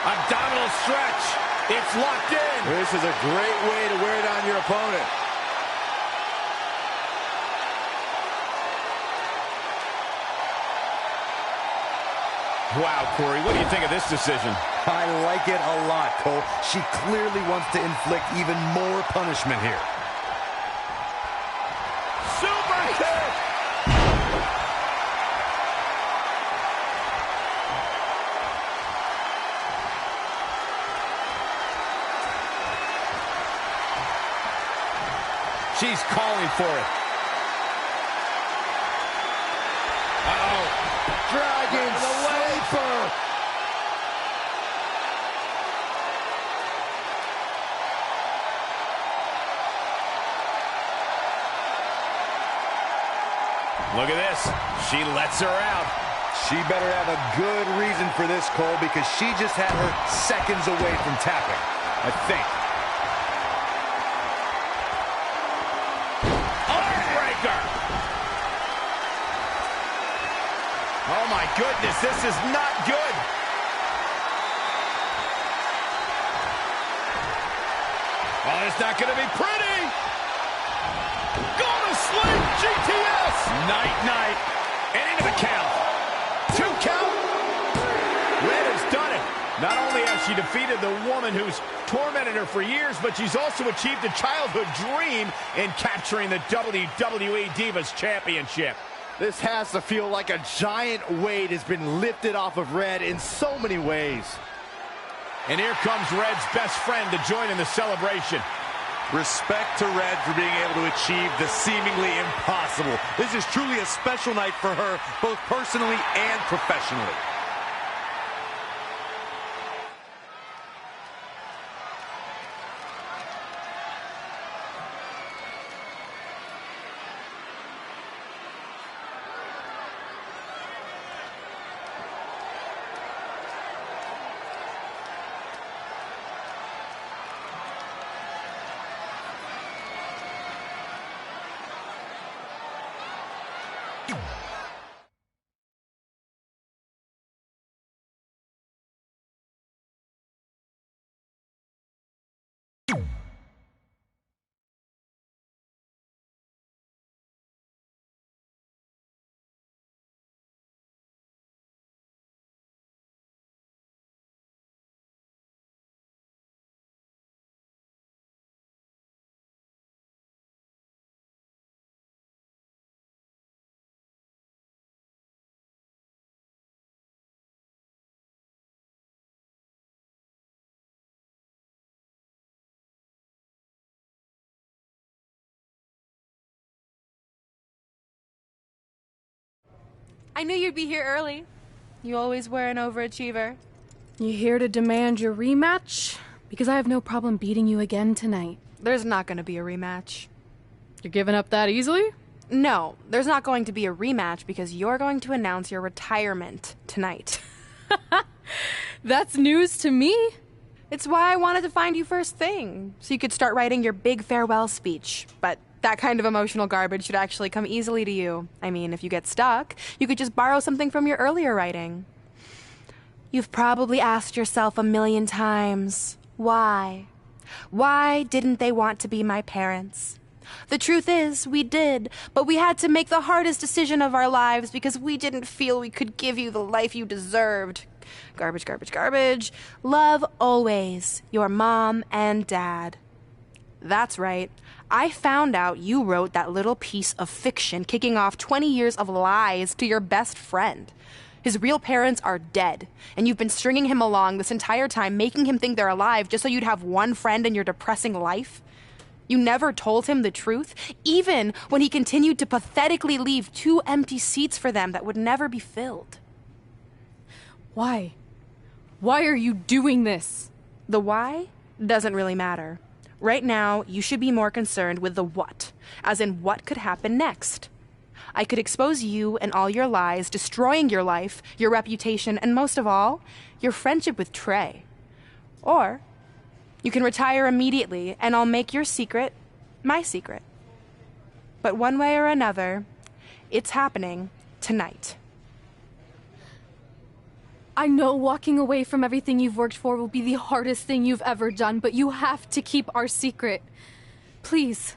Abdominal stretch. It's locked in. This is a great way to wear down your opponent. Wow, Corey, what do you think of this decision? I like it a lot, Cole. She clearly wants to inflict even more punishment here. Super kick! She's calling for it. Uh-oh. Dragon Sleeper. Look at this. She lets her out. She better have a good reason for this, Cole, because she just had her seconds away from tapping, I think. Armbreaker! Oh my goodness, this is not good. Oh, it's not going to be pretty. Gonna sleep, GTS. Night-night. And into the count. 2 count. Red has done it. Not only has she defeated the woman who's tormented her for years, but she's also achieved a childhood dream in capturing the WWE Divas Championship. This has to feel like a giant weight has been lifted off of Red in so many ways. And here comes Red's best friend to join in the celebration. Respect to Red for being able to achieve the seemingly impossible. This is truly a special night for her, both personally and professionally. I knew you'd be here early. You always were an overachiever. You here to demand your rematch? Because I have no problem beating you again tonight. There's not going to be a rematch. You're giving up that easily? No, there's not going to be a rematch because you're going to announce your retirement tonight. That's news to me. It's why I wanted to find you first thing, so you could start writing your big farewell speech. But that kind of emotional garbage should actually come easily to you. I mean, if you get stuck, you could just borrow something from your earlier writing. You've probably asked yourself a million times, why? Why didn't they want to be my parents? The truth is, we did, but we had to make the hardest decision of our lives because we didn't feel we could give you the life you deserved. Garbage, garbage, garbage. Love always, your mom and dad. That's right. I found out you wrote that little piece of fiction kicking off 20 years of lies to your best friend. His real parents are dead, and you've been stringing him along this entire time, making him think they're alive just so you'd have one friend in your depressing life. You never told him the truth, even when he continued to pathetically leave 2 empty seats for them that would never be filled. Why? Why are you doing this? The why doesn't really matter. Right now, you should be more concerned with the what, as in what could happen next. I could expose you and all your lies, destroying your life, your reputation, and most of all, your friendship with Trey. Or you can retire immediately, and I'll make your secret my secret. But one way or another, it's happening tonight. I know walking away from everything you've worked for will be the hardest thing you've ever done, but you have to keep our secret. Please.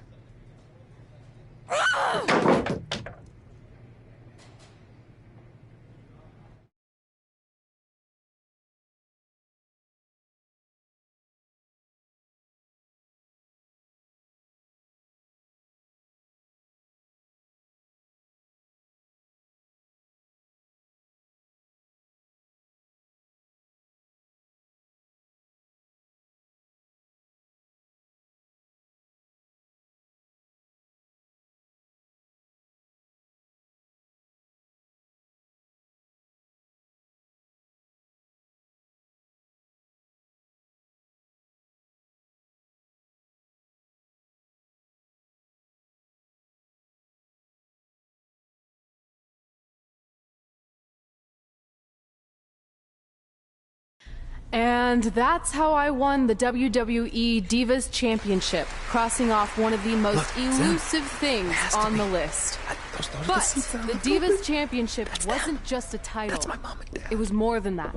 And that's how I won the WWE Divas Championship, crossing off one of the most elusive things on the list. But the Divas Championship wasn't just a title. That's my mom and dad. It was more than that.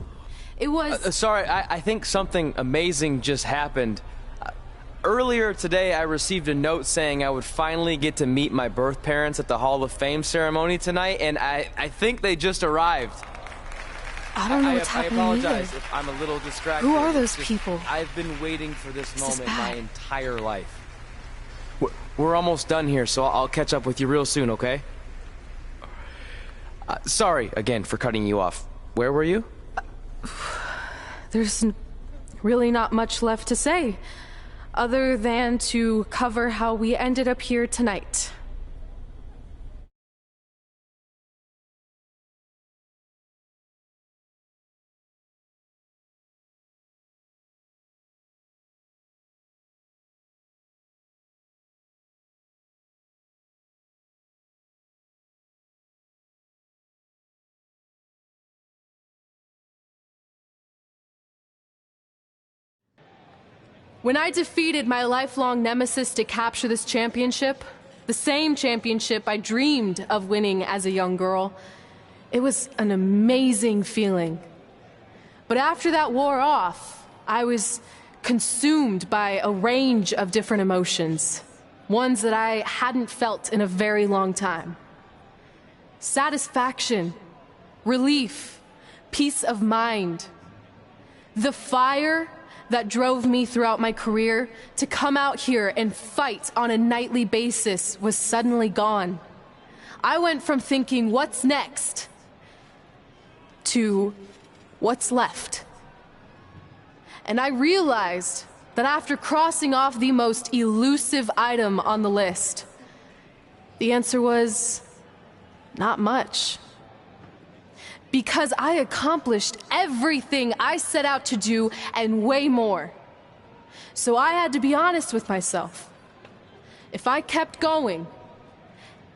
It was... Sorry, I think something amazing just happened. Earlier today, I received a note saying I would finally get to meet my birth parents at the Hall of Fame ceremony tonight, and I think they just arrived. I don't know what's happening. I apologize if I'm a little distracted. Who are those people? I've been waiting for this moment my entire life. We're almost done here, so I'll catch up with you real soon, okay? Sorry again for cutting you off. Where were you? There's really not much left to say, other than to cover how we ended up here tonight. When I defeated my lifelong nemesis to capture this championship, the same championship I dreamed of winning as a young girl, it was an amazing feeling. But after that wore off, I was consumed by a range of different emotions, ones that I hadn't felt in a very long time. Satisfaction, relief, peace of mind. The fire that drove me throughout my career to come out here and fight on a nightly basis was suddenly gone. I went from thinking, what's next, to what's left. And I realized that after crossing off the most elusive item on the list, the answer was not much. Because I accomplished everything I set out to do and way more. So I had to be honest with myself. If I kept going,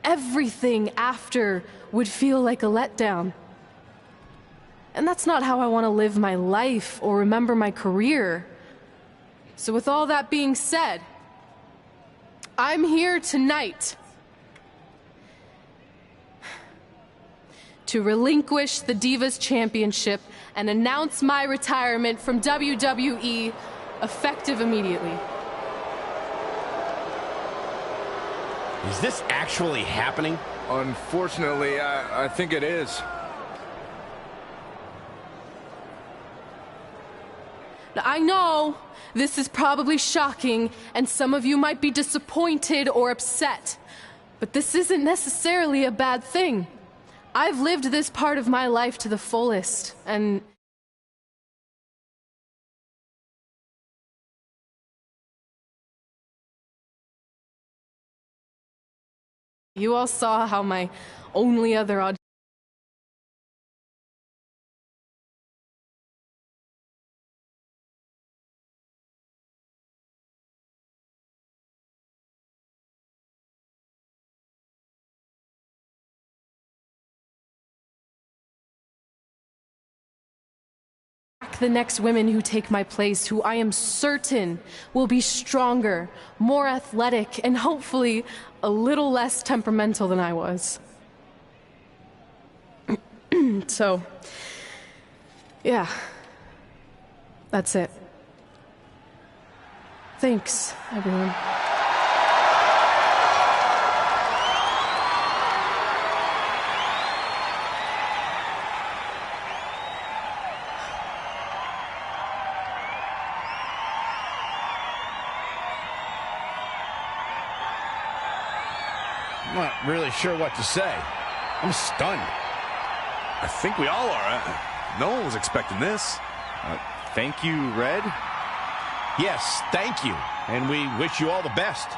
everything after would feel like a letdown. And that's not how I want to live my life or remember my career. So with all that being said, I'm here tonight to relinquish the Divas Championship and announce my retirement from WWE, effective immediately. Is this actually happening? Unfortunately, I think it is. Now, I know this is probably shocking, and some of you might be disappointed or upset, but this isn't necessarily a bad thing. I've lived this part of my life to the fullest, and you all saw how my only other audition the next women who take my place, who I am certain will be stronger, more athletic, and hopefully a little less temperamental than I was. So, Yeah. That's it. Thanks, everyone. I'm not really sure what to say. I'm stunned. I think we all are. No one was expecting this. Thank you, Red. Yes, thank you. And we wish you all the best.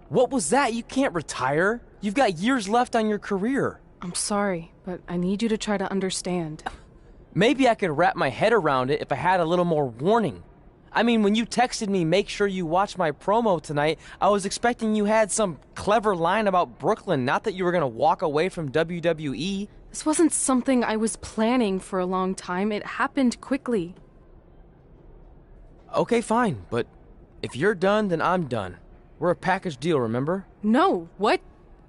What was that? You can't retire. You've got years left on your career. I'm sorry, but I need you to try to understand. Maybe I could wrap my head around it if I had a little more warning. I mean, when you texted me, make sure you watch my promo tonight, I was expecting you had some clever line about Brooklyn, not that you were going to walk away from WWE. This wasn't something I was planning for a long time. It happened quickly. Okay, fine, but if you're done, then I'm done. We're a package deal, remember? No, what?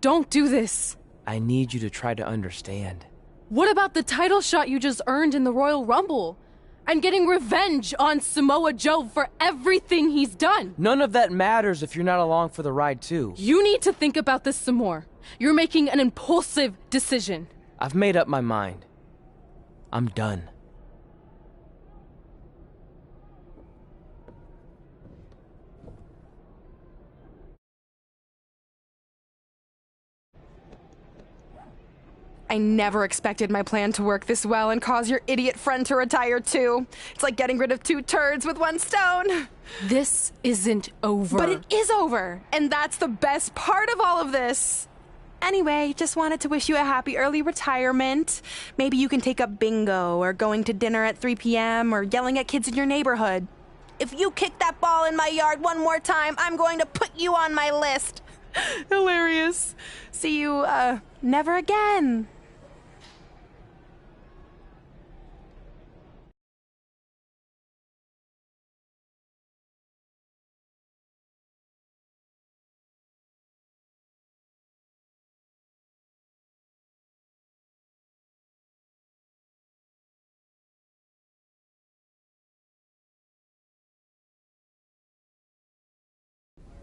Don't do this. I need you to try to understand. What about the title shot you just earned in the Royal Rumble? And getting revenge on Samoa Joe for everything he's done? None of that matters if you're not along for the ride, too. You need to think about this some more. You're making an impulsive decision. I've made up my mind. I'm done. I never expected my plan to work this well and cause your idiot friend to retire too. It's like getting rid of 2 turds with 1 stone. This isn't over. But it is over, and that's the best part of all of this. Anyway, just wanted to wish you a happy early retirement. Maybe you can take up bingo or going to dinner at 3 p.m. or yelling at kids in your neighborhood. If you kick that ball in my yard one more time, I'm going to put you on my list. Hilarious. See you, never again.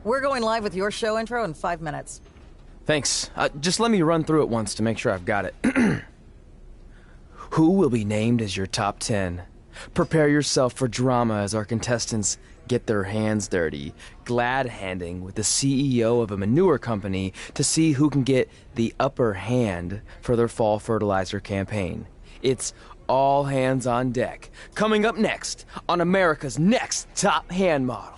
We're going live with your show intro in 5 minutes. Thanks. Just let me run through it once to make sure I've got it. Who will be named as your top 10? Prepare yourself for drama as our contestants get their hands dirty, glad-handing with the CEO of a manure company to see who can get the upper hand for their fall fertilizer campaign. It's all hands on deck. Coming up next on America's Next Top Hand Model.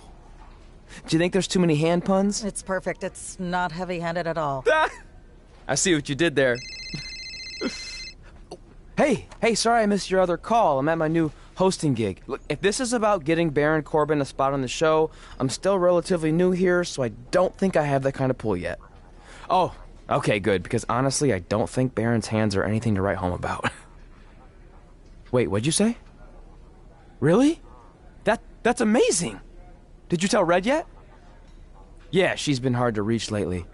Do you think there's too many hand puns? It's perfect. It's not heavy-handed at all. I see what you did there. Hey, sorry I missed your other call. I'm at my new hosting gig. Look, if this is about getting Baron Corbin a spot on the show, I'm still relatively new here, so I don't think I have that kind of pull yet. Oh, okay, good, because honestly, I don't think Baron's hands are anything to write home about. Wait, what'd you say? Really? That's amazing! Did you tell Red yet? Yeah, she's been hard to reach lately.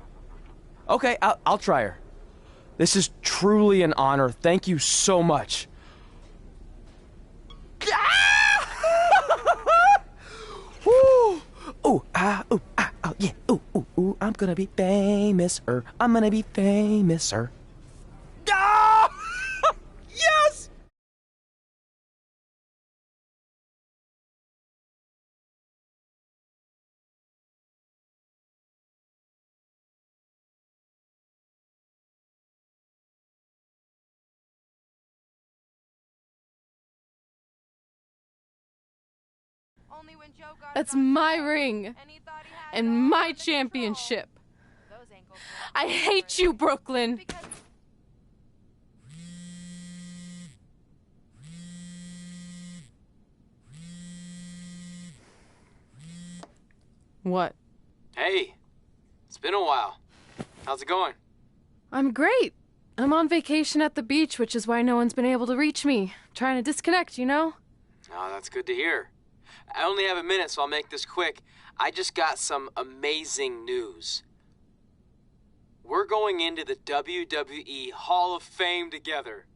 Okay, I'll try her. This is truly an honor. Thank you so much. Woo! Ooh, yeah. Ooh, I'm gonna be famous-er. I'm gonna be famous-er. Yes! That's my ring. And my championship. I hate you, Brooklyn. What? Hey, it's been a while. How's it going? I'm great. I'm on vacation at the beach, which is why no one's been able to reach me. Trying to disconnect, you know? Oh, that's good to hear. I only have a minute, so I'll make this quick. I just got some amazing news. We're going into the WWE Hall of Fame together.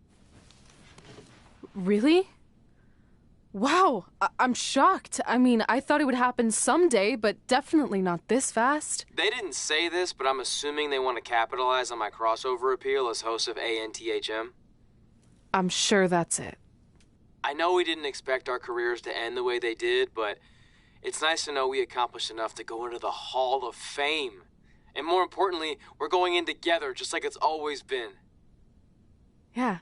Really? Wow, I'm shocked. I mean, I thought it would happen someday, but definitely not this fast. They didn't say this, but I'm assuming they want to capitalize on my crossover appeal as host of ANTHM. I'm sure that's it. I know we didn't expect our careers to end the way they did, but it's nice to know we accomplished enough to go into the Hall of Fame. And more importantly, we're going in together, just like it's always been. Yeah,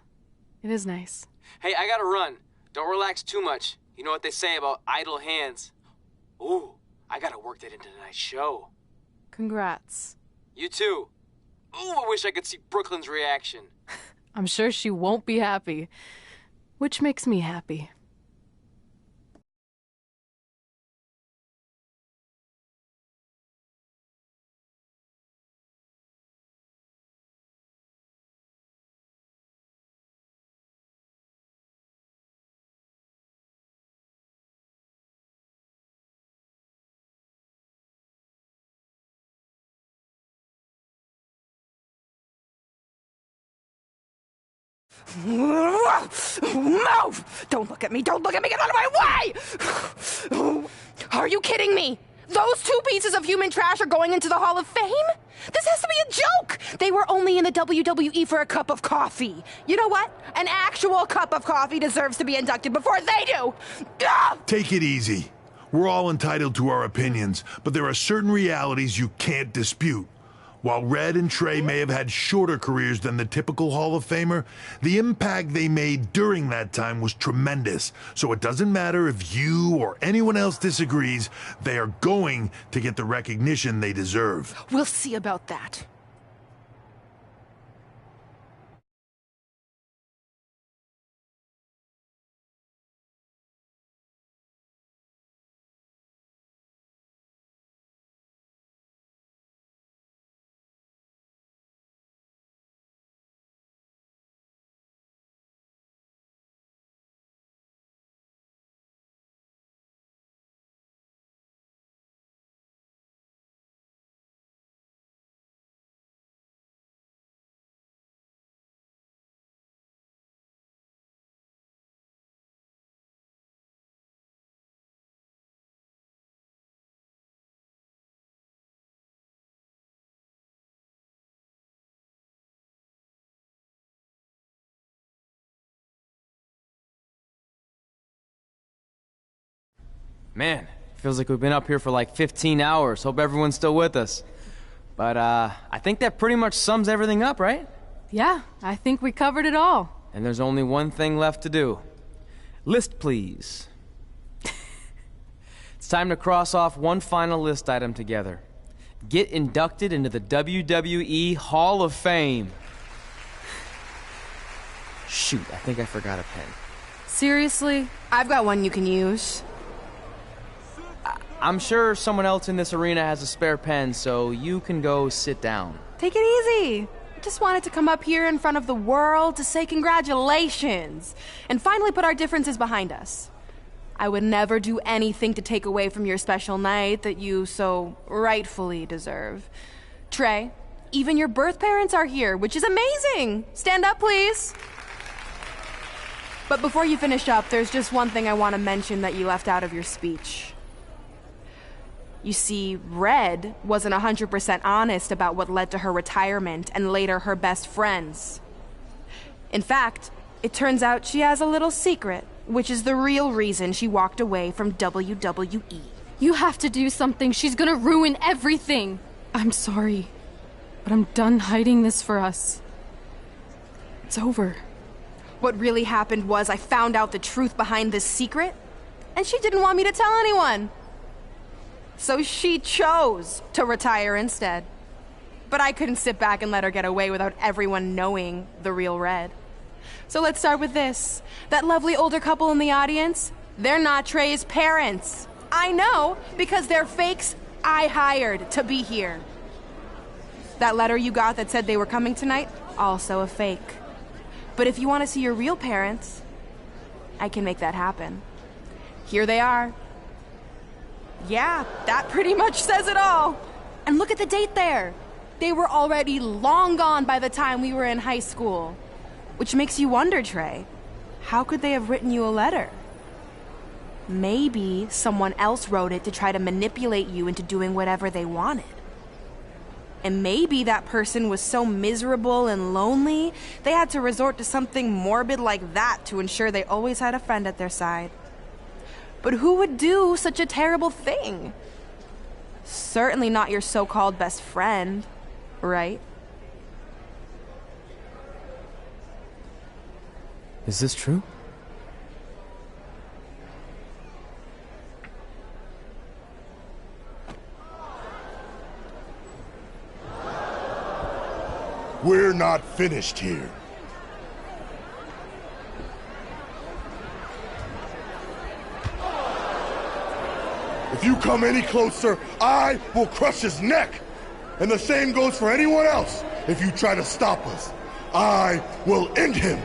it is nice. Hey, I gotta run. Don't relax too much. You know what they say about idle hands. Ooh, I gotta work that into tonight's show. Congrats. You too. Ooh, I wish I could see Brooklyn's reaction. I'm sure she won't be happy, which makes me happy. Move! Don't look at me! Don't look at me! Get out of my way! Are you kidding me? Those two pieces of human trash are going into the Hall of Fame? This has to be a joke! They were only in the WWE for a cup of coffee. You know what? An actual cup of coffee deserves to be inducted before they do! Ugh! Take it easy. We're all entitled to our opinions, but there are certain realities you can't dispute. While Red and Trey may have had shorter careers than the typical Hall of Famer, the impact they made during that time was tremendous. So it doesn't matter if you or anyone else disagrees, they are going to get the recognition they deserve. We'll see about that. Man, feels like we've been up here for like 15 hours. Hope everyone's still with us. But, I think that pretty much sums everything up, right? Yeah, I think we covered it all. And there's only one thing left to do. List, please. It's time to cross off one final list item together. Get inducted into the WWE Hall of Fame. Shoot, I think I forgot a pen. Seriously? I've got one you can use. I'm sure someone else in this arena has a spare pen, so you can go sit down. Take it easy. I just wanted to come up here in front of the world to say congratulations and finally put our differences behind us. I would never do anything to take away from your special night that you so rightfully deserve. Trey, even your birth parents are here, which is amazing. Stand up, please. But before you finish up, there's just one thing I want to mention that you left out of your speech. You see, Red wasn't 100% honest about what led to her retirement and later her best friends. In fact, it turns out she has a little secret, which is the real reason she walked away from WWE. You have to do something. She's gonna ruin everything. I'm sorry, but I'm done hiding this for us. It's over. What really happened was I found out the truth behind this secret, and she didn't want me to tell anyone. So she chose to retire instead. But I couldn't sit back and let her get away without everyone knowing the real Red. So let's start with this. That lovely older couple in the audience, they're not Trey's parents. I know, because they're fakes I hired to be here. That letter you got that said they were coming tonight, also a fake. But if you want to see your real parents, I can make that happen. Here they are. Yeah, that pretty much says it all. And look at the date there. They were already long gone by the time we were in high school. Which makes you wonder, Trey, how could they have written you a letter? Maybe someone else wrote it to try to manipulate you into doing whatever they wanted. And maybe that person was so miserable and lonely, they had to resort to something morbid like that to ensure they always had a friend at their side. But who would do such a terrible thing? Certainly not your so-called best friend, right? Is this true? We're not finished here. If you come any closer, I will crush his neck. And the same goes for anyone else. If you try to stop us, I will end him.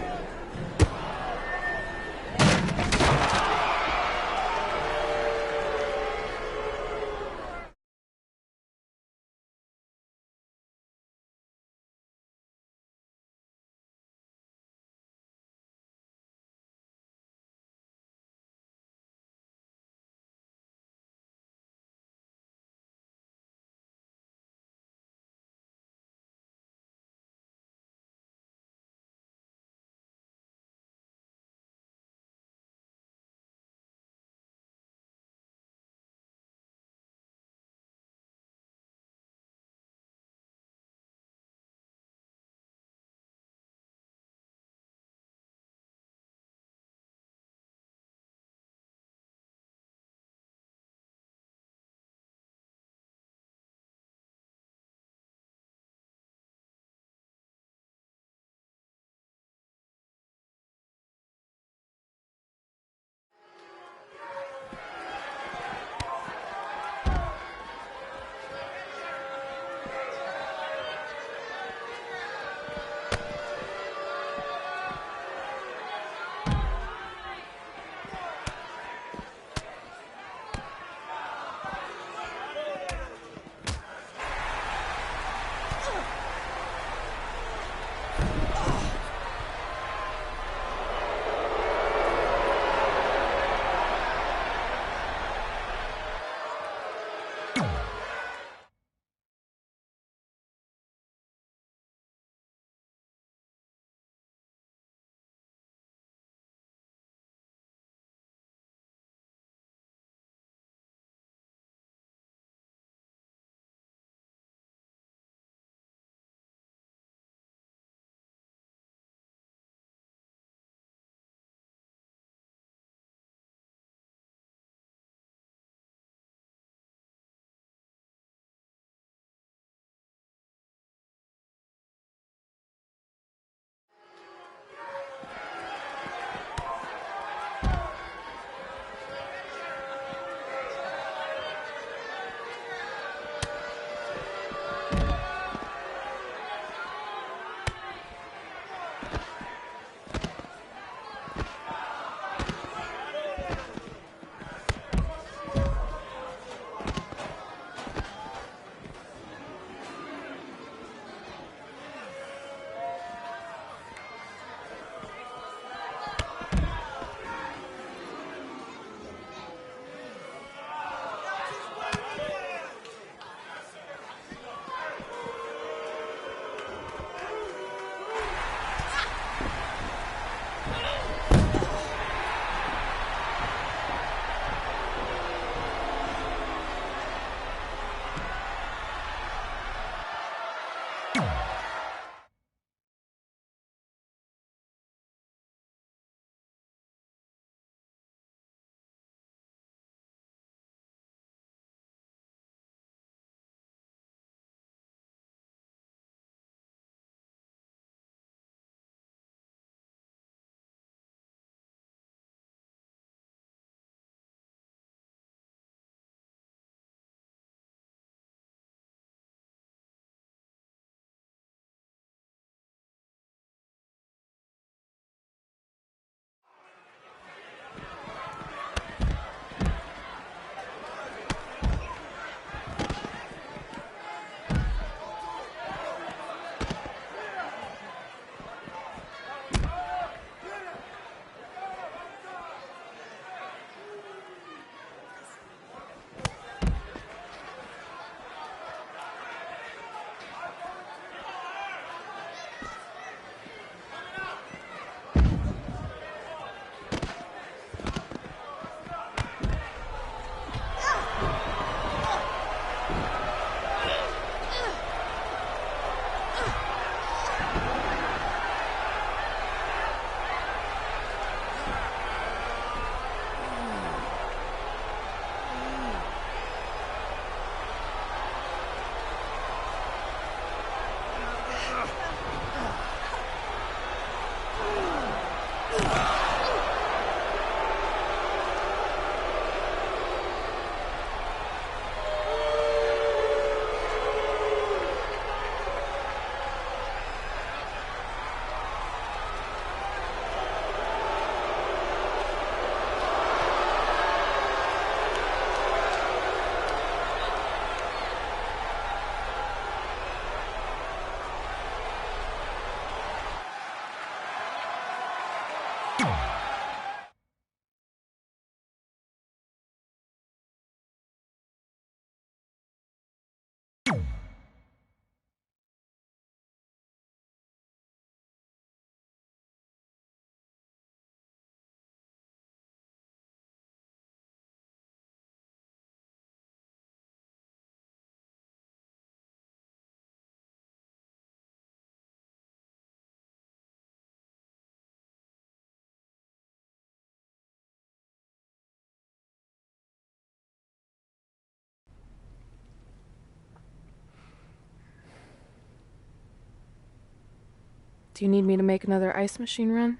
Do you need me to make another ice machine run?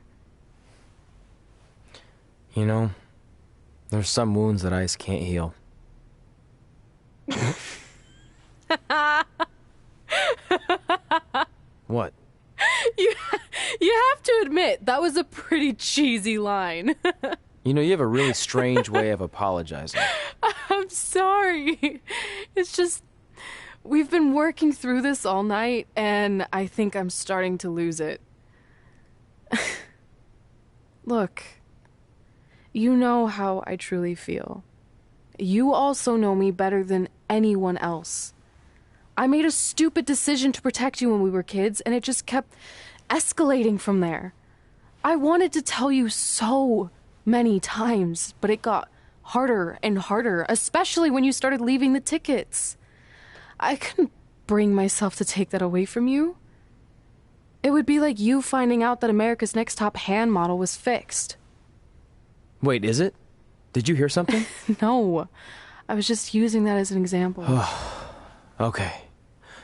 You know, there's some wounds that ice can't heal. What? You have to admit, that was a pretty cheesy line. You know, you have a really strange way of apologizing. I'm sorry. It's just, we've been working through this all night, and I think I'm starting to lose it. Look, you know how I truly feel. You also know me better than anyone else. I made a stupid decision to protect you when we were kids, and it just kept escalating from there. I wanted to tell you so many times, but it got harder and harder, especially when you started leaving the tickets. I couldn't bring myself to take that away from you. It would be like you finding out that America's Next Top Hand model was fixed. Wait, is it? Did you hear something? No, I was just using that as an example. Okay,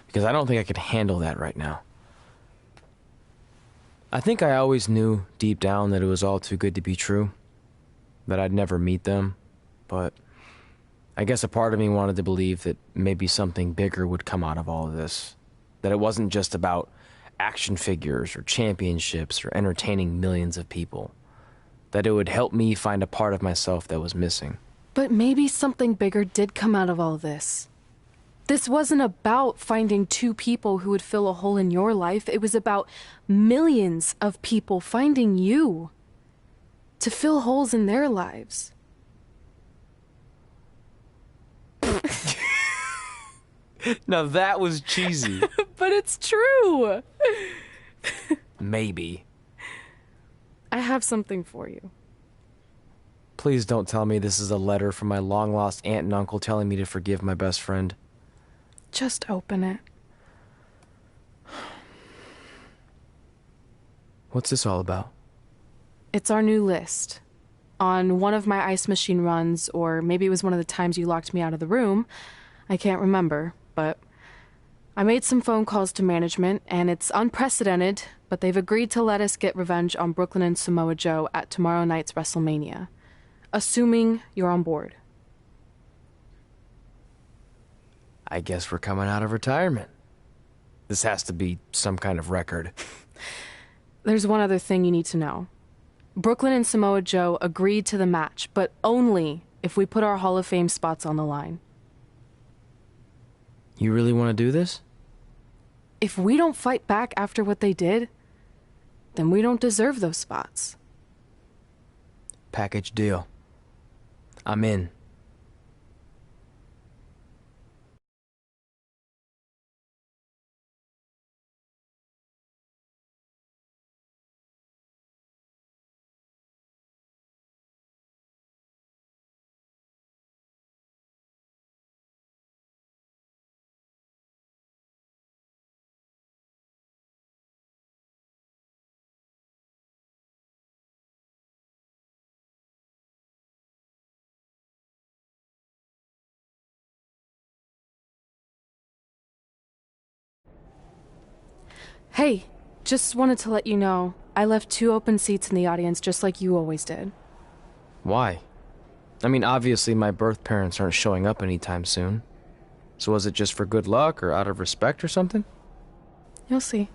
because I don't think I could handle that right now. I think I always knew deep down that it was all too good to be true, that I'd never meet them, but I guess a part of me wanted to believe that maybe something bigger would come out of all of this, that it wasn't just about action figures or championships or entertaining millions of people, that it would help me find a part of myself that was missing. But maybe something bigger did come out of all this. This wasn't about finding two people who would fill a hole in your life. It was about millions of people finding you to fill holes in their lives. Now that was cheesy. But it's true. Maybe. I have something for you. Please don't tell me this is a letter from my long-lost aunt and uncle telling me to forgive my best friend. Just open it. What's this all about? It's our new list. On one of my ice machine runs, or maybe it was one of the times you locked me out of the room, I can't remember, but I made some phone calls to management, and it's unprecedented, but they've agreed to let us get revenge on Brooklyn and Samoa Joe at tomorrow night's WrestleMania, assuming you're on board. I guess we're coming out of retirement. This has to be some kind of record. There's one other thing you need to know. Brooklyn and Samoa Joe agreed to the match, but only if we put our Hall of Fame spots on the line. You really want to do this? If we don't fight back after what they did, then we don't deserve those spots. Package deal. I'm in. Hey, just wanted to let you know, I left 2 open seats in the audience just like you always did. Why? I mean, obviously my birth parents aren't showing up anytime soon. So was it just for good luck or out of respect or something? You'll see.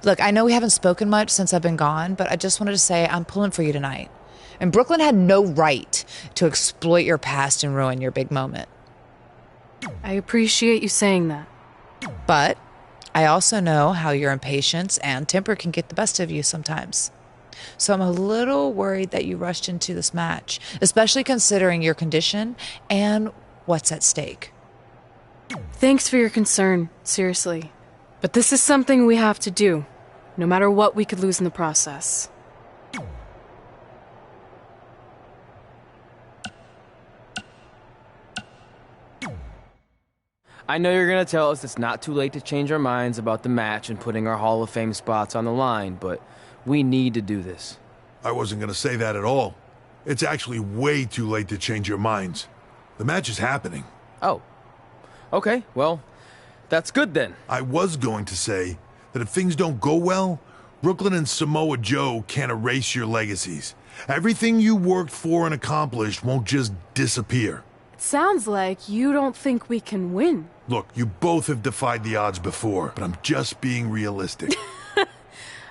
Look, I know we haven't spoken much since I've been gone, but I just wanted to say I'm pulling for you tonight. And Brooklyn had no right to exploit your past and ruin your big moment. I appreciate you saying that. But I also know how your impatience and temper can get the best of you sometimes. So I'm a little worried that you rushed into this match, especially considering your condition and what's at stake. Thanks for your concern, seriously. But this is something we have to do, no matter what we could lose in the process. I know you're going to tell us it's not too late to change our minds about the match and putting our Hall of Fame spots on the line, but we need to do this. I wasn't going to say that at all. It's actually way too late to change your minds. The match is happening. Oh. Okay, well, that's good then. I was going to say that if things don't go well, Brooklyn and Samoa Joe can't erase your legacies. Everything you worked for and accomplished won't just disappear. It sounds like you don't think we can win. Look, you both have defied the odds before, but I'm just being realistic.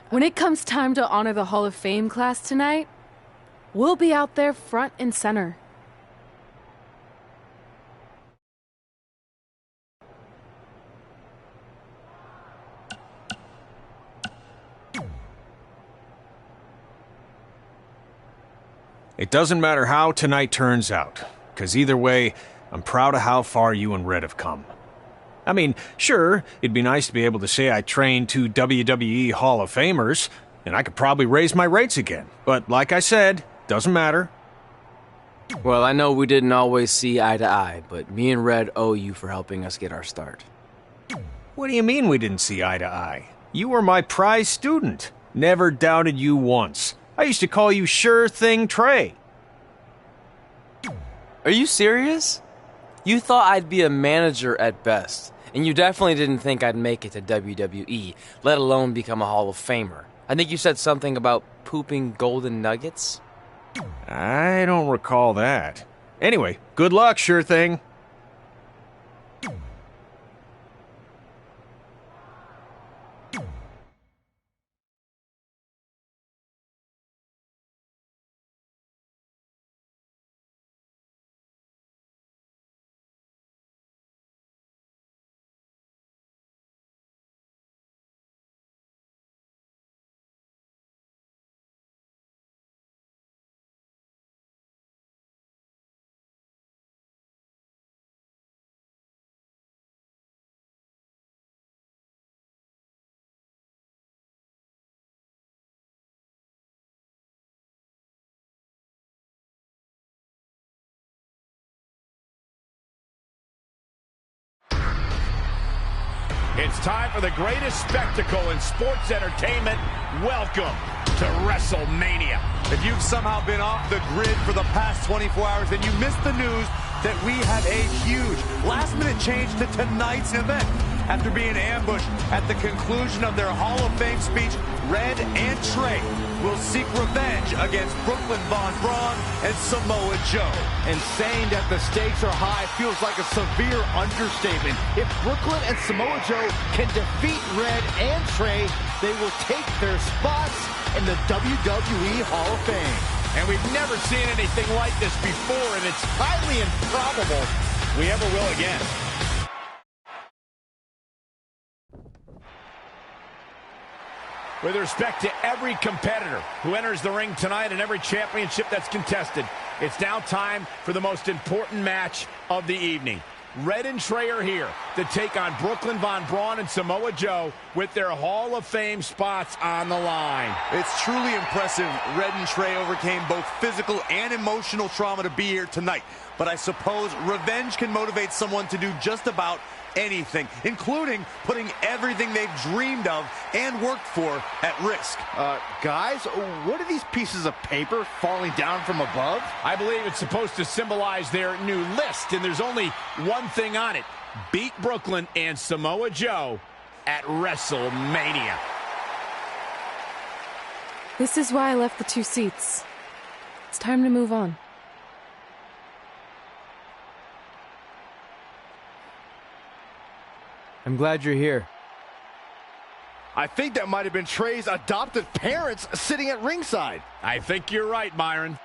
When it comes time to honor the Hall of Fame class tonight, we'll be out there front and center. It doesn't matter how tonight turns out, because either way, I'm proud of how far you and Red have come. I mean, sure, it'd be nice to be able to say I trained 2 WWE Hall of Famers, and I could probably raise my rates again. But like I said, doesn't matter. Well, I know we didn't always see eye to eye, but me and Red owe you for helping us get our start. What do you mean we didn't see eye to eye? You were my prize student. Never doubted you once. I used to call you Sure Thing Trey. Are you serious? You thought I'd be a manager at best, and you definitely didn't think I'd make it to WWE, let alone become a Hall of Famer. I think you said something about pooping golden nuggets? I don't recall that. Anyway, good luck, Sure Thing. It's time for the greatest spectacle in sports entertainment. Welcome to WrestleMania. If you've somehow been off the grid for the past 24 hours, then you missed the news that we have a huge last-minute change to tonight's event. After being ambushed at the conclusion of their Hall of Fame speech, Red and Trey will seek revenge against Brooklyn Von Braun and Samoa Joe. And saying that the stakes are high feels like a severe understatement. If Brooklyn and Samoa Joe can defeat Red and Trey, they will take their spots in the WWE Hall of Fame. And we've never seen anything like this before, and it's highly improbable we ever will again. With respect to every competitor who enters the ring tonight and every championship that's contested, it's now time for the most important match of the evening. Red and Trey are here to take on Brooklyn Von Braun and Samoa Joe with their Hall of Fame spots on the line. It's truly impressive. Red and Trey overcame both physical and emotional trauma to be here tonight. But I suppose revenge can motivate someone to do just about anything, including putting everything they've dreamed of and worked for at risk. Guys, what are these pieces of paper falling down from above? I believe it's supposed to symbolize their new list, and there's only one thing on it. Beat Brooklyn and Samoa Joe at WrestleMania. This is why I left the 2 seats. It's time to move on. I'm glad you're here. I think that might have been Trey's adoptive parents sitting at ringside. I think you're right, Myron.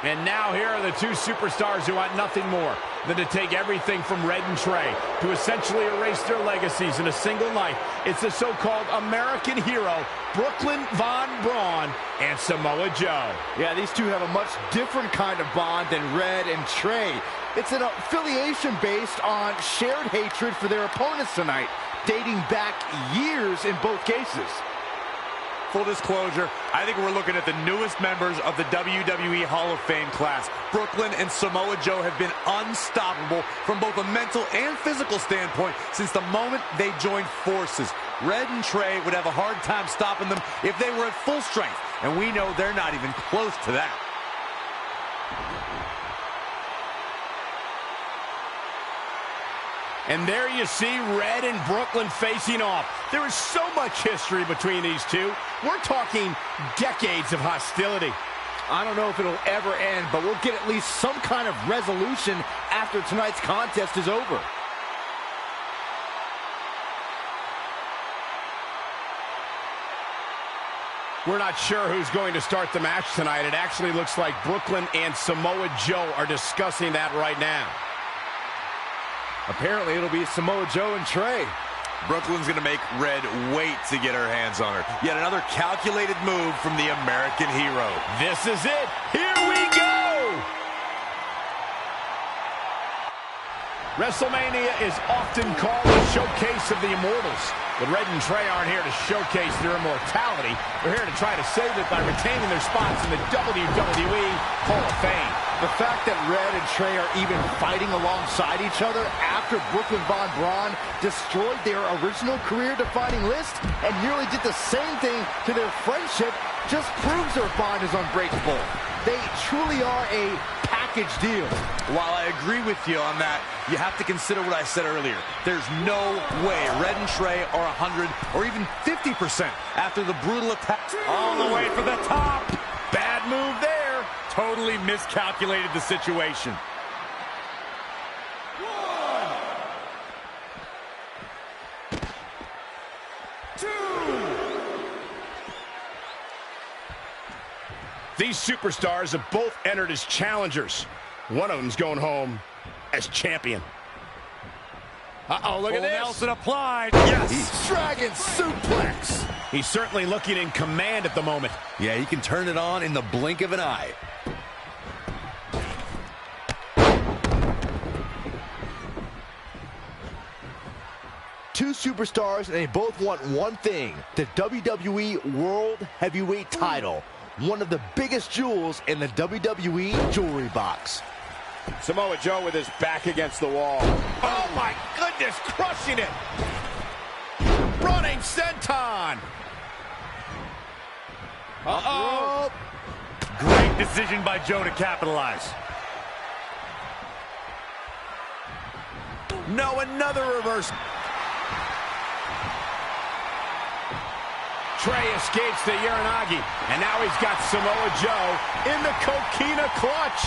And now here are the two superstars who want nothing more than to take everything from Red and Trey to essentially erase their legacies in a single night. It's the so-called American hero, Brooklyn Von Braun and Samoa Joe. Yeah, these two have a much different kind of bond than Red and Trey. It's an affiliation based on shared hatred for their opponents tonight, dating back years in both cases. Full disclosure, I think we're looking at the newest members of the WWE Hall of Fame class. Brooklyn and Samoa Joe have been unstoppable from both a mental and physical standpoint since the moment they joined forces. Red and Trey would have a hard time stopping them if they were at full strength, and we know they're not even close to that. And there you see Red and Brooklyn facing off. There is so much history between these two. We're talking decades of hostility. I don't know if it'll ever end, but we'll get at least some kind of resolution after tonight's contest is over. We're not sure who's going to start the match tonight. It actually looks like Brooklyn and Samoa Joe are discussing that right now. Apparently, it'll be Samoa Joe and Trey. Brooklyn's going to make Red wait to get her hands on her. Yet another calculated move from the American hero. This is it. Here we go. WrestleMania is often called a showcase of the immortals. But Red and Trey aren't here to showcase their immortality. They're here to try to save it by retaining their spots in the WWE Hall of Fame. The fact that Red and Trey are even fighting alongside each other after Brooklyn Von Braun destroyed their original career-defining list and nearly did the same thing to their friendship just proves their bond is unbreakable. They truly are a package deal. While I agree with you on that, you have to consider what I said earlier. There's no way Red and Trey are 100 or even 50% after the brutal attack. All the way for the top. Bad move there. Totally miscalculated the situation. These superstars have both entered as challengers. One of them's going home as champion. Uh-oh, look at this. Nelson applied. Yes. Dragon suplex. He's certainly looking in command at the moment. Yeah, he can turn it on in the blink of an eye. Two superstars, and they both want one thing, the WWE World Heavyweight title. One of the biggest jewels in the WWE jewelry box. Samoa Joe with his back against the wall. Oh my goodness, crushing it. Running senton. Uh-oh. Great decision by Joe to capitalize. No, another reverse. Trey escapes the Uranagi, and now he's got Samoa Joe in the coquina clutch.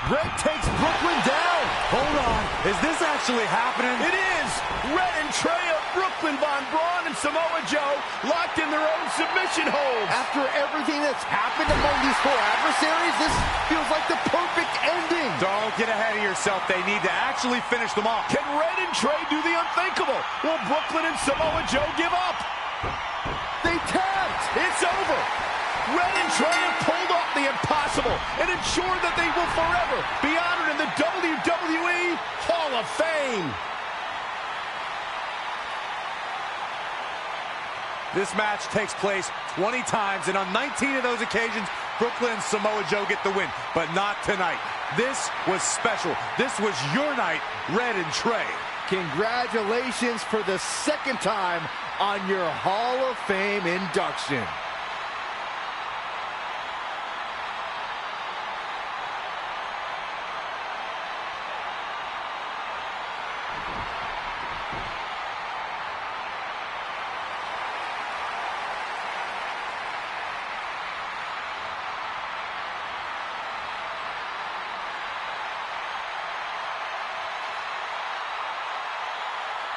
Red takes Brooklyn down. Hold on. Is this actually happening? It is. Red and Trey of Brooklyn Von Braun and Samoa Joe locked in their own submission holds. After everything that's happened among these four adversaries, this feels like the perfect ending. Don't get ahead of yourself. They need to actually finish them off. Can Red and Trey do the unthinkable? Will Brooklyn and Samoa Joe give up? They tapped. It's over. Red and Trey have pulled off the impossible and ensured that they will forever be honored in the WWE Hall of Fame. This match takes place 20 times, and on 19 of those occasions, Brooklyn and Samoa Joe get the win, but not tonight. This was special. This was your night, Red and Trey. Congratulations for the second time on your Hall of Fame induction.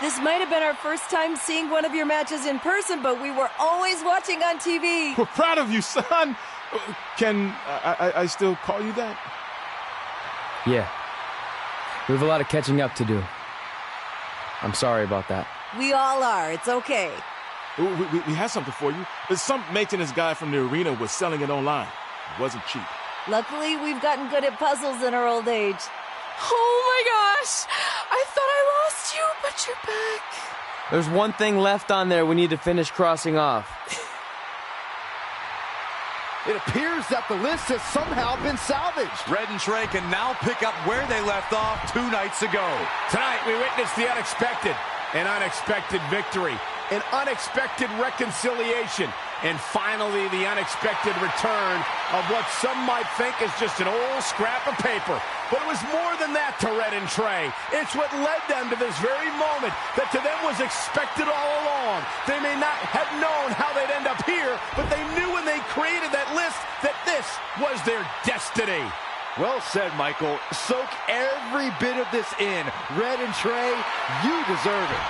This might have been our first time seeing one of your matches in person, but we were always watching on TV. We're proud of you, son. Can I still call you that? Yeah. We have a lot of catching up to do. I'm sorry about that. We all are. It's okay. We have something for you. Some maintenance guy from the arena was selling it online. It wasn't cheap. Luckily, we've gotten good at puzzles in our old age. Oh my gosh! I thought I lost you, but you're back. There's one thing left on there we need to finish crossing off. It appears that the list has somehow been salvaged. Red and Trey can now pick up where they left off 2 nights ago. Tonight, we witnessed the unexpected, an unexpected victory, an unexpected reconciliation, and finally the unexpected return of what some might think is just an old scrap of paper. But it was more than that to Red and Trey. It's what led them to this very moment that to them was expected all along. They may not have known how they'd end up here, but they knew when they created that list that this was their destiny. Well said, Michael. Soak every bit of this in. Red and Trey, you deserve it.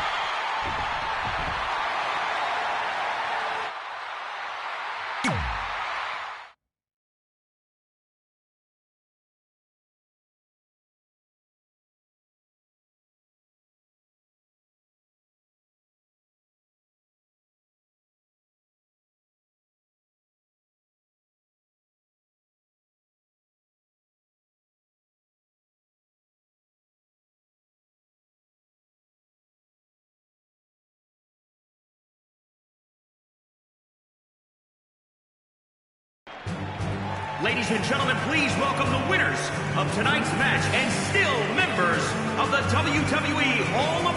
Ladies and gentlemen, please welcome the winners of tonight's match and still members of the WWE Hall of